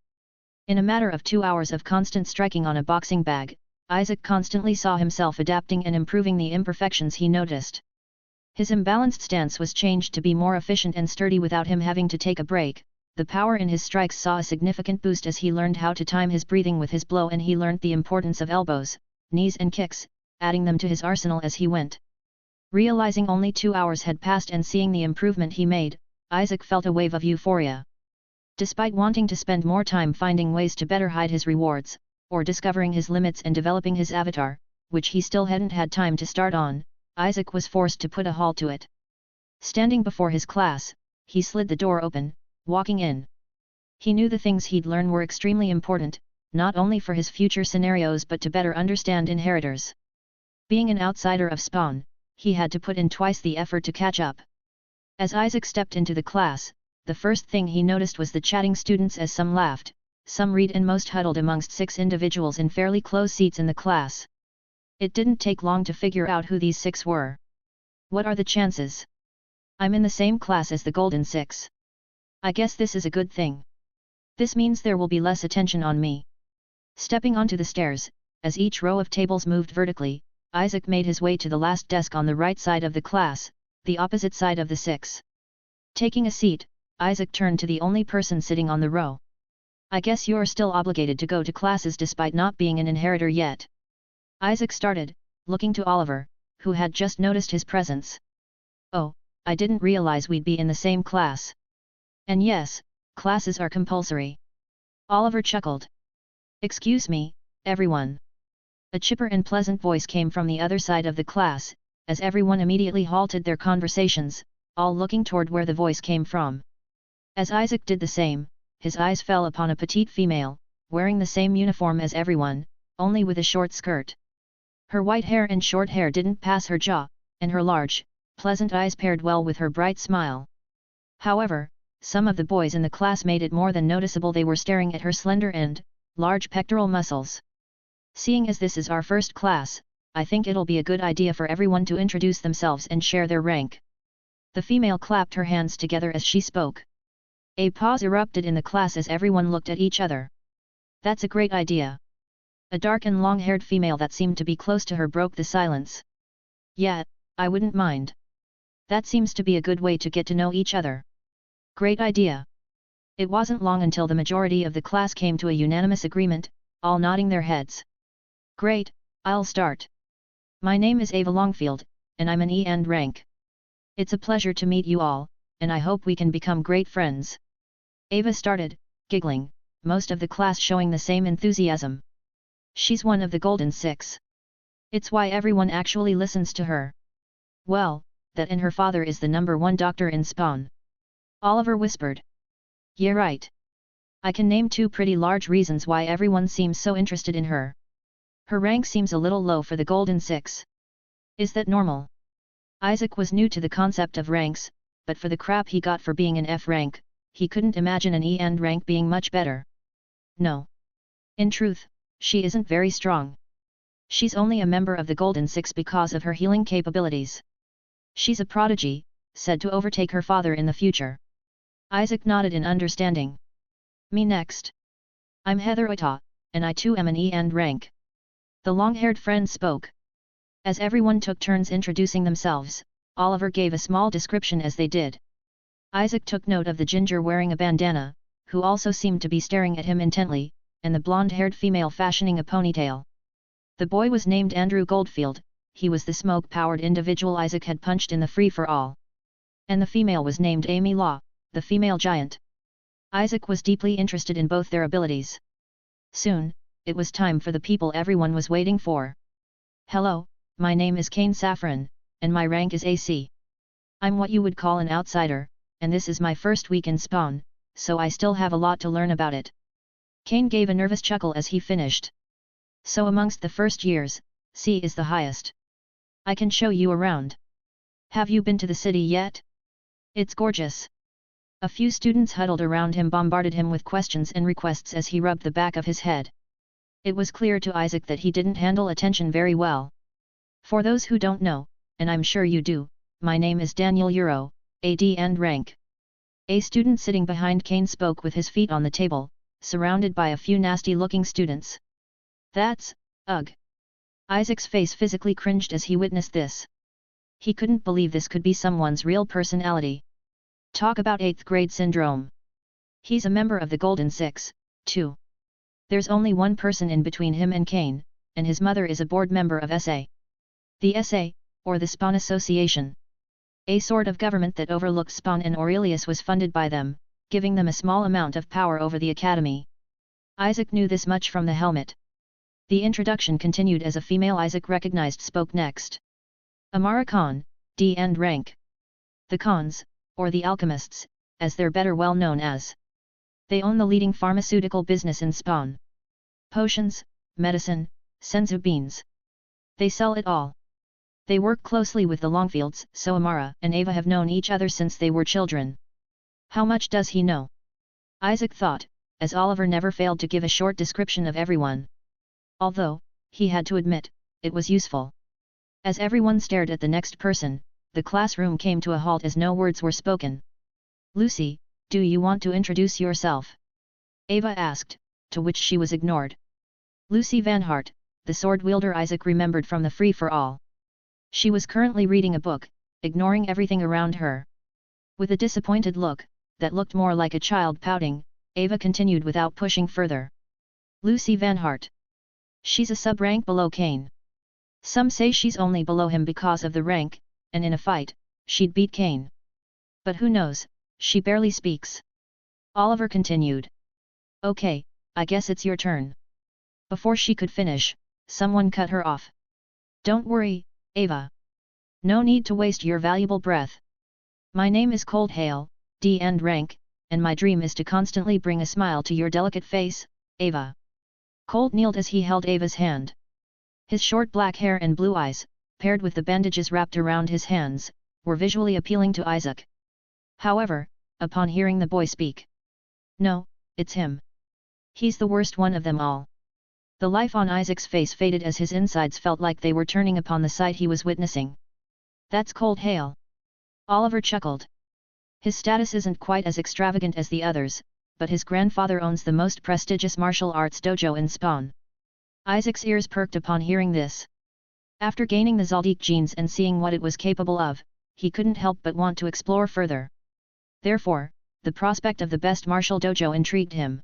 In a matter of 2 hours of constant striking on a boxing bag, Isaac constantly saw himself adapting and improving the imperfections he noticed. His imbalanced stance was changed to be more efficient and sturdy without him having to take a break. The power in his strikes saw a significant boost as he learned how to time his breathing with his blow, and he learned the importance of elbows, knees and kicks, adding them to his arsenal as he went. Realizing only 2 hours had passed and seeing the improvement he made, Isaac felt a wave of euphoria. Despite wanting to spend more time finding ways to better hide his rewards, or discovering his limits and developing his avatar, which he still hadn't had time to start on, Isaac was forced to put a halt to it. Standing before his class, he slid the door open, walking in. He knew the things he'd learn were extremely important, not only for his future scenarios but to better understand inheritors. Being an outsider of Spawn, he had to put in twice the effort to catch up. As Isaac stepped into the class, the first thing he noticed was the chatting students as some laughed, some read and most huddled amongst 6 individuals in fairly close seats in the class. It didn't take long to figure out who these 6 were. What are the chances? I'm in the same class as the Golden 6. I guess this is a good thing. This means there will be less attention on me. Stepping onto the stairs, as each row of tables moved vertically, Isaac made his way to the last desk on the right side of the class, the opposite side of the 6. Taking a seat, Isaac turned to the only person sitting on the row. I guess you're still obligated to go to classes despite not being an inheritor yet. Isaac started, looking to Oliver, who had just noticed his presence. Oh, I didn't realize we'd be in the same class. And yes, classes are compulsory. Oliver chuckled. Excuse me, everyone. A chipper and pleasant voice came from the other side of the class, as everyone immediately halted their conversations, all looking toward where the voice came from. As Isaac did the same, his eyes fell upon a petite female, wearing the same uniform as everyone, only with a short skirt. Her white hair and short hair didn't pass her jaw, and her large, pleasant eyes paired well with her bright smile. However, some of the boys in the class made it more than noticeable they were staring at her slender and large pectoral muscles. Seeing as this is our first class, I think it'll be a good idea for everyone to introduce themselves and share their rank. The female clapped her hands together as she spoke. A pause erupted in the class as everyone looked at each other. That's a great idea. A dark and long-haired female that seemed to be close to her broke the silence. Yeah, I wouldn't mind. That seems to be a good way to get to know each other. Great idea. It wasn't long until the majority of the class came to a unanimous agreement, all nodding their heads. Great, I'll start. My name is Ava Longfield, and I'm an E and rank. It's a pleasure to meet you all, and I hope we can become great friends. Ava started, giggling, most of the class showing the same enthusiasm. She's one of the Golden 6. It's why everyone actually listens to her. Well, that and her father is the #1 doctor in Spawn. Oliver whispered. Yeah, right. I can name 2 pretty large reasons why everyone seems so interested in her. Her rank seems a little low for the Golden 6. Is that normal? Isaac was new to the concept of ranks, but for the crap he got for being an F rank, he couldn't imagine an E and rank being much better. No. In truth, she isn't very strong. She's only a member of the Golden 6 because of her healing capabilities. She's a prodigy, said to overtake her father in the future. Isaac nodded in understanding. Me next. I'm Heather Oita, and I too am an E and rank. The long-haired friend spoke. As everyone took turns introducing themselves, Oliver gave a small description as they did. Isaac took note of the ginger wearing a bandana, who also seemed to be staring at him intently, and the blonde-haired female fashioning a ponytail. The boy was named Andrew Goldfield, he was the smoke-powered individual Isaac had punched in the free-for-all. And the female was named Amy Law, the female giant. Isaac was deeply interested in both their abilities. Soon, it was time for the people everyone was waiting for. Hello, my name is Kane Saffron, and my rank is AC. I'm what you would call an outsider, and this is my first week in Spawn, so I still have a lot to learn about it. Kane gave a nervous chuckle as he finished. So amongst the first years, C is the highest. I can show you around. Have you been to the city yet? It's gorgeous. A few students huddled around him bombarded him with questions and requests as he rubbed the back of his head. It was clear to Isaac that he didn't handle attention very well. For those who don't know, and I'm sure you do, my name is Daniel Euro, AD and rank. A student sitting behind Kane spoke with his feet on the table, surrounded by a few nasty-looking students. That's, ugh. Isaac's face physically cringed as he witnessed this. He couldn't believe this could be someone's real personality. Talk about 8th grade syndrome. He's a member of the Golden 6, too. There's only one person in between him and Kane, and his mother is a board member of SA. The SA, or the Spawn Association. A sort of government that overlooks Spawn, and Aurelius was funded by them, giving them a small amount of power over the academy. Isaac knew this much from the helmet. The introduction continued as a female Isaac recognized spoke next. Amara Khan, D and rank. The Khans, or the alchemists, as they're better well known as. They own the leading pharmaceutical business in Spawn. Potions, medicine, senzu beans. They sell it all. They work closely with the Longfields, so Amara and Ava have known each other since they were children. How much does he know? Isaac thought, as Oliver never failed to give a short description of everyone. Although, he had to admit, it was useful. As everyone stared at the next person, the classroom came to a halt as no words were spoken. "Lucy, do you want to introduce yourself?" Ava asked, to which she was ignored. Lucy Van Hart, the sword-wielder Isaac remembered from the free-for-all. She was currently reading a book, ignoring everything around her. With a disappointed look, that looked more like a child pouting, Ava continued without pushing further. "Lucy Van Hart. She's a sub-rank below Kane. Some say she's only below him because of the rank, and in a fight, she'd beat Kane. But who knows, she barely speaks." Oliver continued. "Okay, I guess it's your turn." Before she could finish, someone cut her off. "Don't worry, Ava. No need to waste your valuable breath. My name is Cold Hale, D and rank, and my dream is to constantly bring a smile to your delicate face, Ava." Cold kneeled as he held Ava's hand. His short black hair and blue eyes, paired with the bandages wrapped around his hands, were visually appealing to Isaac. However, upon hearing the boy speak, "No, it's him. He's the worst one of them all." The life on Isaac's face faded as his insides felt like they were turning upon the sight he was witnessing. "That's Cold Hale." Oliver chuckled. His status isn't quite as extravagant as the others, but his grandfather owns the most prestigious martial arts dojo in Spawn. Isaac's ears perked upon hearing this. After gaining the Zaldic genes and seeing what it was capable of, he couldn't help but want to explore further. Therefore, the prospect of the best martial dojo intrigued him.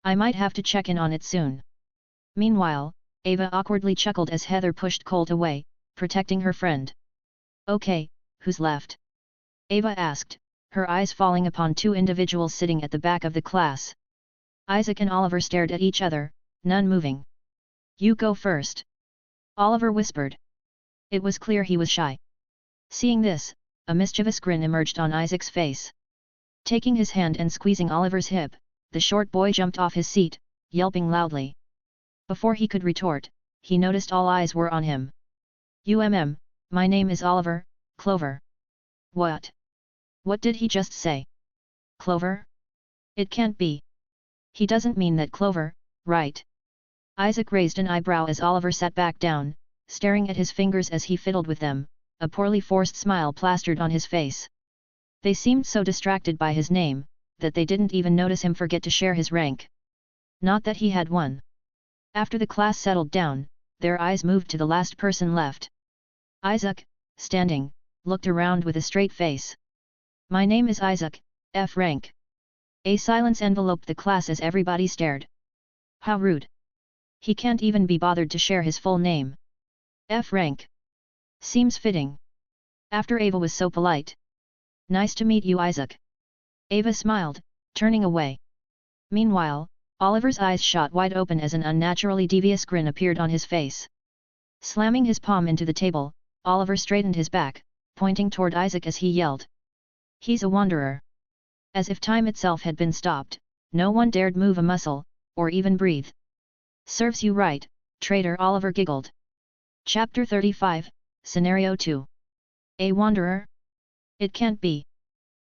"I might have to check in on it soon." Meanwhile, Ava awkwardly chuckled as Heather pushed Colt away, protecting her friend. "Okay, who's left?" Ava asked, her eyes falling upon two individuals sitting at the back of the class. Isaac and Oliver stared at each other, none moving. "You go first," Oliver whispered. It was clear he was shy. Seeing this, a mischievous grin emerged on Isaac's face. Taking his hand and squeezing Oliver's hip, the short boy jumped off his seat, yelping loudly. Before he could retort, he noticed all eyes were on him. My name is Oliver, Clover." "What? What did he just say? Clover? It can't be. He doesn't mean that Clover, right?" Isaac raised an eyebrow as Oliver sat back down, staring at his fingers as he fiddled with them, a poorly forced smile plastered on his face. They seemed so distracted by his name, that they didn't even notice him forget to share his rank. Not that he had one. After the class settled down, their eyes moved to the last person left. Isaac, standing, looked around with a straight face. "My name is Isaac, F rank." A silence enveloped the class as everybody stared. How rude. He can't even be bothered to share his full name. F rank. Seems fitting. After Ava was so polite. "Nice to meet you, Isaac." Ava smiled, turning away. Meanwhile, Oliver's eyes shot wide open as an unnaturally devious grin appeared on his face. Slamming his palm into the table, Oliver straightened his back, pointing toward Isaac as he yelled. "He's a wanderer." As if time itself had been stopped, no one dared move a muscle, or even breathe. "Serves you right, traitor," Oliver giggled. Chapter 35, Scenario 2. A wanderer? It can't be.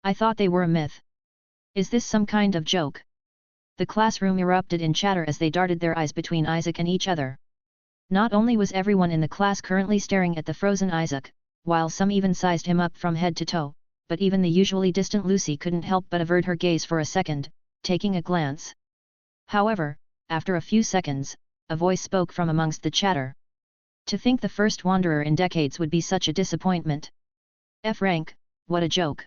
I thought they were a myth. Is this some kind of joke? The classroom erupted in chatter as they darted their eyes between Isaac and each other. Not only was everyone in the class currently staring at the frozen Isaac, while some even sized him up from head to toe, but even the usually distant Lucy couldn't help but avert her gaze for a second, taking a glance. However, after a few seconds, a voice spoke from amongst the chatter. To think the first wanderer in decades would be such a disappointment. F rank, what a joke.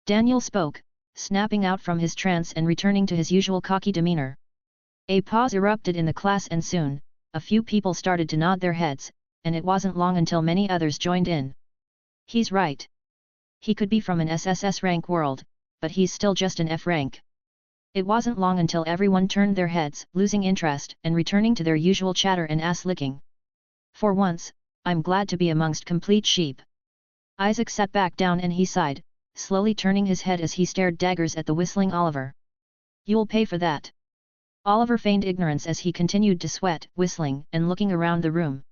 Daniel spoke, snapping out from his trance and returning to his usual cocky demeanor. A pause erupted in the class and soon, a few people started to nod their heads, and it wasn't long until many others joined in. He's right. He could be from an SSS rank world, but he's still just an F rank. It wasn't long until everyone turned their heads, losing interest and returning to their usual chatter and ass-licking. For once, I'm glad to be amongst complete sheep. Isaac sat back down and he sighed, slowly turning his head as he stared daggers at the whistling Oliver. You'll pay for that. Oliver feigned ignorance as he continued to sweat, whistling and looking around the room.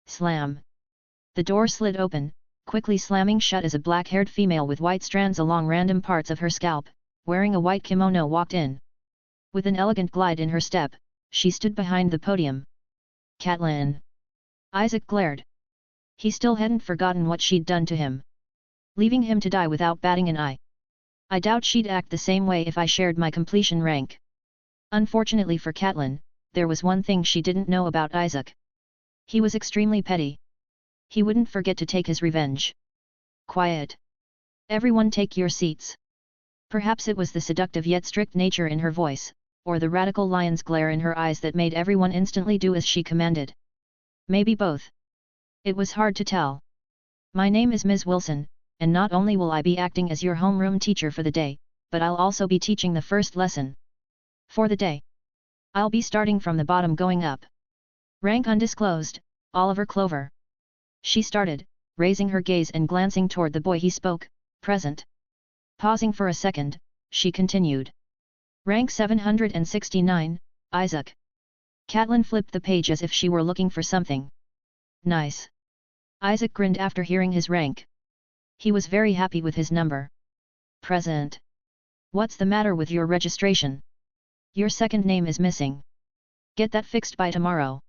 Slam. The door slid open, quickly slamming shut as a black-haired female with white strands along random parts of her scalp, wearing a white kimono walked in. With an elegant glide in her step, she stood behind the podium. Catelyn! Isaac glared. He still hadn't forgotten what she'd done to him. Leaving him to die without batting an eye. I doubt she'd act the same way if I shared my completion rank. Unfortunately for Catelyn, there was one thing she didn't know about Isaac. He was extremely petty. He wouldn't forget to take his revenge. Quiet! Everyone take your seats. Perhaps it was the seductive yet strict nature in her voice, or the radical lion's glare in her eyes that made everyone instantly do as she commanded. Maybe both. It was hard to tell. My name is Ms. Wilson, and not only will I be acting as your homeroom teacher for the day, but I'll also be teaching the first lesson. For the day. I'll be starting from the bottom going up. Rank undisclosed, Oliver Clover. She started, raising her gaze and glancing toward the boy he spoke, present. Pausing for a second, she continued. Rank 769, Isaac. Catelyn flipped the page as if she were looking for something. Nice. Isaac grinned after hearing his rank. He was very happy with his number. Present. What's the matter with your registration? Your second name is missing. Get that fixed by tomorrow.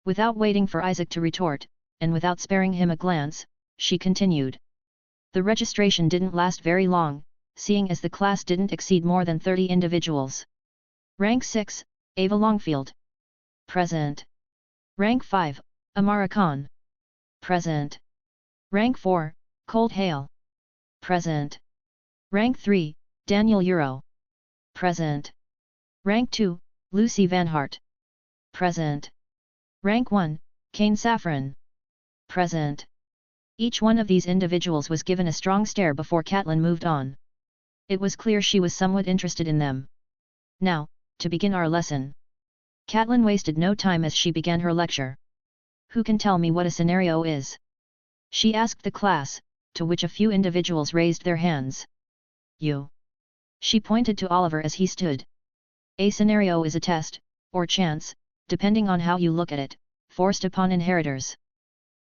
Without waiting for Isaac to retort, and without sparing him a glance, she continued. The registration didn't last very long, seeing as the class didn't exceed more than 30 individuals. Rank 6, Ava Longfield. Present. Rank 5, Amara Khan. Present. Rank 4, Cold Hale. Present. Rank 3, Daniel Euro. Present. Rank 2, Lucy Van Hart. Present. Rank 1, Kane Saffron. Present. Each one of these individuals was given a strong stare before Catelyn moved on. It was clear she was somewhat interested in them. Now, to begin our lesson. Catelyn wasted no time as she began her lecture. Who can tell me what a scenario is? She asked the class, to which a few individuals raised their hands. You. She pointed to Oliver as he stood. A scenario is a test, or chance, depending on how you look at it, forced upon inheritors.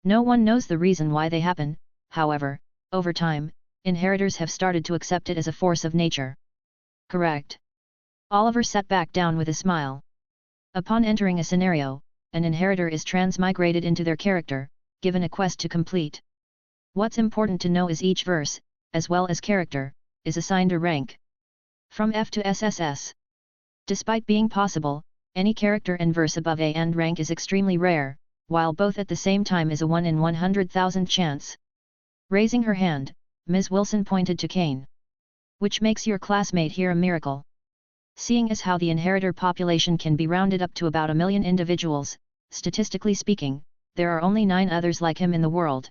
No one knows the reason why they happen, however, over time, inheritors have started to accept it as a force of nature. Correct. Oliver sat back down with a smile. Upon entering a scenario, an inheritor is transmigrated into their character, given a quest to complete. What's important to know is each verse, as well as character, is assigned a rank. From F to SSS. Despite being possible, any character and verse above A and rank is extremely rare, while both at the same time is a 1 in 100,000 chance. Raising her hand, Ms. Wilson pointed to Kane. Which makes your classmate here a miracle. Seeing as how the inheritor population can be rounded up to about 1 million individuals, statistically speaking, there are only 9 others like him in the world.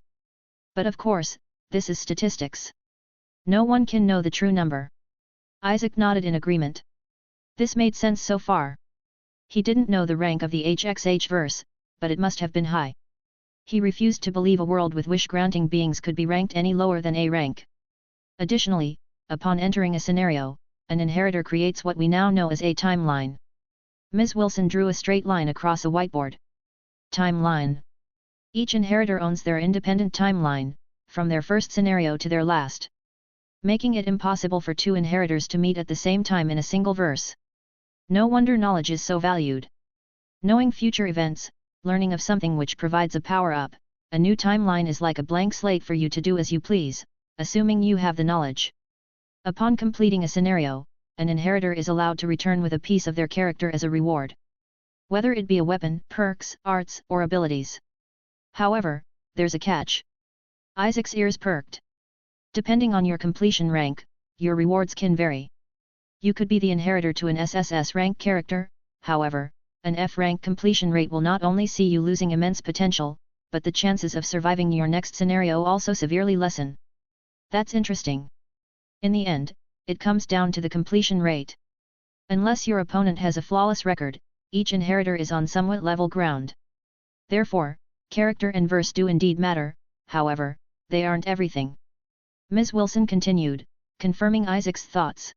But of course, this is statistics. No one can know the true number. Isaac nodded in agreement. This made sense so far. He didn't know the rank of the HXH verse, but it must have been high. He refused to believe a world with wish-granting beings could be ranked any lower than A rank. Additionally, upon entering a scenario, an inheritor creates what we now know as a timeline. Ms. Wilson drew a straight line across a whiteboard. Timeline. Each inheritor owns their independent timeline, from their first scenario to their last. Making it impossible for 2 inheritors to meet at the same time in a single verse. No wonder knowledge is so valued. Knowing future events, learning of something which provides a power-up, a new timeline is like a blank slate for you to do as you please, assuming you have the knowledge. Upon completing a scenario, an inheritor is allowed to return with a piece of their character as a reward. Whether it be a weapon, perks, arts, or abilities. However, there's a catch. Isaac's ears perked. Depending on your completion rank, your rewards can vary. You could be the inheritor to an SSS rank character, however, an F rank completion rate will not only see you losing immense potential, but the chances of surviving your next scenario also severely lessen. That's interesting. In the end, it comes down to the completion rate. Unless your opponent has a flawless record, each inheritor is on somewhat level ground. Therefore, character and verse do indeed matter, however, they aren't everything. Ms. Wilson continued, confirming Isaac's thoughts.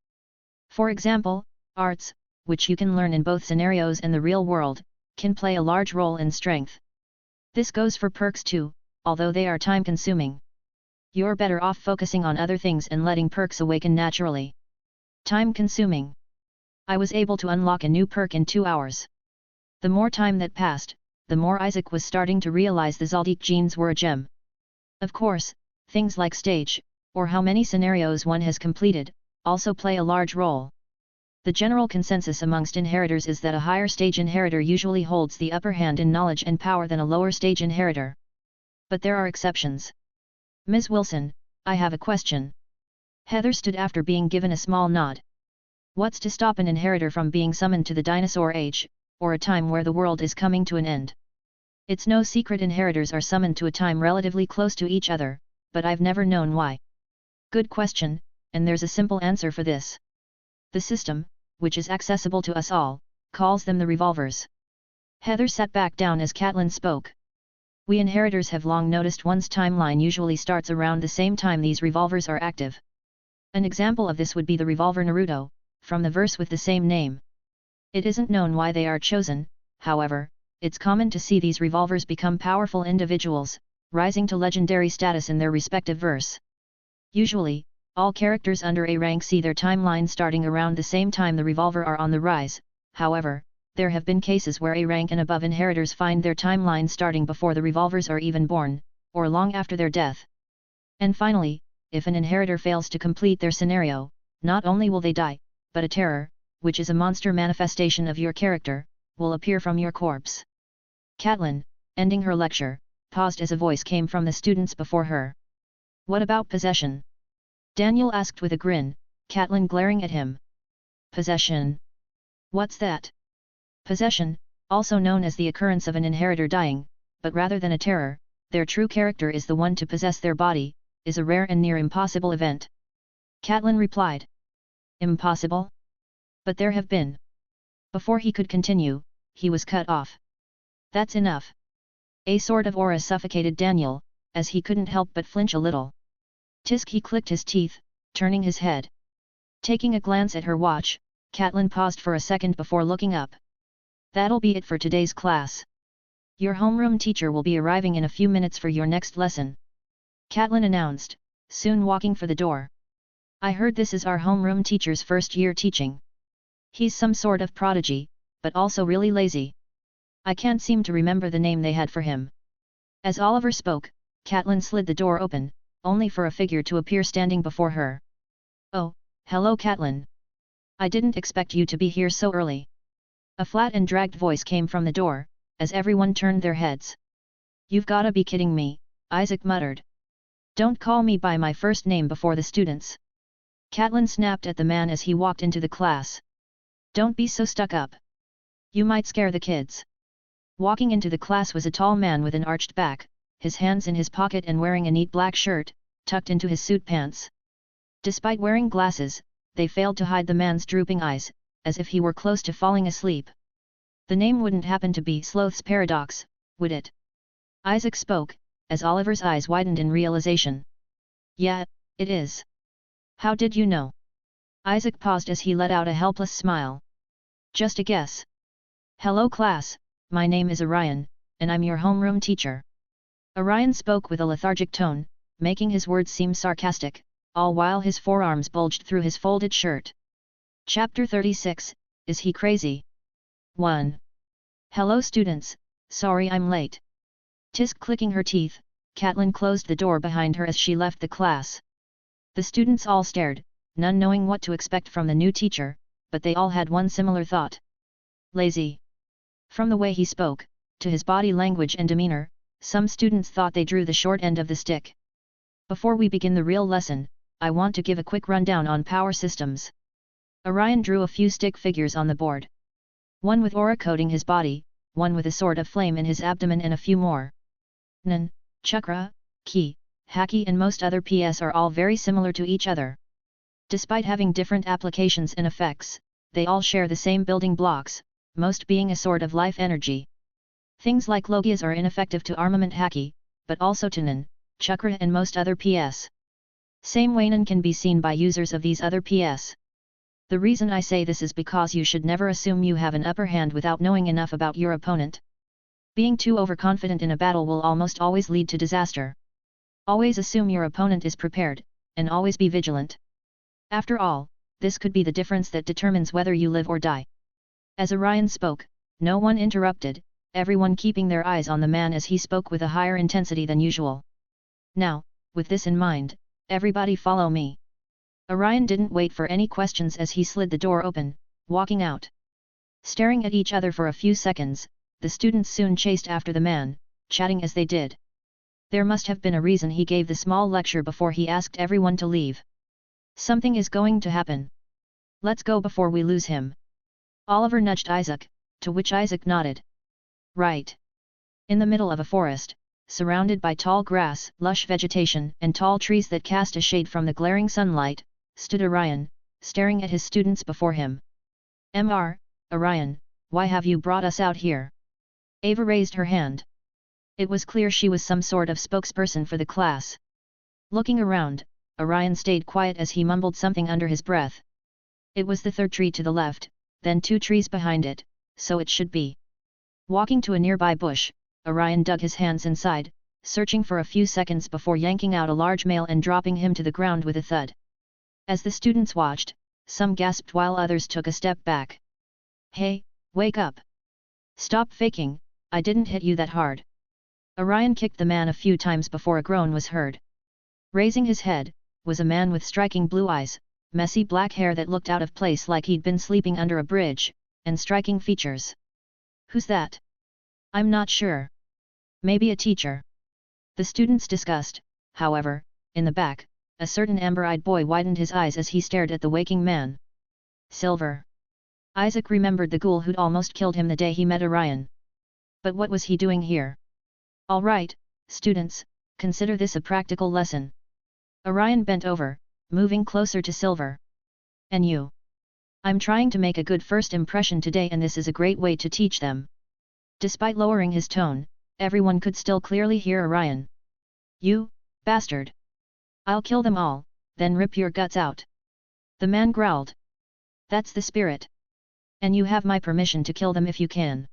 For example, arts, which you can learn in both scenarios and the real world, can play a large role in strength. This goes for perks too, although they are time-consuming. You're better off focusing on other things and letting perks awaken naturally. Time-consuming. I was able to unlock a new perk in 2 hours. The more time that passed, the more Isaac was starting to realize the Zaldic genes were a gem. Of course, things like stage, or how many scenarios one has completed, also play a large role. The general consensus amongst inheritors is that a higher stage inheritor usually holds the upper hand in knowledge and power than a lower stage inheritor. But there are exceptions. Ms. Wilson, I have a question. Heather stood after being given a small nod. What's to stop an inheritor from being summoned to the dinosaur age, or a time where the world is coming to an end? It's no secret inheritors are summoned to a time relatively close to each other, but I've never known why. Good question, and there's a simple answer for this. The system, which is accessible to us all, calls them the revolvers. Heather sat back down as Catelyn spoke. We inheritors have long noticed one's timeline usually starts around the same time these revolvers are active. An example of this would be the revolver Naruto, from the verse with the same name. It isn't known why they are chosen, however, it's common to see these revolvers become powerful individuals, rising to legendary status in their respective verse. Usually, all characters under A rank see their timeline starting around the same time the revolver are on the rise, however, there have been cases where A rank and above inheritors find their timeline starting before the revolvers are even born, or long after their death. And finally, if an inheritor fails to complete their scenario, not only will they die, but a terror, which is a monster manifestation of your character, will appear from your corpse. Catelyn, ending her lecture, paused as a voice came from the students before her. What about possession? Daniel asked with a grin, Catelyn glaring at him. Possession? What's that? Possession, also known as the occurrence of an inheritor dying, but rather than a terror, their true character is the one to possess their body, is a rare and near impossible event. Catelyn replied. Impossible? But there have been. Before he could continue, he was cut off. That's enough. A sort of aura suffocated Daniel, as he couldn't help but flinch a little. Tisk, he clicked his teeth, turning his head. Taking a glance at her watch, Catelyn paused for a second before looking up. That'll be it for today's class. Your homeroom teacher will be arriving in a few minutes for your next lesson. Catelyn announced, soon walking for the door. I heard this is our homeroom teacher's first year teaching. He's some sort of prodigy, but also really lazy. I can't seem to remember the name they had for him. As Oliver spoke, Catelyn slid the door open, only for a figure to appear standing before her. Oh, hello Catelyn. I didn't expect you to be here so early. A flat and dragged voice came from the door, as everyone turned their heads. You've gotta be kidding me, Isaac muttered. Don't call me by my first name before the students. Catelyn snapped at the man as he walked into the class. Don't be so stuck up. You might scare the kids. Walking into the class was a tall man with an arched back, his hands in his pocket and wearing a neat black shirt, tucked into his suit pants. Despite wearing glasses, they failed to hide the man's drooping eyes, as if he were close to falling asleep. The name wouldn't happen to be Sloth's Paradox, would it? Isaac spoke, as Oliver's eyes widened in realization. Yeah, it is. How did you know? Isaac paused as he let out a helpless smile. Just a guess. Hello class, my name is Orion, and I'm your homeroom teacher. Orion spoke with a lethargic tone, making his words seem sarcastic, all while his forearms bulged through his folded shirt. Chapter 36, Is He Crazy? 1. Hello students, sorry I'm late. Tisk clicking her teeth, Catelyn closed the door behind her as she left the class. The students all stared, none knowing what to expect from the new teacher, but they all had one similar thought. Lazy. From the way he spoke, to his body language and demeanor, some students thought they drew the short end of the stick. Before we begin the real lesson, I want to give a quick rundown on power systems. Orion drew a few stick figures on the board. One with aura coating his body, one with a sword of flame in his abdomen and a few more. Nen, chakra, ki, haki and most other PS are all very similar to each other. Despite having different applications and effects, they all share the same building blocks, most being a sort of life energy. Things like logias are ineffective to armament haki, but also to Nen, chakra and most other PS. Same way Nen can be seen by users of these other PS. The reason I say this is because you should never assume you have an upper hand without knowing enough about your opponent. Being too overconfident in a battle will almost always lead to disaster. Always assume your opponent is prepared, and always be vigilant. After all, this could be the difference that determines whether you live or die. As Orion spoke, no one interrupted, everyone keeping their eyes on the man as he spoke with a higher intensity than usual. Now, with this in mind, everybody follow me. Orion didn't wait for any questions as he slid the door open, walking out. Staring at each other for a few seconds, the students soon chased after the man, chatting as they did. There must have been a reason he gave the small lecture before he asked everyone to leave. Something is going to happen. Let's go before we lose him. Oliver nudged Isaac, to which Isaac nodded. Right. In the middle of a forest, surrounded by tall grass, lush vegetation, and tall trees that cast a shade from the glaring sunlight, stood Orion, staring at his students before him. Mr. Orion, why have you brought us out here? Ava raised her hand. It was clear she was some sort of spokesperson for the class. Looking around, Orion stayed quiet as he mumbled something under his breath. It was the third tree to the left, then 2 trees behind it, so it should be. Walking to a nearby bush, Orion dug his hands inside, searching for a few seconds before yanking out a large male and dropping him to the ground with a thud. As the students watched, some gasped while others took a step back. Hey, wake up! Stop faking, I didn't hit you that hard. Orion kicked the man a few times before a groan was heard. Raising his head, was a man with striking blue eyes, messy black hair that looked out of place like he'd been sleeping under a bridge, and striking features. Who's that? I'm not sure. Maybe a teacher. The students discussed, however, in the back, a certain amber-eyed boy widened his eyes as he stared at the waking man. Silver. Isaac remembered the ghoul who'd almost killed him the day he met Orion. But what was he doing here? All right, students, consider this a practical lesson. Orion bent over, moving closer to Silver. And you? I'm trying to make a good first impression today and this is a great way to teach them. Despite lowering his tone, everyone could still clearly hear Orion. You, bastard! I'll kill them all, then rip your guts out. The man growled. That's the spirit. And you have my permission to kill them if you can.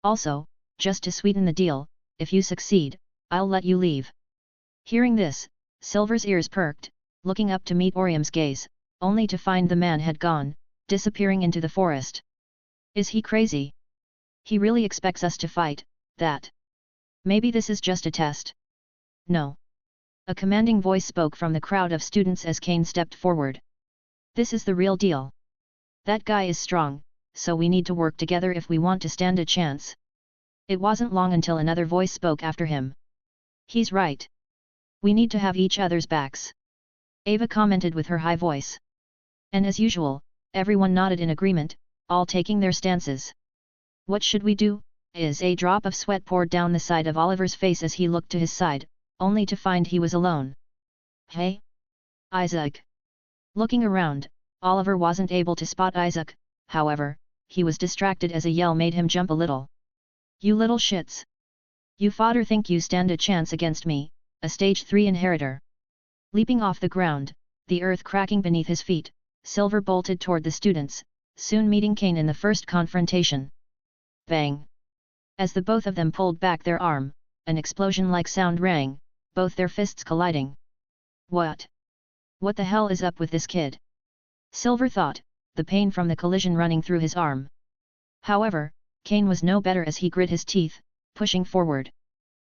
Also, just to sweeten the deal, if you succeed, I'll let you leave. Hearing this, Silver's ears perked, looking up to meet Orium's gaze, only to find the man had gone, disappearing into the forest. Is he crazy? He really expects us to fight, that? Maybe this is just a test. No. A commanding voice spoke from the crowd of students as Kane stepped forward. This is the real deal. That guy is strong, so we need to work together if we want to stand a chance. It wasn't long until another voice spoke after him. He's right. We need to have each other's backs. Ava commented with her high voice. And as usual, everyone nodded in agreement, all taking their stances. What should we do? A drop of sweat poured down the side of Oliver's face as he looked to his side, only to find he was alone. Hey? Isaac. Looking around, Oliver wasn't able to spot Isaac, however, he was distracted as a yell made him jump a little. You little shits! You fodder think you stand a chance against me, a stage 3 inheritor. Leaping off the ground, the earth cracking beneath his feet, Silver bolted toward the students, soon meeting Kane in the first confrontation. Bang! As the both of them pulled back their arm, an explosion-like sound rang, both their fists colliding. What? What the hell is up with this kid? Silver thought, the pain from the collision running through his arm. However, Kane was no better as he grit his teeth, pushing forward.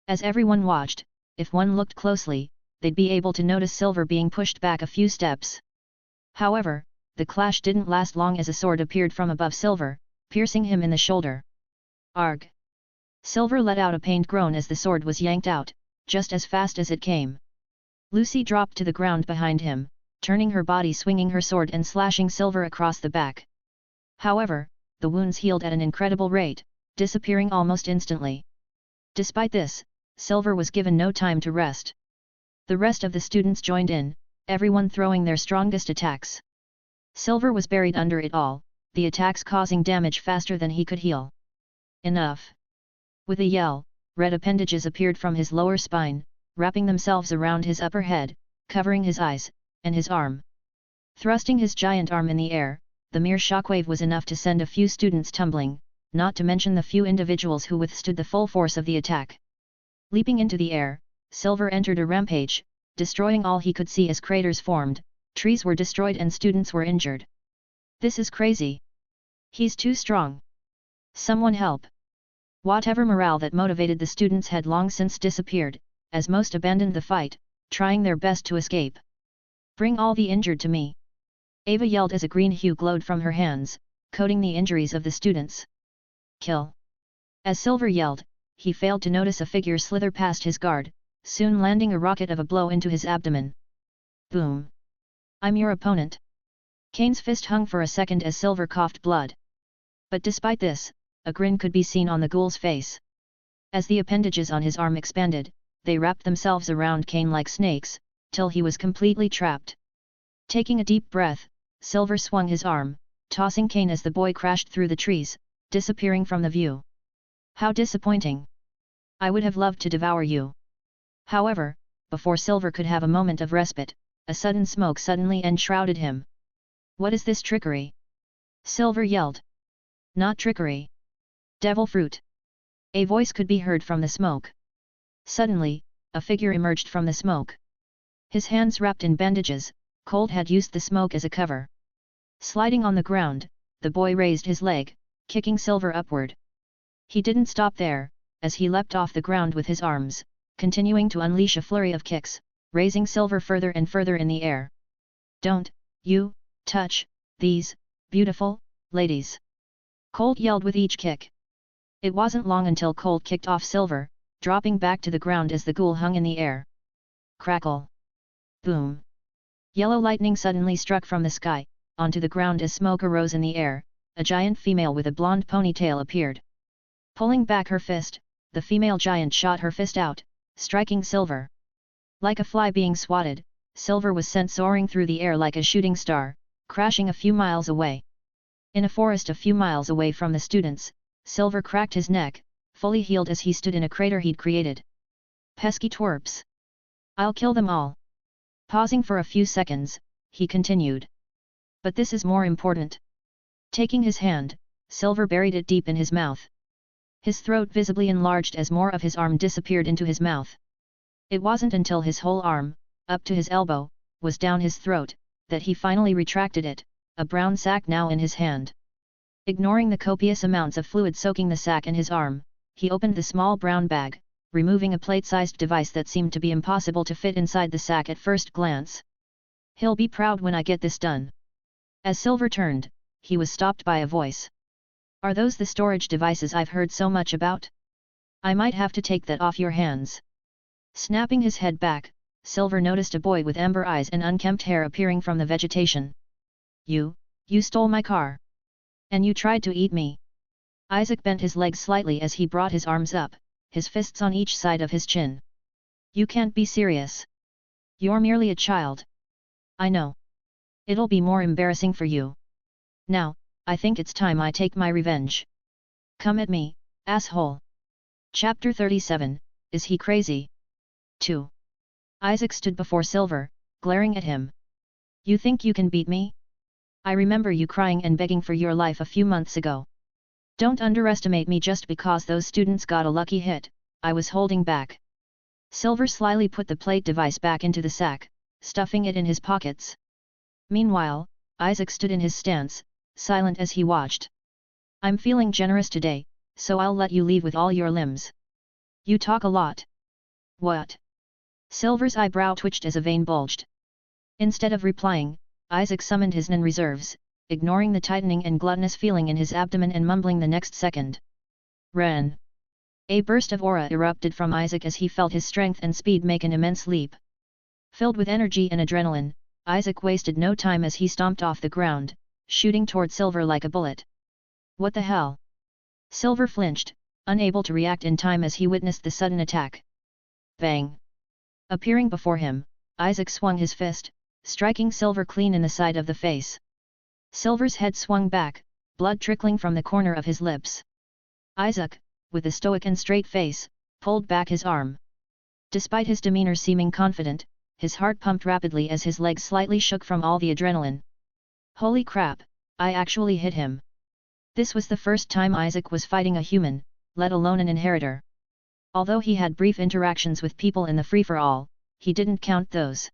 As everyone watched, if one looked closely, they'd be able to notice Silver being pushed back a few steps. However, the clash didn't last long as a sword appeared from above Silver, piercing him in the shoulder. Arg! Silver let out a pained groan as the sword was yanked out, just as fast as it came. Lucy dropped to the ground behind him, turning her body swinging her sword and slashing Silver across the back. However, the wounds healed at an incredible rate, disappearing almost instantly. Despite this, Silver was given no time to rest. The rest of the students joined in, everyone throwing their strongest attacks. Silver was buried under it all, the attacks causing damage faster than he could heal. Enough! With a yell, red appendages appeared from his lower spine, wrapping themselves around his upper head, covering his eyes, and his arm. Thrusting his giant arm in the air, the mere shockwave was enough to send a few students tumbling, not to mention the few individuals who withstood the full force of the attack. Leaping into the air, Silver entered a rampage, destroying all he could see as craters formed, Trees were destroyed and students were injured. This is crazy. He's too strong. Someone help. Whatever morale that motivated the students had long since disappeared, as most abandoned the fight, trying their best to escape. Bring all the injured to me. Ava yelled as a green hue glowed from her hands, coating the injuries of the students. Kill. As Silver yelled, he failed to notice a figure slither past his guard, soon landing a rocket of a blow into his abdomen. Boom. I'm your opponent. Kane's fist hung for a second as Silver coughed blood. But despite this, a grin could be seen on the ghoul's face. As the appendages on his arm expanded, they wrapped themselves around Kane like snakes, till he was completely trapped. Taking a deep breath, Silver swung his arm, tossing Kane as the boy crashed through the trees, disappearing from the view. How disappointing! I would have loved to devour you. However, before Silver could have a moment of respite, a sudden smoke suddenly enshrouded him. What is this trickery? Silver yelled. Not trickery. Devil fruit. A voice could be heard from the smoke. Suddenly, a figure emerged from the smoke. His hands wrapped in bandages, Cold had used the smoke as a cover. Sliding on the ground, the boy raised his leg, kicking Silver upward. He didn't stop there, as he leapt off the ground with his arms, continuing to unleash a flurry of kicks, raising Silver further and further in the air. Don't you touch these beautiful ladies! Cold yelled with each kick. It wasn't long until Cold kicked off Silver, dropping back to the ground as the ghoul hung in the air. Crackle! Boom! Yellow lightning suddenly struck from the sky, onto the ground as smoke arose in the air. A giant female with a blonde ponytail appeared. Pulling back her fist, the female giant shot her fist out, striking Silver. Like a fly being swatted, Silver was sent soaring through the air like a shooting star, crashing a few miles away. In a forest a few miles away from the students, Silver cracked his neck, fully healed as he stood in a crater he'd created. Pesky twerps! I'll kill them all! Pausing for a few seconds, he continued. But this is more important. Taking his hand, Silver buried it deep in his mouth. His throat visibly enlarged as more of his arm disappeared into his mouth. It wasn't until his whole arm, up to his elbow, was down his throat, that he finally retracted it, a brown sack now in his hand. Ignoring the copious amounts of fluid soaking the sack in his arm, he opened the small brown bag, removing a plate-sized device that seemed to be impossible to fit inside the sack at first glance. He'll be proud when I get this done. As Silver turned, he was stopped by a voice. Are those the storage devices I've heard so much about? I might have to take that off your hands. Snapping his head back, Silver noticed a boy with amber eyes and unkempt hair appearing from the vegetation. You stole my car. And you tried to eat me. Isaac bent his legs slightly as he brought his arms up, his fists on each side of his chin. You can't be serious. You're merely a child. I know. It'll be more embarrassing for you. Now, I think it's time I take my revenge. Come at me, asshole. Chapter 37, Is He Crazy? 2. Isaac stood before Silver, glaring at him. You think you can beat me? I remember you crying and begging for your life a few months ago. Don't underestimate me just because those students got a lucky hit. I was holding back. Silver slyly put the plate device back into the sack, stuffing it in his pockets. Meanwhile, Isaac stood in his stance, silent as he watched. I'm feeling generous today, so I'll let you leave with all your limbs. You talk a lot. What? Silver's eyebrow twitched as a vein bulged. Instead of replying, Isaac summoned his Nen reserves, ignoring the tightening and gluttonous feeling in his abdomen and mumbling the next second. Ren! A burst of aura erupted from Isaac as he felt his strength and speed make an immense leap. Filled with energy and adrenaline, Isaac wasted no time as he stomped off the ground, shooting toward Silver like a bullet. What the hell? Silver flinched, unable to react in time as he witnessed the sudden attack. Bang! Appearing before him, Isaac swung his fist, striking Silver clean in the side of the face. Silver's head swung back, blood trickling from the corner of his lips. Isaac, with a stoic and straight face, pulled back his arm. Despite his demeanor seeming confident, his heart pumped rapidly as his legs slightly shook from all the adrenaline. Holy crap, I actually hit him. This was the first time Isaac was fighting a human, let alone an inheritor. Although he had brief interactions with people in the free-for-all, he didn't count those.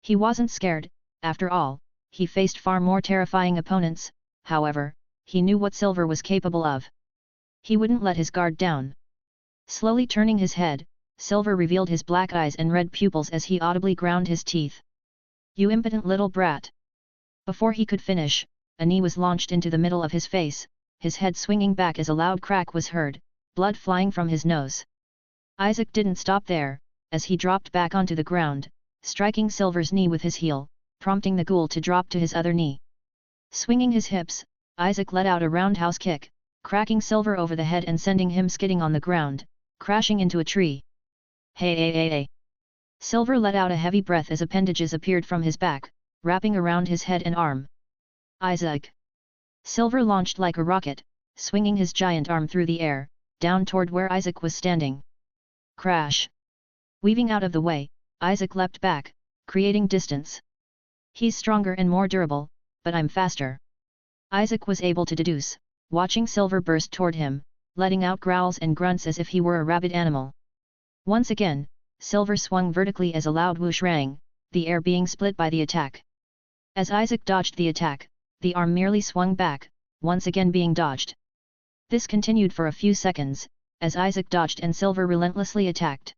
He wasn't scared, After all, he faced far more terrifying opponents. However, he knew what Silver was capable of. He wouldn't let his guard down. Slowly turning his head, Silver revealed his black eyes and red pupils as he audibly ground his teeth. "You impotent little brat!" Before he could finish, a knee was launched into the middle of his face, his head swinging back as a loud crack was heard, blood flying from his nose. Isaac didn't stop there, as he dropped back onto the ground, striking Silver's knee with his heel, prompting the ghoul to drop to his other knee. Swinging his hips, Isaac let out a roundhouse kick, cracking Silver over the head and sending him skidding on the ground, crashing into a tree. Hey! Silver let out a heavy breath as appendages appeared from his back, wrapping around his head and arm. Isaac! Silver launched like a rocket, swinging his giant arm through the air, down toward where Isaac was standing. Crash! Weaving out of the way, Isaac leapt back, creating distance. "He's stronger and more durable, but I'm faster," Isaac was able to deduce, watching Silver burst toward him, letting out growls and grunts as if he were a rabid animal. Once again, Silver swung vertically as a loud whoosh rang, the air being split by the attack. As Isaac dodged the attack, the arm merely swung back, once again being dodged. This continued for a few seconds, as Isaac dodged and Silver relentlessly attacked.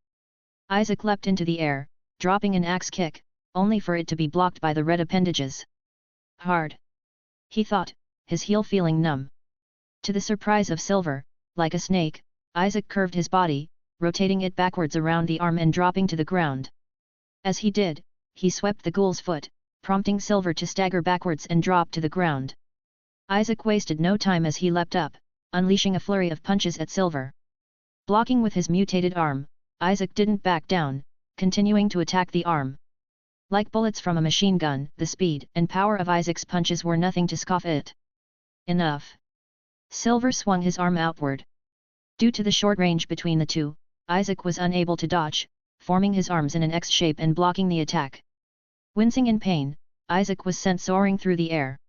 Isaac leapt into the air, dropping an axe kick, only for it to be blocked by the red appendages. "Hard," he thought, his heel feeling numb. To the surprise of Silver, like a snake, Isaac curved his body, rotating it backwards around the arm and dropping to the ground. As he did, he swept the ghoul's foot, prompting Silver to stagger backwards and drop to the ground. Isaac wasted no time as he leapt up, unleashing a flurry of punches at Silver. Blocking with his mutated arm, Isaac didn't back down, continuing to attack the arm. Like bullets from a machine gun, the speed and power of Isaac's punches were nothing to scoff at. "Enough!" Silver swung his arm outward. Due to the short range between the two, Isaac was unable to dodge, forming his arms in an X shape and blocking the attack. Wincing in pain, Isaac was sent soaring through the air.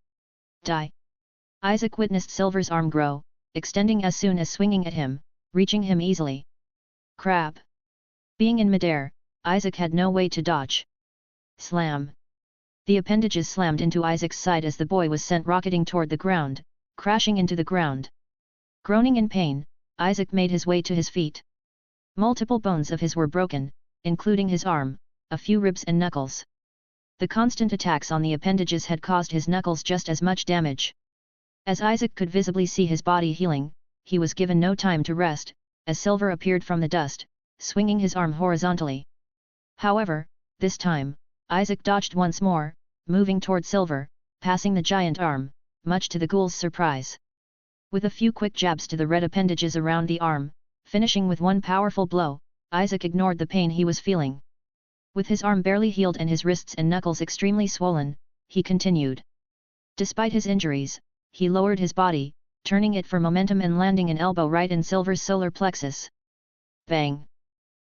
"Die!" Isaac witnessed Silver's arm grow, extending as soon as swinging at him, reaching him easily. Crap! Being in midair, Isaac had no way to dodge. Slam! The appendages slammed into Isaac's side as the boy was sent rocketing toward the ground, crashing into the ground. Groaning in pain, Isaac made his way to his feet. Multiple bones of his were broken, including his arm, a few ribs and knuckles. The constant attacks on the appendages had caused his knuckles just as much damage. As Isaac could visibly see his body healing, he was given no time to rest, as Silver appeared from the dust, swinging his arm horizontally. However, this time, Isaac dodged once more, moving toward Silver, passing the giant arm, much to the ghoul's surprise. With a few quick jabs to the red appendages around the arm, finishing with one powerful blow, Isaac ignored the pain he was feeling. With his arm barely healed and his wrists and knuckles extremely swollen, he continued. Despite his injuries, he lowered his body, turning it for momentum and landing an elbow right in Silver's solar plexus. Bang!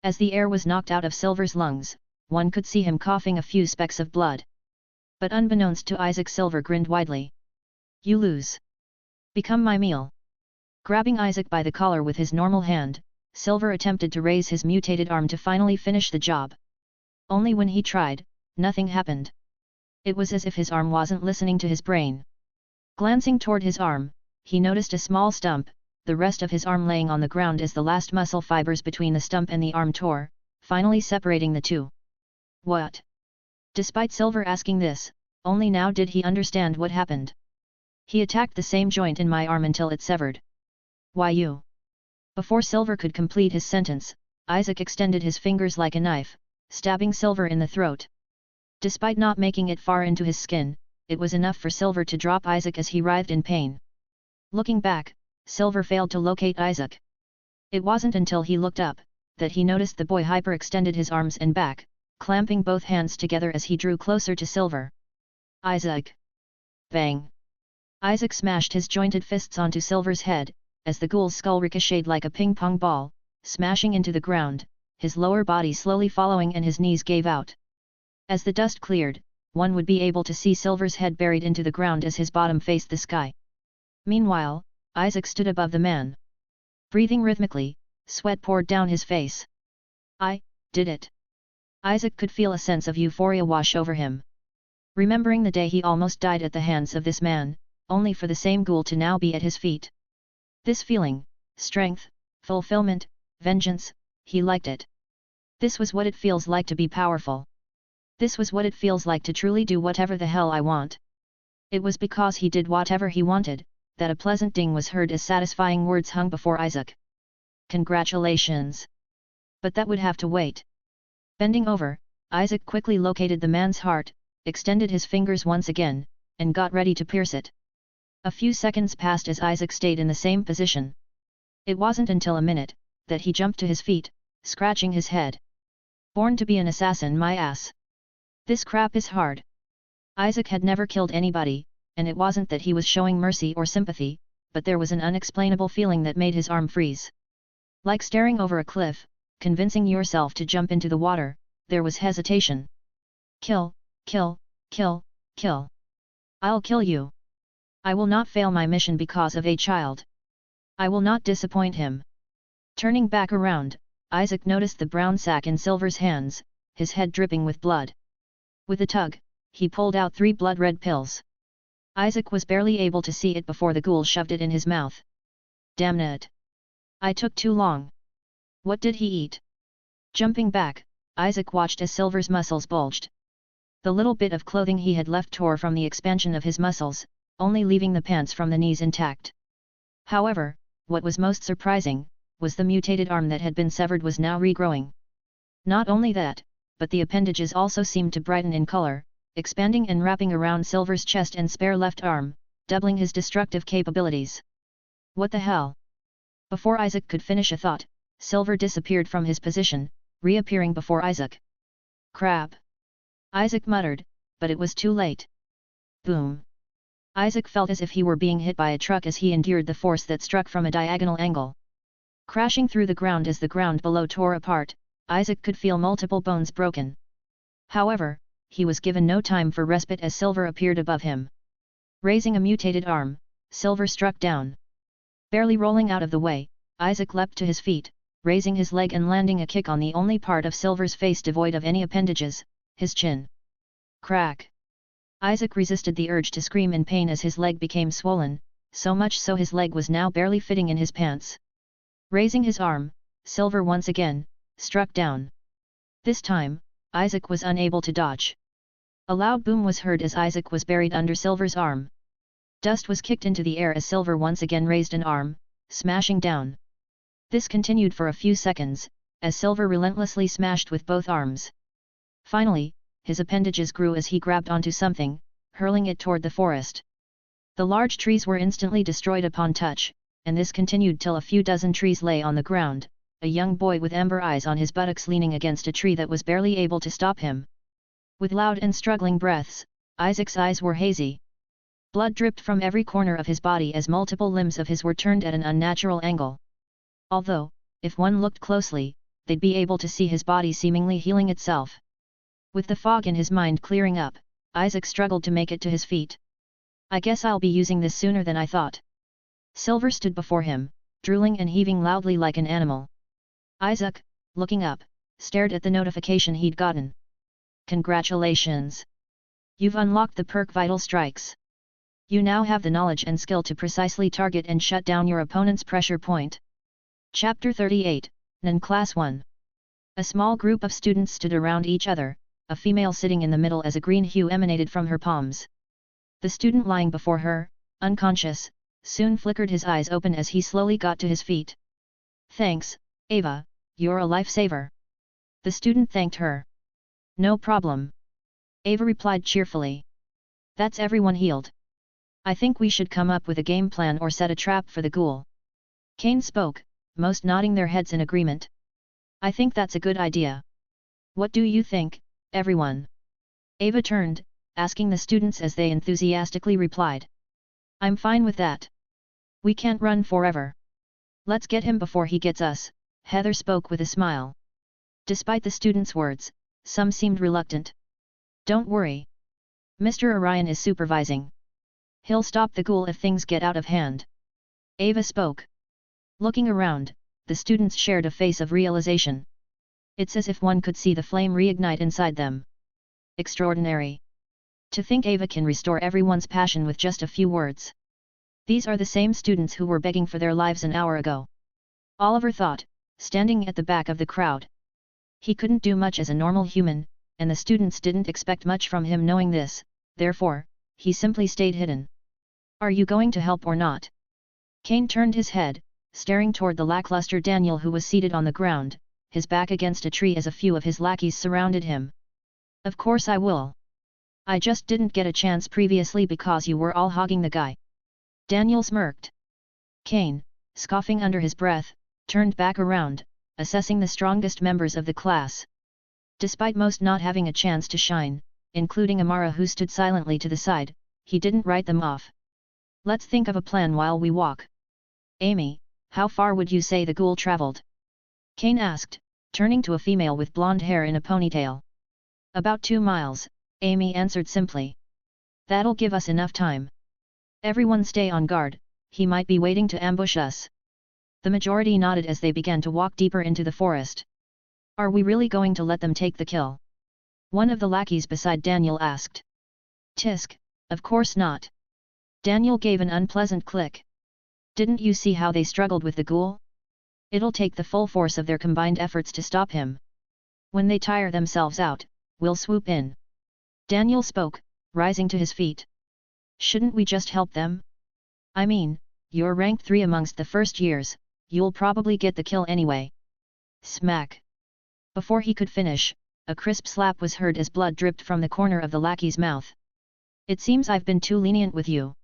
As the air was knocked out of Silver's lungs, one could see him coughing a few specks of blood. But unbeknownst to Isaac, Silver grinned widely. "You lose. Become my meal." Grabbing Isaac by the collar with his normal hand, Silver attempted to raise his mutated arm to finally finish the job. Only when he tried, nothing happened. It was as if his arm wasn't listening to his brain. Glancing toward his arm, he noticed a small stump, the rest of his arm laying on the ground as the last muscle fibers between the stump and the arm tore, finally separating the two. What? Despite Silver asking this, only now did he understand what happened. "He attacked the same joint in my arm until it severed." "Why you?" Before Silver could complete his sentence, Isaac extended his fingers like a knife, stabbing Silver in the throat. Despite not making it far into his skin, it was enough for Silver to drop Isaac as he writhed in pain. Looking back, Silver failed to locate Isaac. It wasn't until he looked up, that he noticed the boy hyperextended his arms and back, clamping both hands together as he drew closer to Silver. "Isaac!" Bang! Isaac smashed his jointed fists onto Silver's head, as the ghoul's skull ricocheted like a ping-pong ball, smashing into the ground, his lower body slowly following and his knees gave out. As the dust cleared, one would be able to see Silver's head buried into the ground as his bottom faced the sky. Meanwhile, Isaac stood above the man. Breathing rhythmically, sweat poured down his face. "I did it." Isaac could feel a sense of euphoria wash over him. remembering the day he almost died at the hands of this man, only for the same ghoul to now be at his feet. This feeling, strength, fulfillment, vengeance, he liked it. This was what it feels like to be powerful. This was what it feels like to truly do whatever the hell I want. It was because he did whatever he wanted, that a pleasant ding was heard as satisfying words hung before Isaac. Congratulations! But that would have to wait. Bending over, Isaac quickly located the man's heart, extended his fingers once again, and got ready to pierce it. A few seconds passed as Isaac stayed in the same position. It wasn't until a minute, that he jumped to his feet, scratching his head. Born to be an assassin, my ass. This crap is hard. Isaac had never killed anybody, and it wasn't that he was showing mercy or sympathy, but there was an unexplainable feeling that made his arm freeze. Like staring over a cliff, convincing yourself to jump into the water, there was hesitation. Kill, kill, kill, kill. I'll kill you. I will not fail my mission because of a child. I will not disappoint him. Turning back around, Isaac noticed the brown sack in Silver's hands, his head dripping with blood. With a tug, he pulled out 3 blood-red pills. Isaac was barely able to see it before the ghoul shoved it in his mouth. Damn it! I took too long. What did he eat? Jumping back, Isaac watched as Silver's muscles bulged. The little bit of clothing he had left tore from the expansion of his muscles, only leaving the pants from the knees intact. However, what was most surprising, was the mutated arm that had been severed was now regrowing. Not only that, but the appendages also seemed to brighten in color, expanding and wrapping around Silver's chest and spare left arm, doubling his destructive capabilities. What the hell? Before Isaac could finish a thought, Silver disappeared from his position, reappearing before Isaac. Crap! Isaac muttered, but it was too late. Boom! Isaac felt as if he were being hit by a truck as he endured the force that struck from a diagonal angle. Crashing through the ground as the ground below tore apart, Isaac could feel multiple bones broken. However, he was given no time for respite as Silver appeared above him. Raising a mutated arm, Silver struck down. Barely rolling out of the way, Isaac leapt to his feet, raising his leg and landing a kick on the only part of Silver's face devoid of any appendages, his chin. Crack! Isaac resisted the urge to scream in pain as his leg became swollen, so much so his leg was now barely fitting in his pants. Raising his arm, Silver once again, struck down. This time, Isaac was unable to dodge. A loud boom was heard as Isaac was buried under Silver's arm. Dust was kicked into the air as Silver once again raised an arm, smashing down. This continued for a few seconds, as Silver relentlessly smashed with both arms. Finally, his appendages grew as he grabbed onto something, hurling it toward the forest. The large trees were instantly destroyed upon touch, and this continued till a few dozen trees lay on the ground, a young boy with ember eyes on his buttocks leaning against a tree that was barely able to stop him. With loud and struggling breaths, Isaac's eyes were hazy. Blood dripped from every corner of his body as multiple limbs of his were turned at an unnatural angle. Although, if one looked closely, they'd be able to see his body seemingly healing itself. With the fog in his mind clearing up, Isaac struggled to make it to his feet. I guess I'll be using this sooner than I thought. Silver stood before him, drooling and heaving loudly like an animal. Isaac, looking up, stared at the notification he'd gotten. Congratulations! You've unlocked the perk Vital Strikes. You now have the knowledge and skill to precisely target and shut down your opponent's pressure point. Chapter 38, NAN Class 1. A small group of students stood around each other, a female sitting in the middle as a green hue emanated from her palms. The student lying before her, unconscious, soon flickered his eyes open as he slowly got to his feet. Thanks, Ava, you're a lifesaver. The student thanked her. No problem. Ava replied cheerfully. That's everyone healed. I think we should come up with a game plan or set a trap for the ghoul. Kane spoke, most nodding their heads in agreement. I think that's a good idea. What do you think, everyone? Ava turned, asking the students as they enthusiastically replied. I'm fine with that. We can't run forever. Let's get him before he gets us, Heather spoke with a smile. Despite the students' words, some seemed reluctant. Don't worry. Mr. Orion is supervising. He'll stop the ghoul if things get out of hand. Ava spoke. Looking around, the students shared a face of realization. It's as if one could see the flame reignite inside them. Extraordinary. To think Ava can restore everyone's passion with just a few words. These are the same students who were begging for their lives an hour ago. Oliver thought, standing at the back of the crowd. He couldn't do much as a normal human, and the students didn't expect much from him knowing this, therefore, he simply stayed hidden. Are you going to help or not? Kane turned his head, staring toward the lackluster Daniel who was seated on the ground, his back against a tree as a few of his lackeys surrounded him. Of course I will. I just didn't get a chance previously because you were all hogging the guy. Daniel smirked. Kane, scoffing under his breath, turned back around, assessing the strongest members of the class. Despite most not having a chance to shine, including Amara who stood silently to the side, he didn't write them off. Let's think of a plan while we walk. Amy, how far would you say the ghoul traveled? Kane asked, turning to a female with blonde hair in a ponytail. About 2 miles, Amy answered simply. That'll give us enough time. Everyone stay on guard, he might be waiting to ambush us. The majority nodded as they began to walk deeper into the forest. Are we really going to let them take the kill? One of the lackeys beside Daniel asked. Tisk, of course not. Daniel gave an unpleasant click. Didn't you see how they struggled with the ghoul? It'll take the full force of their combined efforts to stop him. When they tire themselves out, we'll swoop in. Daniel spoke, rising to his feet. Shouldn't we just help them? I mean, you're ranked 3 amongst the first years, you'll probably get the kill anyway. Smack. Before he could finish, a crisp slap was heard as blood dripped from the corner of the lackey's mouth. It seems I've been too lenient with you.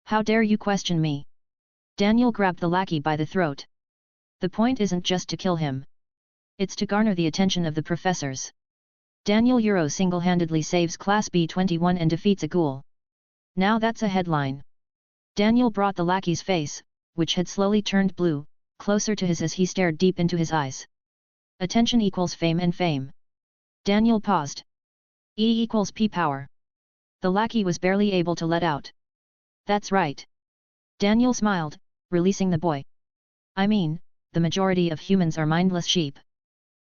How dare you question me? Daniel grabbed the lackey by the throat. The point isn't just to kill him. It's to garner the attention of the professors. Daniel Euro single-handedly saves Class B21 and defeats a ghoul. Now that's a headline. Daniel brought the lackey's face, which had slowly turned blue, closer to his as he stared deep into his eyes. Attention equals fame and fame. Daniel paused. E equals P power. The lackey was barely able to let out. That's right. Daniel smiled, releasing the boy. I mean, the majority of humans are mindless sheep.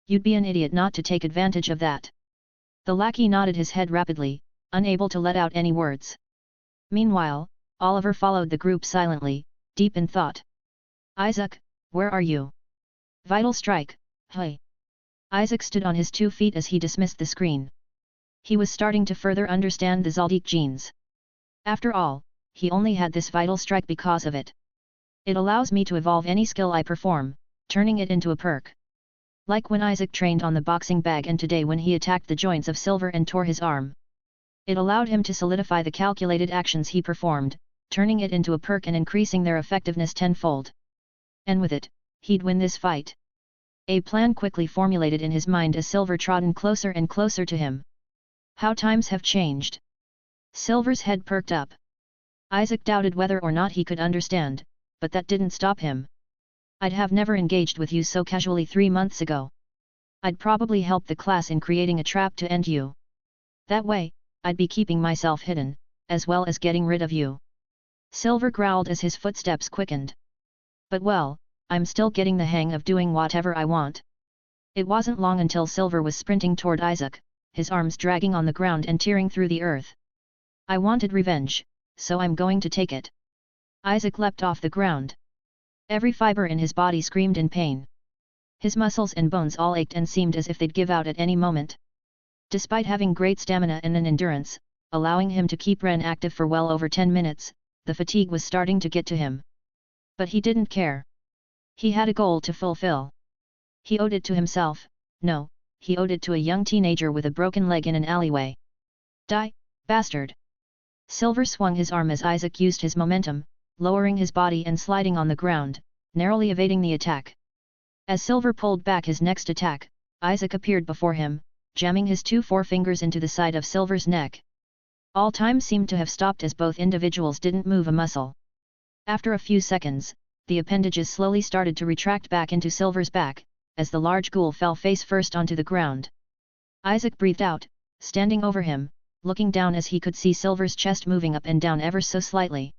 You'd be an idiot not to take advantage of that. The lackey nodded his head rapidly, unable to let out any words. Meanwhile, Oliver followed the group silently, deep in thought. Isaac, where are you? Vital strike, hey. Isaac stood on his 2 feet as he dismissed the screen. He was starting to further understand the Zaldic genes. After all, he only had this vital strike because of it. It allows me to evolve any skill I perform, turning it into a perk. Like when Isaac trained on the boxing bag and today when he attacked the joints of Silver and tore his arm. It allowed him to solidify the calculated actions he performed, turning it into a perk and increasing their effectiveness tenfold. And with it, he'd win this fight. A plan quickly formulated in his mind as Silver trotted closer and closer to him. How times have changed. Silver's head perked up. Isaac doubted whether or not he could understand, but that didn't stop him. I'd have never engaged with you so casually 3 months ago. I'd probably help the class in creating a trap to end you. That way, I'd be keeping myself hidden, as well as getting rid of you. Silver growled as his footsteps quickened. But well, I'm still getting the hang of doing whatever I want. It wasn't long until Silver was sprinting toward Isaac, his arms dragging on the ground and tearing through the earth. I wanted revenge, so I'm going to take it. Isaac leapt off the ground. Every fiber in his body screamed in pain. His muscles and bones all ached and seemed as if they'd give out at any moment. Despite having great stamina and an endurance, allowing him to keep Ren active for well over 10 minutes, the fatigue was starting to get to him. But he didn't care. He had a goal to fulfill. He owed it to himself, no, he owed it to a young teenager with a broken leg in an alleyway. Die, bastard! Silver swung his arm as Isaac used his momentum, lowering his body and sliding on the ground, narrowly evading the attack. As Silver pulled back his next attack, Isaac appeared before him, jamming his 2 forefingers into the side of Silver's neck. All time seemed to have stopped as both individuals didn't move a muscle. After a few seconds, the appendages slowly started to retract back into Silver's back, as the large ghoul fell face first onto the ground. Isaac breathed out, standing over him, looking down as he could see Silver's chest moving up and down ever so slightly.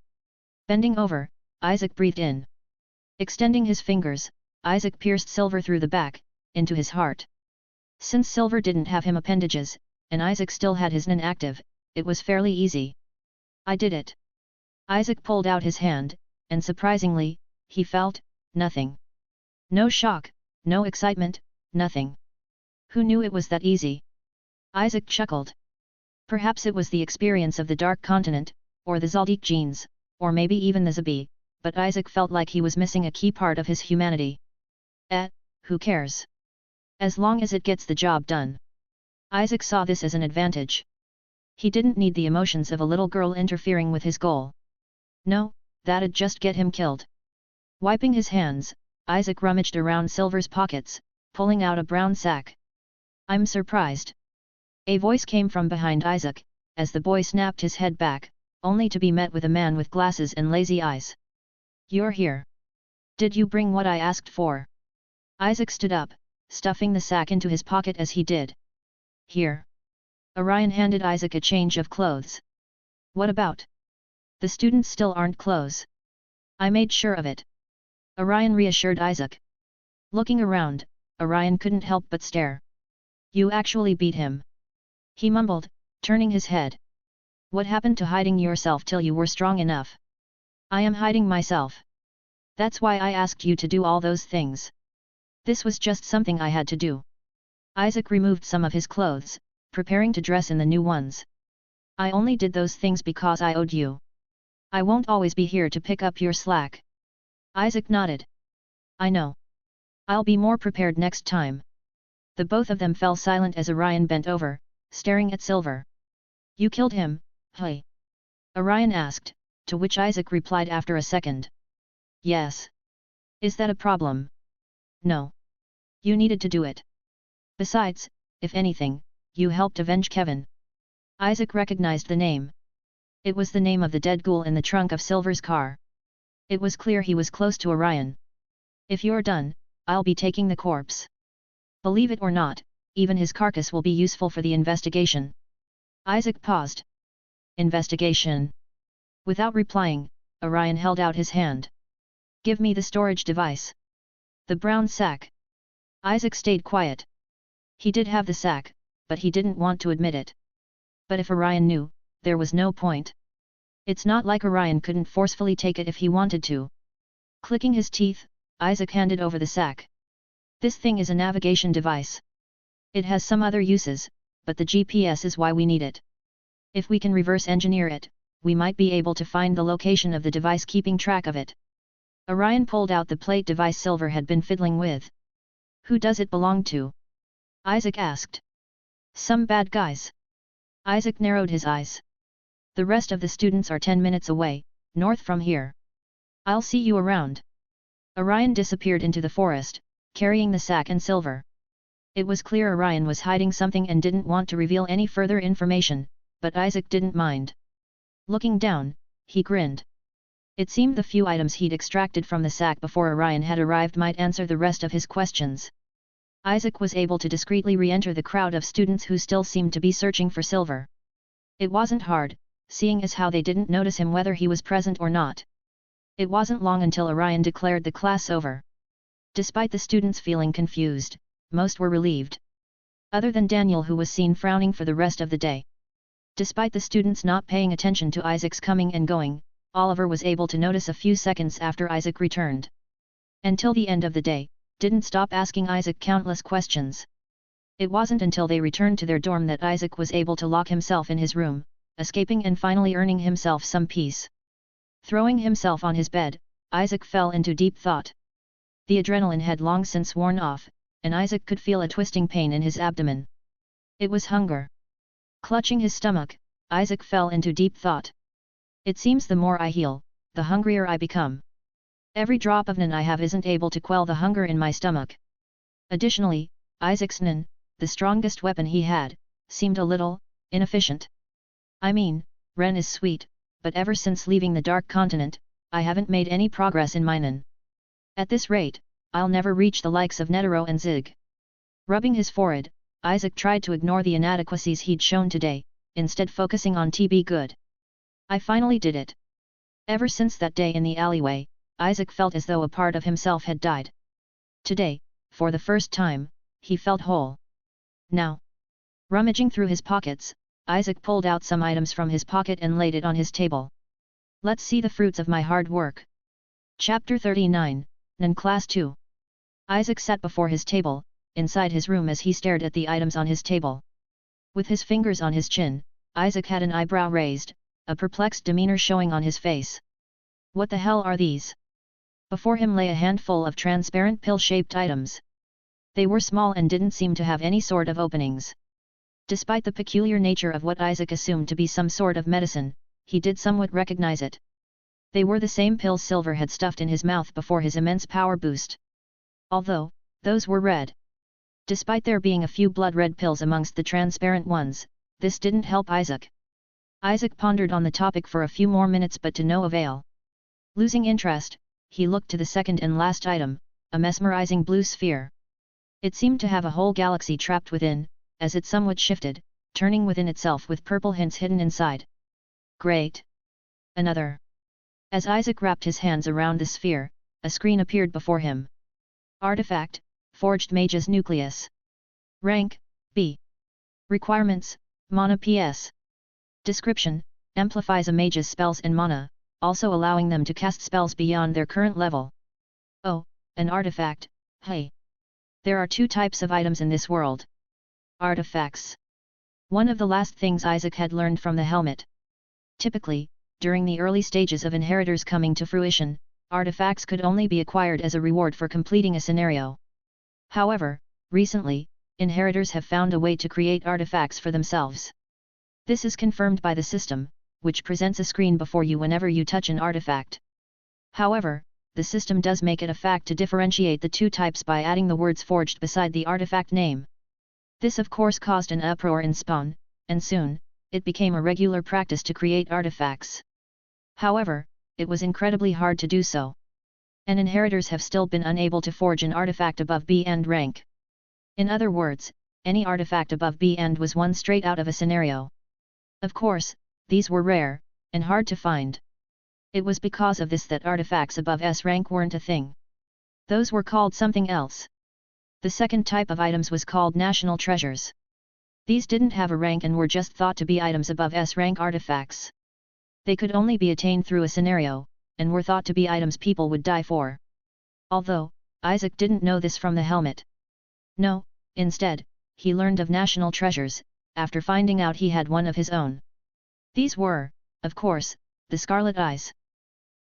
Bending over, Isaac breathed in. Extending his fingers, Isaac pierced Silver through the back, into his heart. Since Silver didn't have him appendages, and Isaac still had his NAN active, it was fairly easy. I did it. Isaac pulled out his hand, and surprisingly, he felt nothing. No shock, no excitement, nothing. Who knew it was that easy? Isaac chuckled. Perhaps it was the experience of the Dark Continent, or the Zaldic genes, or maybe even the Zabi, but Isaac felt like he was missing a key part of his humanity. Who cares? As long as it gets the job done. Isaac saw this as an advantage. He didn't need the emotions of a little girl interfering with his goal. No, that'd just get him killed. Wiping his hands, Isaac rummaged around Silver's pockets, pulling out a brown sack. I'm surprised. A voice came from behind Isaac, as the boy snapped his head back, only to be met with a man with glasses and lazy eyes. You're here. Did you bring what I asked for? Isaac stood up, stuffing the sack into his pocket as he did. Here. Orion handed Isaac a change of clothes. What about? The students still aren't clothes. I made sure of it. Orion reassured Isaac. Looking around, Orion couldn't help but stare. You actually beat him. He mumbled, turning his head. What happened to hiding yourself till you were strong enough? I am hiding myself. That's why I asked you to do all those things. This was just something I had to do. Isaac removed some of his clothes, preparing to dress in the new ones. I only did those things because I owed you. I won't always be here to pick up your slack. Isaac nodded. I know. I'll be more prepared next time. The both of them fell silent as Orion bent over, staring at Silver. You killed him, hey? Orion asked, to which Isaac replied after a second. Yes. Is that a problem? No. You needed to do it. Besides, if anything, you helped avenge Kevin. Isaac recognized the name. It was the name of the dead ghoul in the trunk of Silver's car. It was clear he was close to Orion. If you're done, I'll be taking the corpse. Believe it or not, even his carcass will be useful for the investigation. Isaac paused. Investigation. Without replying, Orion held out his hand. Give me the storage device. The brown sack. Isaac stayed quiet. He did have the sack, but he didn't want to admit it. But if Orion knew, there was no point. It's not like Orion couldn't forcefully take it if he wanted to. Clicking his teeth, Isaac handed over the sack. This thing is a navigation device. It has some other uses, but the GPS is why we need it. If we can reverse engineer it, we might be able to find the location of the device keeping track of it. Orion pulled out the plate device Silver had been fiddling with. Who does it belong to? Isaac asked. Some bad guys. Isaac narrowed his eyes. The rest of the students are 10 minutes away, north from here. I'll see you around. Orion disappeared into the forest, carrying the sack and Silver. It was clear Orion was hiding something and didn't want to reveal any further information, but Isaac didn't mind. Looking down, he grinned. It seemed the few items he'd extracted from the sack before Orion had arrived might answer the rest of his questions. Isaac was able to discreetly re-enter the crowd of students who still seemed to be searching for Silver. It wasn't hard, seeing as how they didn't notice him whether he was present or not. It wasn't long until Orion declared the class over. Despite the students feeling confused, most were relieved. Other than Daniel, who was seen frowning for the rest of the day. Despite the students not paying attention to Isaac's coming and going, Oliver was able to notice a few seconds after Isaac returned. Until the end of the day, didn't stop asking Isaac countless questions. It wasn't until they returned to their dorm that Isaac was able to lock himself in his room, escaping and finally earning himself some peace. Throwing himself on his bed, Isaac fell into deep thought. The adrenaline had long since worn off, and Isaac could feel a twisting pain in his abdomen. It was hunger. Clutching his stomach, Isaac fell into deep thought. It seems the more I heal, the hungrier I become. Every drop of nin I have isn't able to quell the hunger in my stomach. Additionally, Isaac's nin, the strongest weapon he had, seemed a little inefficient. I mean, Ren is sweet, but ever since leaving the Dark Continent, I haven't made any progress in my nin. At this rate, I'll never reach the likes of Netero and Zig. Rubbing his forehead, Isaac tried to ignore the inadequacies he'd shown today, instead focusing on TB good. I finally did it. Ever since that day in the alleyway, Isaac felt as though a part of himself had died. Today, for the first time, he felt whole. Now, rummaging through his pockets, Isaac pulled out some items from his pocket and laid it on his table. Let's see the fruits of my hard work. Chapter 39, Nan Class 2. Isaac sat before his table, inside his room as he stared at the items on his table. With his fingers on his chin, Isaac had an eyebrow raised, a perplexed demeanor showing on his face. What the hell are these? Before him lay a handful of transparent pill-shaped items. They were small and didn't seem to have any sort of openings. Despite the peculiar nature of what Isaac assumed to be some sort of medicine, he did somewhat recognize it. They were the same pills Silver had stuffed in his mouth before his immense power boost. Although, those were red. Despite there being a few blood-red pills amongst the transparent ones, this didn't help Isaac. Isaac pondered on the topic for a few more minutes but to no avail. Losing interest, he looked to the second and last item, a mesmerizing blue sphere. It seemed to have a whole galaxy trapped within, as it somewhat shifted, turning within itself with purple hints hidden inside. Great! Another! As Isaac wrapped his hands around the sphere, a screen appeared before him. Artifact, Forged Mage's Nucleus. Rank, B. Requirements, Mana PS. Description, amplifies a mage's spells and mana, also allowing them to cast spells beyond their current level. Oh, an artifact, hey! There are two types of items in this world. Artifacts. One of the last things Isaac had learned from the helmet. Typically, during the early stages of inheritors coming to fruition, artifacts could only be acquired as a reward for completing a scenario. However, recently, inheritors have found a way to create artifacts for themselves. This is confirmed by the system, which presents a screen before you whenever you touch an artifact. However, the system does make it a fact to differentiate the two types by adding the words forged beside the artifact name. This of course caused an uproar in Spawn, and soon, it became a regular practice to create artifacts. However, it was incredibly hard to do so. And inheritors have still been unable to forge an artifact above B and rank. In other words, any artifact above B and was one straight out of a scenario. Of course, these were rare, and hard to find. It was because of this that artifacts above S rank weren't a thing. Those were called something else. The second type of items was called national treasures. These didn't have a rank and were just thought to be items above S rank artifacts. They could only be attained through a scenario, and were thought to be items people would die for. Although, Isaac didn't know this from the helmet. No, instead, he learned of national treasures, after finding out he had one of his own. These were, of course, the Scarlet Eyes.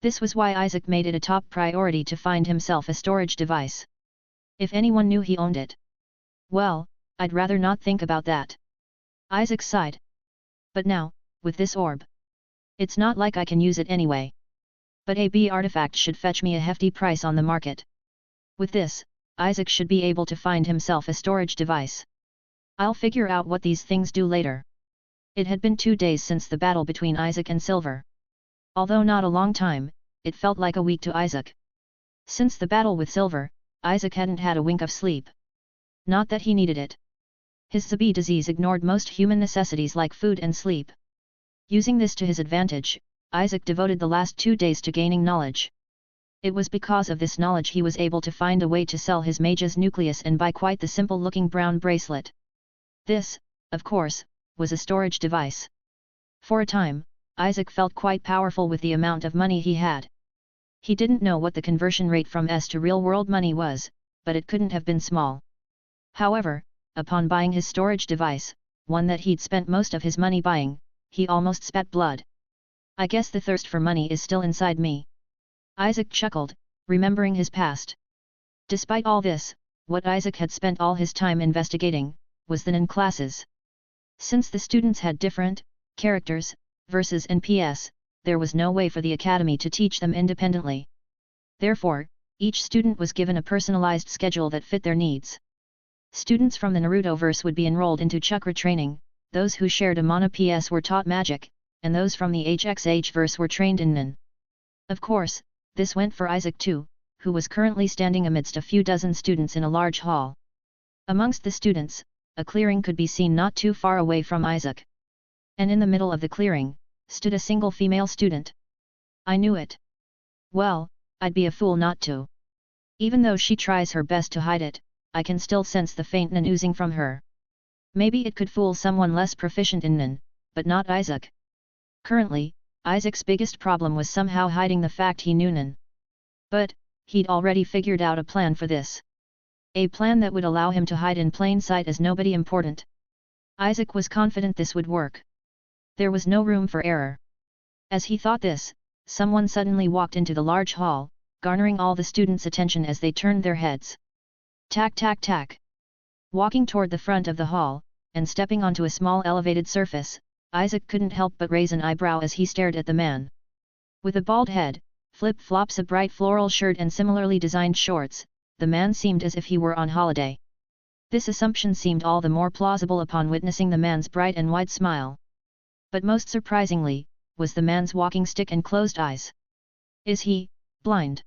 This was why Isaac made it a top priority to find himself a storage device. If anyone knew he owned it. Well, I'd rather not think about that. Isaac sighed. But now, with this orb. It's not like I can use it anyway. But a B artifact should fetch me a hefty price on the market. With this, Isaac should be able to find himself a storage device. I'll figure out what these things do later. It had been 2 days since the battle between Isaac and Silver. Although not a long time, it felt like a week to Isaac. Since the battle with Silver, Isaac hadn't had a wink of sleep. Not that he needed it. His Zabi disease ignored most human necessities like food and sleep. Using this to his advantage, Isaac devoted the last 2 days to gaining knowledge. It was because of this knowledge he was able to find a way to sell his mage's nucleus and buy quite the simple-looking brown bracelet. This, of course, was a storage device. For a time, Isaac felt quite powerful with the amount of money he had. He didn't know what the conversion rate from S to real-world money was, but it couldn't have been small. However, upon buying his storage device, one that he'd spent most of his money buying, he almost spat blood. I guess the thirst for money is still inside me. Isaac chuckled, remembering his past. Despite all this, what Isaac had spent all his time investigating, was the Nan classes. Since the students had different characters, verses and PS, there was no way for the academy to teach them independently. Therefore, each student was given a personalized schedule that fit their needs. Students from the Naruto verse would be enrolled into chakra training, those who shared a mana PS were taught magic, and those from the HXH verse were trained in Nin. Of course, this went for Isaac too, who was currently standing amidst a few dozen students in a large hall. Amongst the students, a clearing could be seen not too far away from Isaac. And in the middle of the clearing, stood a single female student. I knew it. Well, I'd be a fool not to. Even though she tries her best to hide it, I can still sense the faint Nin oozing from her. Maybe it could fool someone less proficient in Nin, but not Isaac. Currently, Isaac's biggest problem was somehow hiding the fact he knew Nan. But, he'd already figured out a plan for this. A plan that would allow him to hide in plain sight as nobody important. Isaac was confident this would work. There was no room for error. As he thought this, someone suddenly walked into the large hall, garnering all the students' attention as they turned their heads. Tack tack tack. Walking toward the front of the hall, and stepping onto a small elevated surface, Isaac couldn't help but raise an eyebrow as he stared at the man. With a bald head, flip-flops, a bright floral shirt and similarly designed shorts, the man seemed as if he were on holiday. This assumption seemed all the more plausible upon witnessing the man's bright and wide smile. But most surprisingly, was the man's walking stick and closed eyes. Is he blind?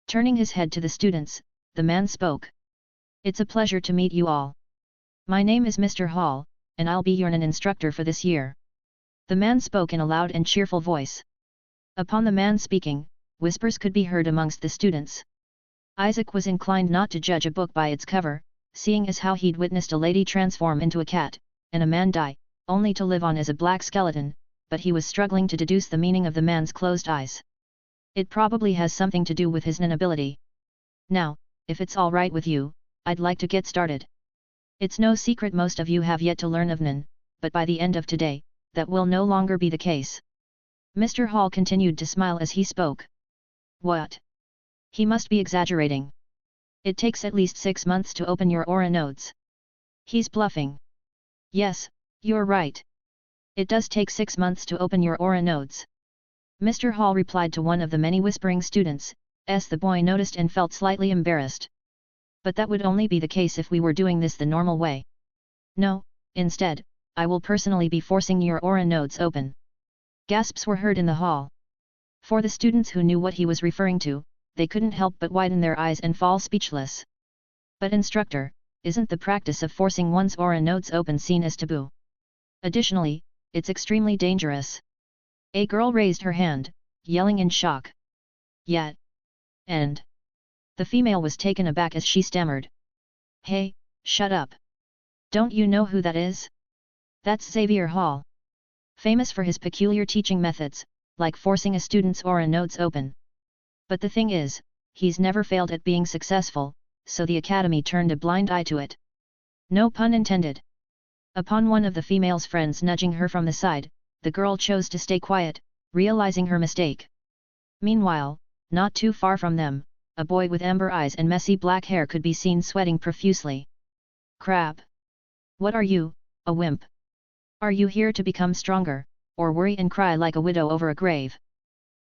Turning his head to the students, the man spoke. It's a pleasure to meet you all. My name is Mr. Hall, and I'll be your Nan instructor for this year. The man spoke in a loud and cheerful voice. Upon the man speaking, whispers could be heard amongst the students. Isaac was inclined not to judge a book by its cover, seeing as how he'd witnessed a lady transform into a cat, and a man die, only to live on as a black skeleton, but he was struggling to deduce the meaning of the man's closed eyes. It probably has something to do with his Nan ability. Now, if it's all right with you, I'd like to get started. It's no secret most of you have yet to learn of Nan, but by the end of today, that will no longer be the case. Mr. Hall continued to smile as he spoke. What? He must be exaggerating. It takes at least 6 months to open your aura nodes. He's bluffing. Yes, you're right. It does take 6 months to open your aura nodes. Mr. Hall replied to one of the many whispering students, as the boy noticed and felt slightly embarrassed. But that would only be the case if we were doing this the normal way. No, instead, I will personally be forcing your aura nodes open. Gasps were heard in the hall. For the students who knew what he was referring to, they couldn't help but widen their eyes and fall speechless. But instructor, isn't the practice of forcing one's aura nodes open seen as taboo? Additionally, it's extremely dangerous. A girl raised her hand, yelling in shock. Yet. And. The female was taken aback as she stammered. Hey, shut up. Don't you know who that is? That's Xavier Hall. Famous for his peculiar teaching methods, like forcing a student's aura nodes open. But the thing is, he's never failed at being successful, so the academy turned a blind eye to it. No pun intended. Upon one of the female's friends nudging her from the side, the girl chose to stay quiet, realizing her mistake. Meanwhile, not too far from them, a boy with amber eyes and messy black hair could be seen sweating profusely. Crap! What are you, a wimp? Are you here to become stronger, or worry and cry like a widow over a grave?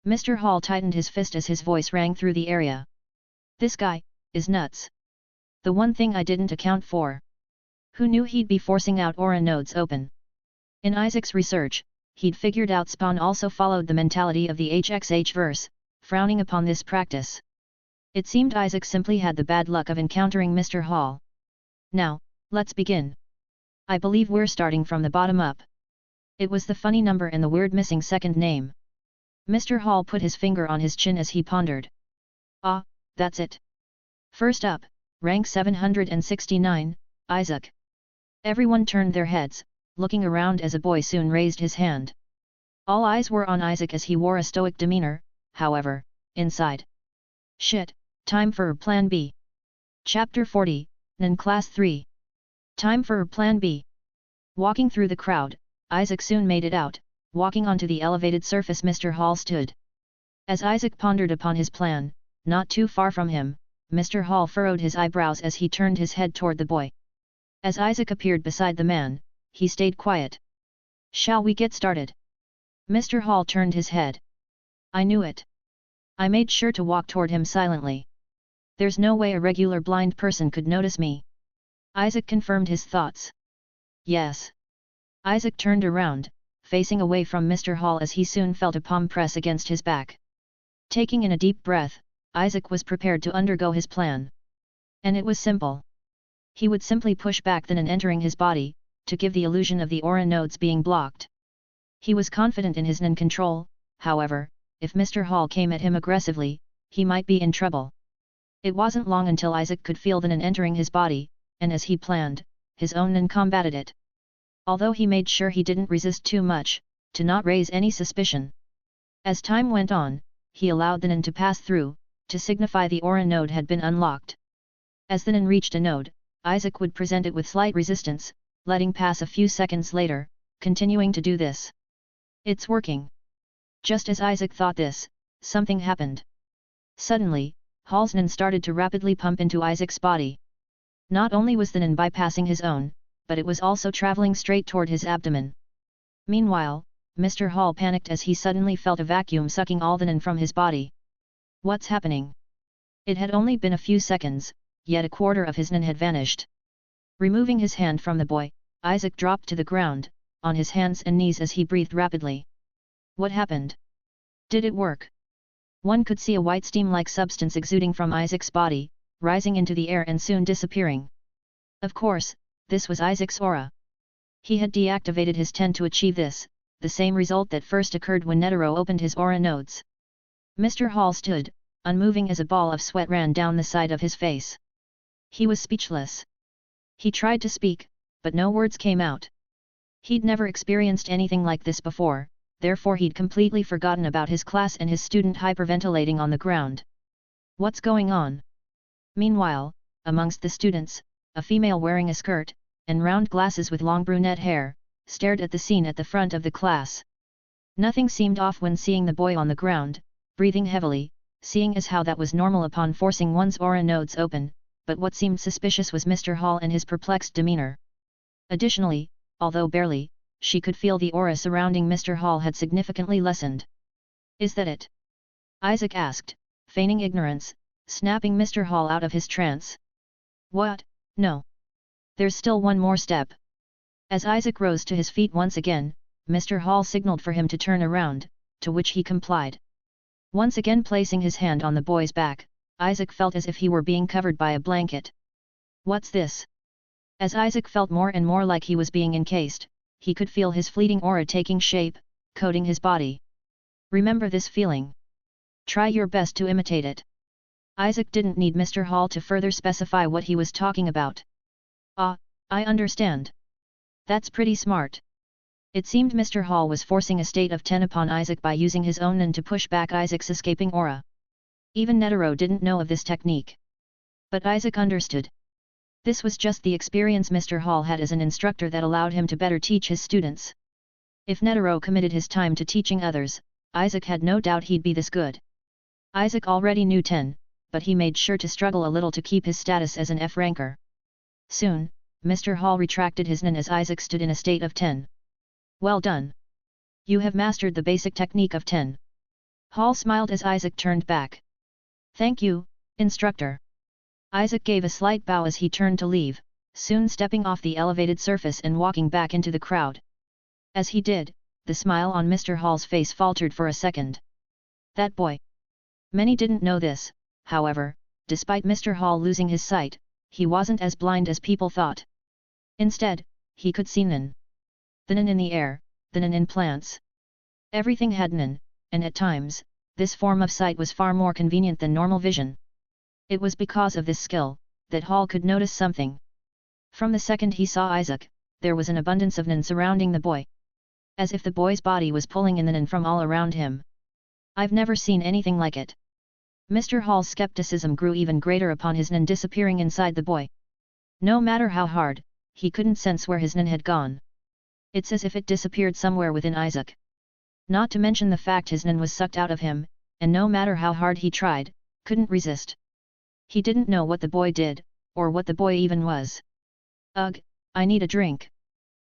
Mr. Hall tightened his fist as his voice rang through the area. This guy is nuts. The one thing I didn't account for. Who knew he'd be forcing out aura nodes open? In Isaac's research, he'd figured out Spawn also followed the mentality of the HXH verse, frowning upon this practice. It seemed Isaac simply had the bad luck of encountering Mr. Hall. Now, let's begin. I believe we're starting from the bottom up. It was the funny number and the weird missing second name. Mr. Hall put his finger on his chin as he pondered. Ah, that's it. First up, rank 769, Isaac. Everyone turned their heads, looking around as a boy soon raised his hand. All eyes were on Isaac as he wore a stoic demeanor, however, inside. Shit, time for Plan B. Chapter 40, Nan Class 3. Time for Plan B. Walking through the crowd, Isaac soon made it out, walking onto the elevated surface Mr. Hall stood. As Isaac pondered upon his plan, not too far from him, Mr. Hall furrowed his eyebrows as he turned his head toward the boy. As Isaac appeared beside the man, he stayed quiet. Shall we get started? Mr. Hall turned his head. I knew it. I made sure to walk toward him silently. There's no way a regular blind person could notice me. Isaac confirmed his thoughts. Yes. Isaac turned around, facing away from Mr. Hall as he soon felt a palm press against his back. Taking in a deep breath, Isaac was prepared to undergo his plan. And it was simple. He would simply push back the Nan entering his body, to give the illusion of the aura nodes being blocked. He was confident in his Nan control, however, if Mr. Hall came at him aggressively, he might be in trouble. It wasn't long until Isaac could feel the Nan entering his body, and as he planned, his own Nan combated it. although he made sure he didn't resist too much, to not raise any suspicion. As time went on, he allowed the Nen to pass through, to signify the aura node had been unlocked. As the Nen reached a node, Isaac would present it with slight resistance, letting pass a few seconds later, continuing to do this. It's working. Just as Isaac thought this, something happened. Suddenly, Hall's Nen started to rapidly pump into Isaac's body. Not only was the Nen bypassing his own, but it was also traveling straight toward his abdomen. Meanwhile, Mr. Hall panicked as he suddenly felt a vacuum sucking all the Nen from his body. What's happening? It had only been a few seconds, yet a quarter of his Nen had vanished. Removing his hand from the boy, Isaac dropped to the ground, on his hands and knees as he breathed rapidly. What happened? Did it work? One could see a white steam-like substance exuding from Isaac's body, rising into the air and soon disappearing. Of course, this was Isaac's aura. He had deactivated his 10 to achieve this, the same result that first occurred when Netero opened his aura nodes. Mr. Hall stood, unmoving as a ball of sweat ran down the side of his face. He was speechless. He tried to speak, but no words came out. He'd never experienced anything like this before, therefore he'd completely forgotten about his class and his student hyperventilating on the ground. What's going on? Meanwhile, amongst the students, a female wearing a skirt, and round glasses with long brunette hair, stared at the scene at the front of the class. Nothing seemed off when seeing the boy on the ground, breathing heavily, seeing as how that was normal upon forcing one's aura nodes open, but what seemed suspicious was Mr. Hall and his perplexed demeanor. Additionally, although barely, she could feel the aura surrounding Mr. Hall had significantly lessened. Is that it? Isaac asked, feigning ignorance, snapping Mr. Hall out of his trance. What? No. There's still one more step. As Isaac rose to his feet once again, Mr. Hall signaled for him to turn around, to which he complied. Once again placing his hand on the boy's back, Isaac felt as if he were being covered by a blanket. What's this? As Isaac felt more and more like he was being encased, he could feel his fleeting aura taking shape, coating his body. Remember this feeling. Try your best to imitate it. Isaac didn't need Mr. Hall to further specify what he was talking about. Ah, I understand. That's pretty smart. It seemed Mr. Hall was forcing a state of 10 upon Isaac by using his own Nen to push back Isaac's escaping aura. Even Netero didn't know of this technique. But Isaac understood. This was just the experience Mr. Hall had as an instructor that allowed him to better teach his students. If Netero committed his time to teaching others, Isaac had no doubt he'd be this good. Isaac already knew 10, but he made sure to struggle a little to keep his status as an F ranker. Soon, Mr. Hall retracted his Nen as Isaac stood in a state of 10. Well done. You have mastered the basic technique of 10. Hall smiled as Isaac turned back. Thank you, instructor. Isaac gave a slight bow as he turned to leave, soon stepping off the elevated surface and walking back into the crowd. As he did, the smile on Mr. Hall's face faltered for a second. That boy. Many didn't know this, however, despite Mr. Hall losing his sight, he wasn't as blind as people thought. Instead, he could see Nen. The Nen in the air, the Nen in plants. Everything had Nen, and at times, this form of sight was far more convenient than normal vision. It was because of this skill, that Hall could notice something. From the second he saw Isaac, there was an abundance of Nen surrounding the boy. As if the boy's body was pulling in the Nen from all around him. I've never seen anything like it. Mr. Hall's skepticism grew even greater upon his Nen disappearing inside the boy. No matter how hard, he couldn't sense where his Nen had gone. It's as if it disappeared somewhere within Isaac. Not to mention the fact his Nen was sucked out of him, and no matter how hard he tried, couldn't resist. He didn't know what the boy did, or what the boy even was. Ugh, I need a drink.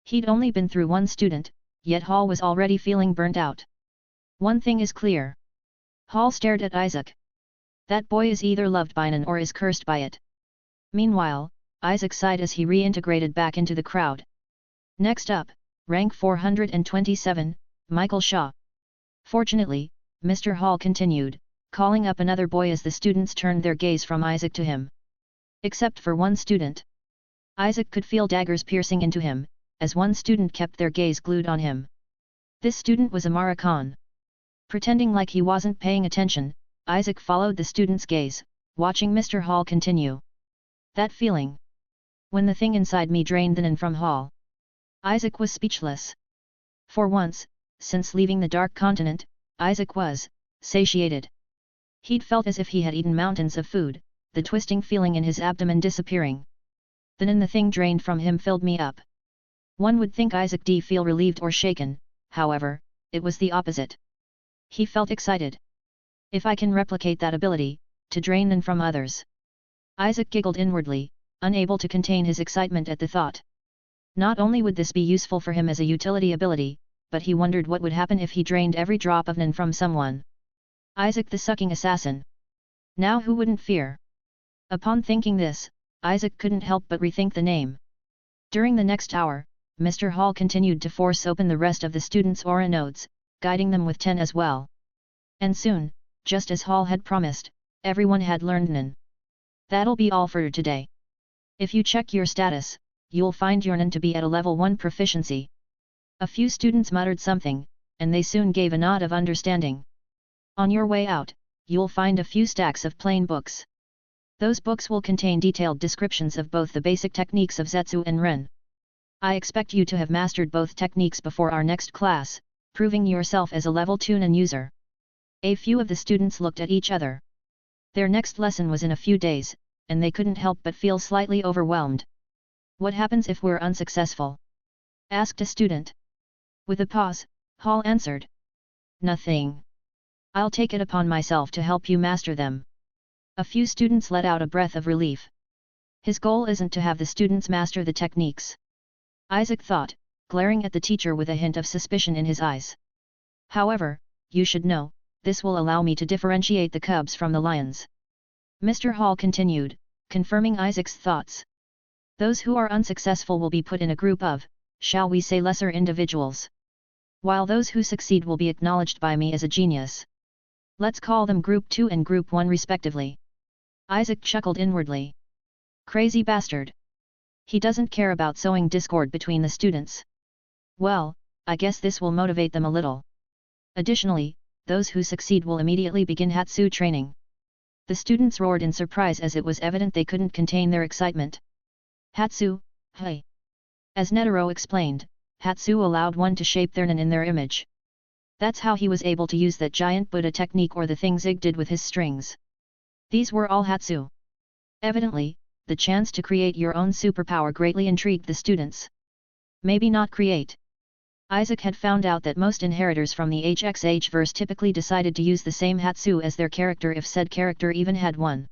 He'd only been through one student, yet Hall was already feeling burnt out. One thing is clear. Hall stared at Isaac. That boy is either loved by Nen or is cursed by it. Meanwhile, Isaac sighed as he reintegrated back into the crowd. Next up, rank 427, Michael Shaw. Fortunately, Mr. Hall continued, calling up another boy as the students turned their gaze from Isaac to him. Except for one student. Isaac could feel daggers piercing into him, as one student kept their gaze glued on him. This student was Amara Khan. Pretending like he wasn't paying attention, Isaac followed the student's gaze, watching Mr. Hall continue. That feeling. When the thing inside me drained the Nen from Hall. Isaac was speechless. For once, since leaving the Dark Continent, Isaac was satiated. He'd felt as if he had eaten mountains of food, the twisting feeling in his abdomen disappearing. Then the thing drained from him filled me up. One would think Isaac D feel relieved or shaken, however, it was the opposite. He felt excited. If I can replicate that ability, to drain Nen from others. Isaac giggled inwardly, unable to contain his excitement at the thought. Not only would this be useful for him as a utility ability, but he wondered what would happen if he drained every drop of Nen from someone. Isaac the sucking assassin. Now who wouldn't fear? Upon thinking this, Isaac couldn't help but rethink the name. During the next hour, Mr. Hall continued to force open the rest of the students' aura nodes, guiding them with 10 as well. And soon, just as Hall had promised, everyone had learned Nen. That'll be all for today. If you check your status, you'll find your Nen to be at a level 1 proficiency. A few students muttered something, and they soon gave a nod of understanding. On your way out, you'll find a few stacks of plain books. Those books will contain detailed descriptions of both the basic techniques of Zetsu and Ren. I expect you to have mastered both techniques before our next class, proving yourself as a level 2 Nen user. A few of the students looked at each other. Their next lesson was in a few days, and they couldn't help but feel slightly overwhelmed. What happens if we're unsuccessful? Asked a student. With a pause, Hall answered. Nothing. I'll take it upon myself to help you master them. A few students let out a breath of relief. His goal isn't to have the students master the techniques. Isaac thought, glaring at the teacher with a hint of suspicion in his eyes. However, you should know, this will allow me to differentiate the cubs from the lions. Mr. Hall continued, confirming Isaac's thoughts. Those who are unsuccessful will be put in a group of, shall we say, lesser individuals. While those who succeed will be acknowledged by me as a genius. Let's call them Group 2 and Group 1 respectively. Isaac chuckled inwardly. Crazy bastard. He doesn't care about sowing discord between the students. Well, I guess this will motivate them a little. Additionally, those who succeed will immediately begin Hatsu training. The students roared in surprise as it was evident they couldn't contain their excitement. Hatsu, hey. As Netero explained, Hatsu allowed one to shape their Nen in their image. That's how he was able to use that giant Buddha technique or the thing Zig did with his strings. These were all Hatsu. Evidently, the chance to create your own superpower greatly intrigued the students. Maybe not create. Isaac had found out that most inheritors from the HXH verse typically decided to use the same Hatsu as their character if said character even had one.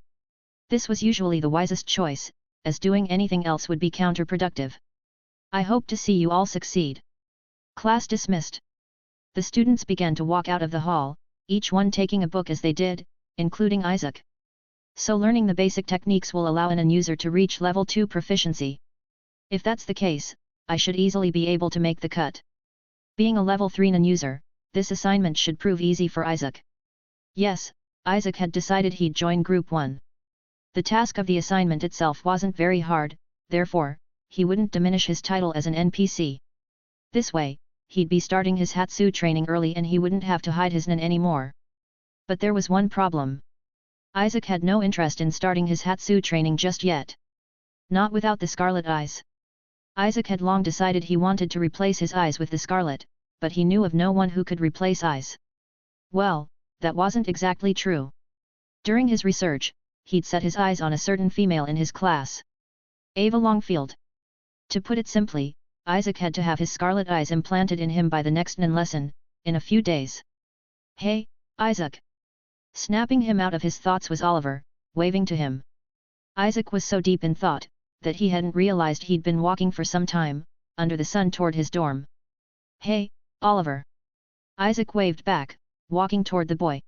This was usually the wisest choice, as doing anything else would be counterproductive. I hope to see you all succeed. Class dismissed. The students began to walk out of the hall, each one taking a book as they did, including Isaac. So learning the basic techniques will allow an user to reach level 2 proficiency. If that's the case, I should easily be able to make the cut. Being a level 3 Nen user, this assignment should prove easy for Isaac. Yes, Isaac had decided he'd join Group 1. The task of the assignment itself wasn't very hard, therefore, he wouldn't diminish his title as an NPC. This way, he'd be starting his Hatsu training early and he wouldn't have to hide his Nen anymore. But there was one problem. Isaac had no interest in starting his Hatsu training just yet. Not without the Scarlet Eyes. Isaac had long decided he wanted to replace his eyes with the Scarlet, but he knew of no one who could replace eyes. Well, that wasn't exactly true. During his research, he'd set his eyes on a certain female in his class. Ava Longfield. To put it simply, Isaac had to have his Scarlet Eyes implanted in him by the next Nen lesson, in a few days. Hey, Isaac! Snapping him out of his thoughts was Oliver, waving to him. Isaac was so deep in thought, that he hadn't realized he'd been walking for some time, under the sun toward his dorm. Hey, Oliver! Isaac waved back, walking toward the boy.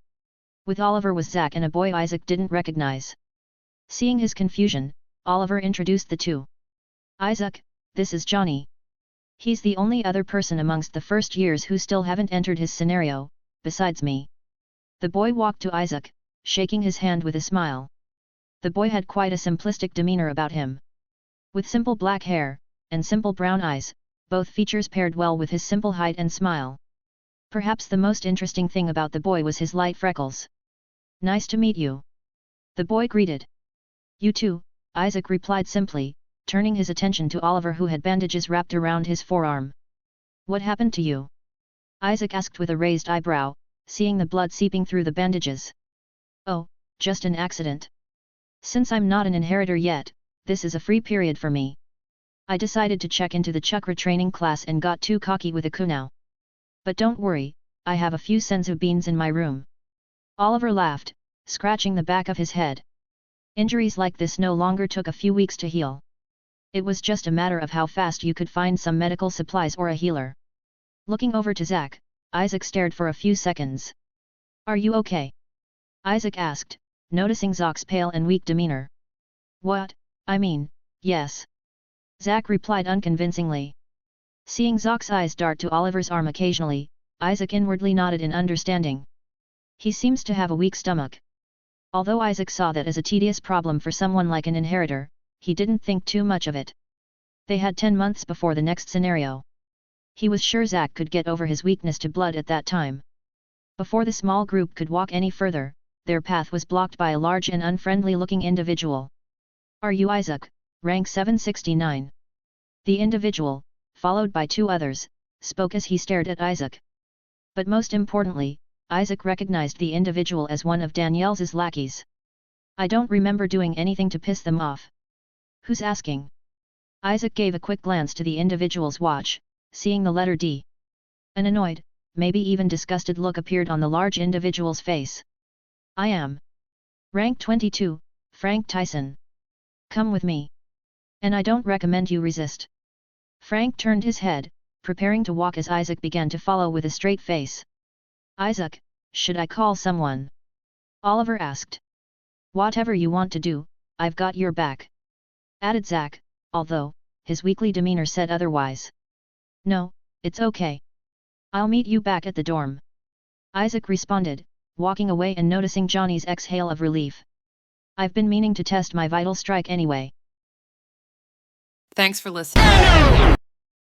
With Oliver was Zack and a boy Isaac didn't recognize. Seeing his confusion, Oliver introduced the two. Isaac, this is Johnny. He's the only other person amongst the first years who still haven't entered his scenario, besides me. The boy walked to Isaac, shaking his hand with a smile. The boy had quite a simplistic demeanor about him. With simple black hair, and simple brown eyes, both features paired well with his simple height and smile. Perhaps the most interesting thing about the boy was his light freckles. Nice to meet you. The boy greeted. You too, Isaac replied simply, turning his attention to Oliver who had bandages wrapped around his forearm. What happened to you? Isaac asked with a raised eyebrow, seeing the blood seeping through the bandages. Oh, just an accident. Since I'm not an inheritor yet, this is a free period for me. I decided to check into the chakra training class and got too cocky with a kunao. But don't worry, I have a few senzu beans in my room. Oliver laughed, scratching the back of his head. Injuries like this no longer took a few weeks to heal. It was just a matter of how fast you could find some medical supplies or a healer. Looking over to Zack, Isaac stared for a few seconds. Are you okay? Isaac asked, noticing Zack's pale and weak demeanor. What, I mean, yes. Zack replied unconvincingly. Seeing Zack's eyes dart to Oliver's arm occasionally, Isaac inwardly nodded in understanding. He seems to have a weak stomach. Although Isaac saw that as a tedious problem for someone like an inheritor, he didn't think too much of it. They had 10 months before the next scenario. He was sure Zack could get over his weakness to blood at that time. Before the small group could walk any further, their path was blocked by a large and unfriendly-looking individual. Are you Isaac, rank 769? The individual, followed by 2 others, spoke as he stared at Isaac. But most importantly, Isaac recognized the individual as one of Danielle's lackeys. I don't remember doing anything to piss them off. Who's asking? Isaac gave a quick glance to the individual's watch, seeing the letter D. An annoyed, maybe even disgusted look appeared on the large individual's face. I am. Rank 22, Frank Tyson. Come with me. And I don't recommend you resist. Frank turned his head, preparing to walk as Isaac began to follow with a straight face. Isaac, should I call someone? Oliver asked. Whatever you want to do, I've got your back. Added Zack, although, his weakly demeanor said otherwise. No, it's okay. I'll meet you back at the dorm. Isaac responded, walking away and noticing Johnny's exhale of relief. I've been meaning to test my vital strike anyway. Thanks for listening.